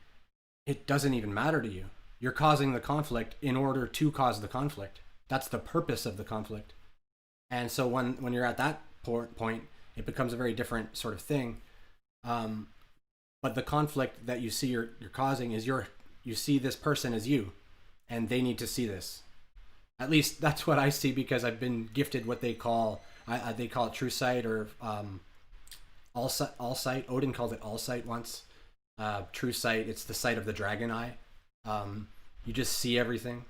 it doesn't even matter to you. You're causing the conflict in order to cause the conflict. That's the purpose of the conflict. And so when you're at that point, it becomes a very different sort of thing. But the conflict that you see you're causing is you see this person as you, and they need to see this. At least that's what I see, because I've been gifted what they call it true sight, or all sight. Odin called it all sight once. True sight, it's the sight of the dragon eye. You just see everything.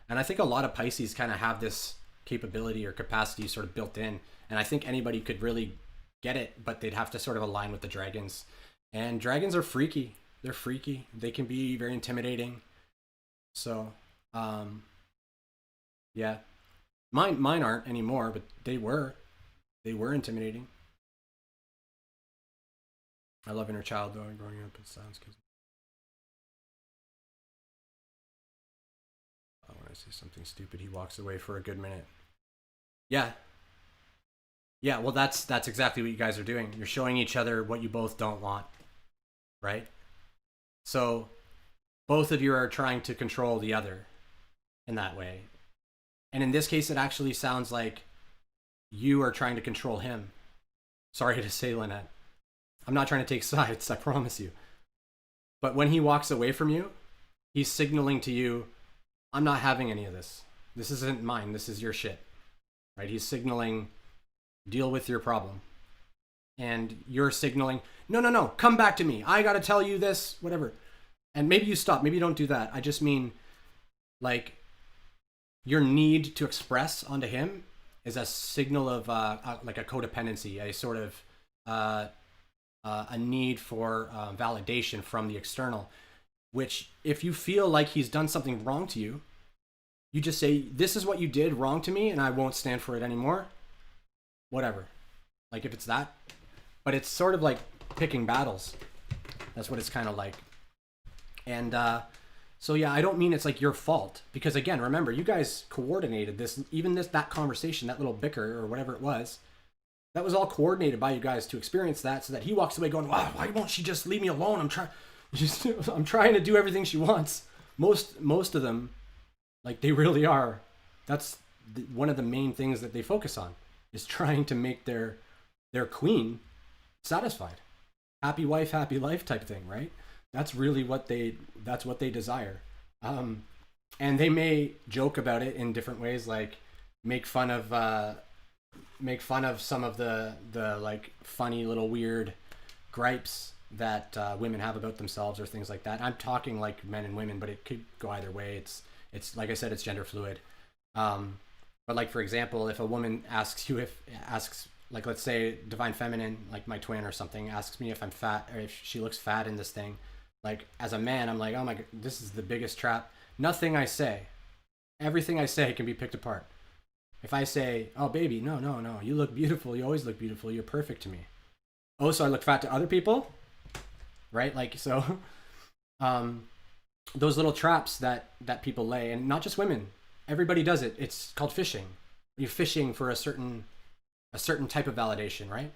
And I think a lot of Pisces kind of have this capability or capacity sort of built in. And I think anybody could really get it, but they'd have to sort of align with the dragons. And dragons are freaky. They're freaky. They can be very intimidating. So, yeah. Mine aren't anymore, but they were. They were intimidating. I love inner child though. Growing up, it sounds good. When I say something stupid, he walks away for a good minute. Yeah. Yeah, well that's exactly what you guys are doing. You're showing each other what you both don't want, right? So both of you are trying to control the other in that way. And in this case, it actually sounds like you are trying to control him. Sorry to say, Lynette. I'm not trying to take sides, I promise you. But when he walks away from you, he's signaling to you, I'm not having any of this. This isn't mine. This is your shit. Right? He's signaling, deal with your problem. And you're signaling, no, come back to me. I got to tell you this, whatever. And maybe you stop. Maybe you don't do that. I just mean, like, your need to express onto him is a signal of like a codependency, a sort of a need for validation from the external, which if you feel like he's done something wrong to you, you just say, this is what you did wrong to me and I won't stand for it anymore. Whatever. Like if it's that. But it's sort of like picking battles. That's what it's kind of like. And so yeah, I don't mean it's like your fault, because again, remember, you guys coordinated this, even that conversation, that little bicker or whatever it was, that was all coordinated by you guys to experience that, so that he walks away going, wow, why won't she just leave me alone? I'm trying to do everything she wants. Most of them, like, they really are. That's one of the main things that they focus on, is trying to make their queen satisfied. Happy wife, happy life type thing, right? That's really what they desire. And they may joke about it in different ways, like make fun of some of the like funny little weird gripes that women have about themselves or things like that. I'm talking like men and women, but it could go either way. It's like I said, it's gender fluid. But like, for example, if a woman asks like, let's say Divine Feminine, like my twin or something, asks me if I'm fat or if she looks fat in this thing, like as a man, I'm like, oh my God, this is the biggest trap. Nothing I say, everything I say can be picked apart. If I say, oh baby, no, you look beautiful, you always look beautiful, you're perfect to me. Oh, so I look fat to other people? Right? Like, so those little traps that people lay, and not just women, everybody does it. It's called fishing. You're fishing for a certain type of validation, right?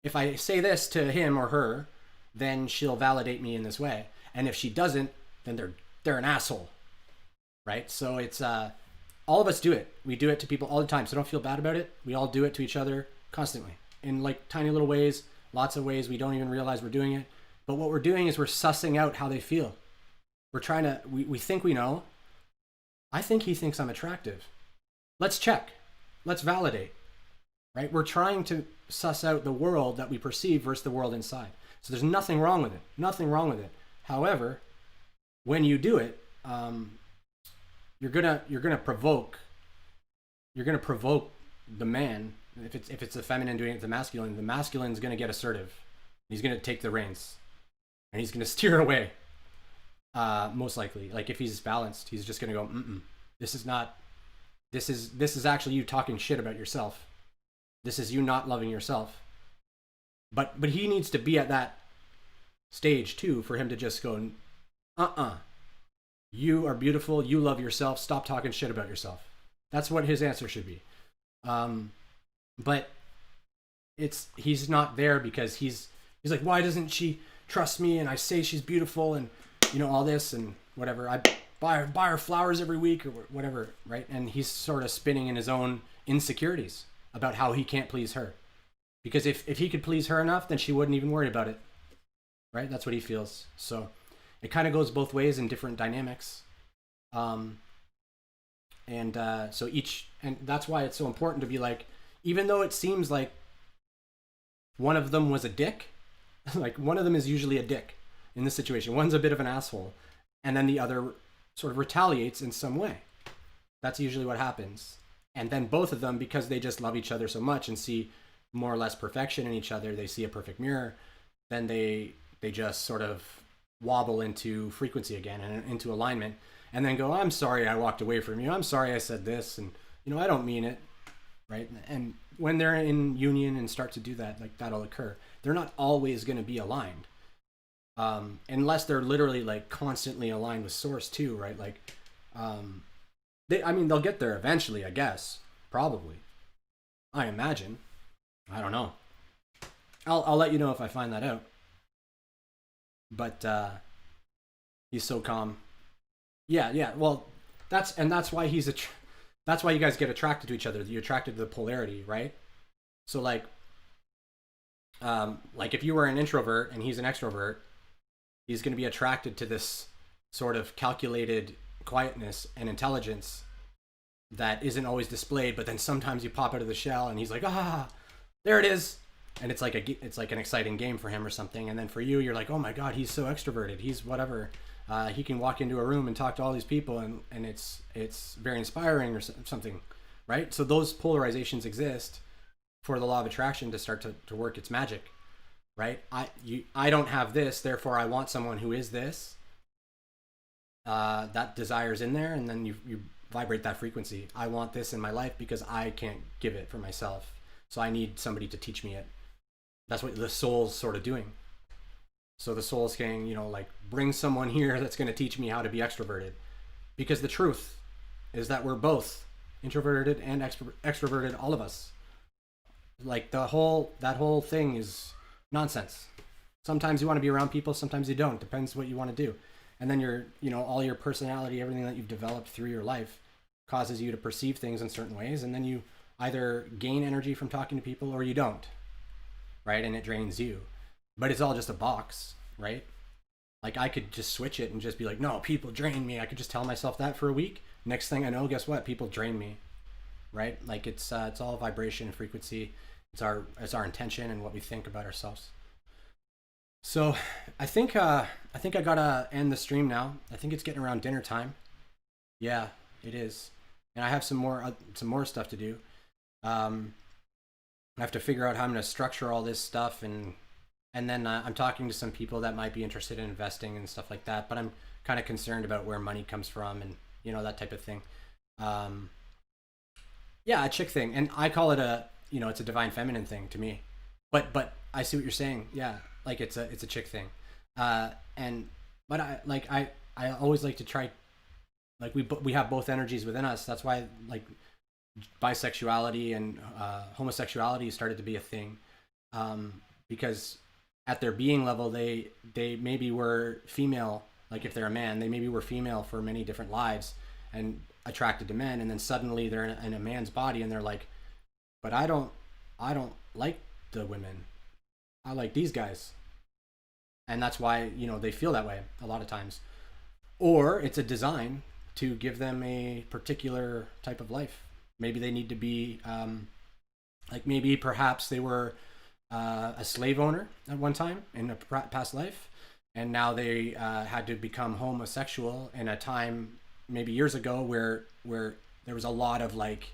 If I say this to him or her, then she'll validate me in this way. And if she doesn't, then they're an asshole, right? So it's all of us do it. We do it to people all the time. So don't feel bad about it. We all do it to each other constantly in like tiny little ways, lots of ways we don't even realize we're doing it. But what we're doing is we're sussing out how they feel. We're trying to, we think we know. I think he thinks I'm attractive. Let's check. Let's validate, right? We're trying to suss out the world that we perceive versus the world inside. So there's nothing wrong with it. Nothing wrong with it. However, when you do it, you're gonna provoke the man. If it's the feminine doing it to the masculine is gonna get assertive. He's gonna take the reins. and he's going to steer away. Most likely, like if he's balanced, he's just going to go, this is not. This is actually you talking shit about yourself. This is you not loving yourself. But he needs to be at that stage too for him to just go, you are beautiful. You love yourself. Stop talking shit about yourself. That's what his answer should be. But he's not there because he's like, why doesn't she trust me? And I say she's beautiful and all this and whatever. I buy her flowers every week or whatever, right? And he's sort of spinning in his own insecurities about how he can't please her. Because if he could please her enough, then she wouldn't even worry about it, right? That's what he feels. So it kind of goes both ways in different dynamics. So that's why it's so important to be like, even though it seems like one of them was a dick, like one of them is usually a dick in this situation. One's a bit of an asshole, and then the other sort of retaliates in some way. That's usually what happens. And then both of them, because they just love each other so much and see more or less perfection in each other, they see a perfect mirror, then they just sort of wobble into frequency again and into alignment, and then go, I'm sorry I walked away from you. I'm sorry I said this, and I don't mean it, right? And when they're in union and start to do that, like that'll occur. They're not always going to be aligned. Unless they're literally like constantly aligned with source too, right? Like, they'll get there eventually, I guess, probably. I imagine. I don't know. I'll let you know if I find that out. But he's so calm. Yeah. Well, that's why that's why you guys get attracted to each other. You're attracted to the polarity, right? So like if you were an introvert and he's an extrovert, he's going to be attracted to this sort of calculated quietness and intelligence that isn't always displayed, but then sometimes you pop out of the shell and he's like, there it is. And it's like an exciting game for him or something. And then for you, you're like, oh my God, he's so extroverted. He's whatever. He can walk into a room and talk to all these people and it's very inspiring or something, right? So those polarizations exist for the law of attraction to start to work its magic. Right? I don't have this, therefore I want someone who is this. That desire's in there, and then you vibrate that frequency. I want this in my life because I can't give it for myself. So I need somebody to teach me it. That's what the soul's sort of doing. So the soul's saying, bring someone here that's going to teach me how to be extroverted. Because the truth is that we're both introverted and extroverted, all of us. Like that whole thing is nonsense. Sometimes you want to be around people, sometimes you don't. Depends what you want to do. And then all your personality, everything that you've developed through your life causes you to perceive things in certain ways, and then you either gain energy from talking to people or you don't, right? And it drains you. But it's all just a box, right? Like I could just switch it and just be like, no, people drain me. I could just tell myself that for a week. Next thing I know, guess what? People drain me, right? Like it's all vibration and frequency. It's our intention and what we think about ourselves. So I think I gotta end the stream now. I think it's getting around dinner time. Yeah, it is, and I have some more stuff to do. I have to figure out how I'm gonna structure all this stuff, and then I'm talking to some people that might be interested in investing and stuff like that. But I'm kind of concerned about where money comes from and that type of thing. Yeah, a chick thing, and I call it it's a divine feminine thing to me. But I see what you're saying. Yeah, like it's a chick thing. But I always like to try, like we have both energies within us. That's why like bisexuality and homosexuality started to be a thing, because at their being level they maybe were female. Like if they're a man, they maybe were female for many different lives and attracted to men, and then suddenly they're in a man's body and they're like, but I don't like the women. I like these guys. And that's why, they feel that way a lot of times. Or it's a design to give them a particular type of life. Maybe they need to be, maybe perhaps they were a slave owner at one time in a past life. And now they had to become homosexual in a time maybe years ago where there was a lot of like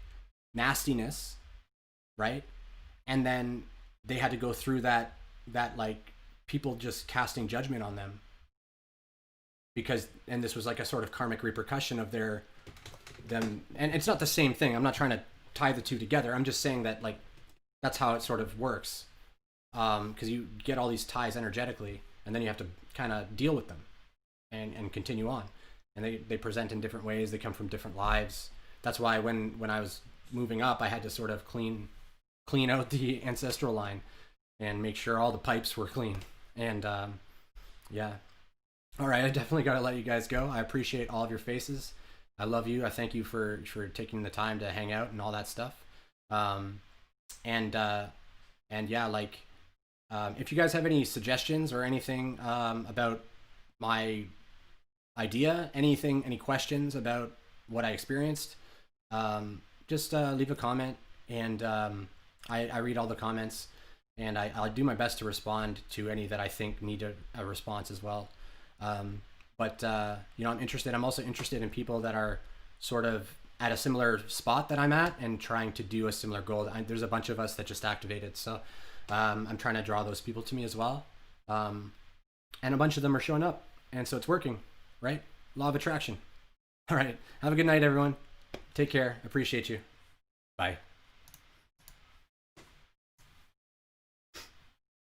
nastiness, right? And then they had to go through that like people just casting judgment on them because, and this was like a sort of karmic repercussion of them, and it's not the same thing. I'm not trying to tie the two together. I'm just saying that like that's how it sort of works, because you get all these ties energetically, and then you have to kind of deal with them and continue on. And they present in different ways. They come from different lives. That's why when I was moving up, I had to sort of clean out the ancestral line and make sure all the pipes were clean. And yeah. All right, I definitely got to let you guys go. I appreciate all of your faces. I love you. I thank you for taking the time to hang out and all that stuff. And yeah, like if you guys have any suggestions or anything about my idea, any questions about what I experienced, just leave a comment, and I read all the comments, and I'll do my best to respond to any that I think need a response as well. But you know, I'm also interested in people that are sort of at a similar spot that I'm at and trying to do a similar goal. There's a bunch of us that just activated, so I'm trying to draw those people to me as well. And a bunch of them are showing up, and so it's working, right? Law of attraction. All right, have a good night, everyone. Take care. Appreciate you. Bye.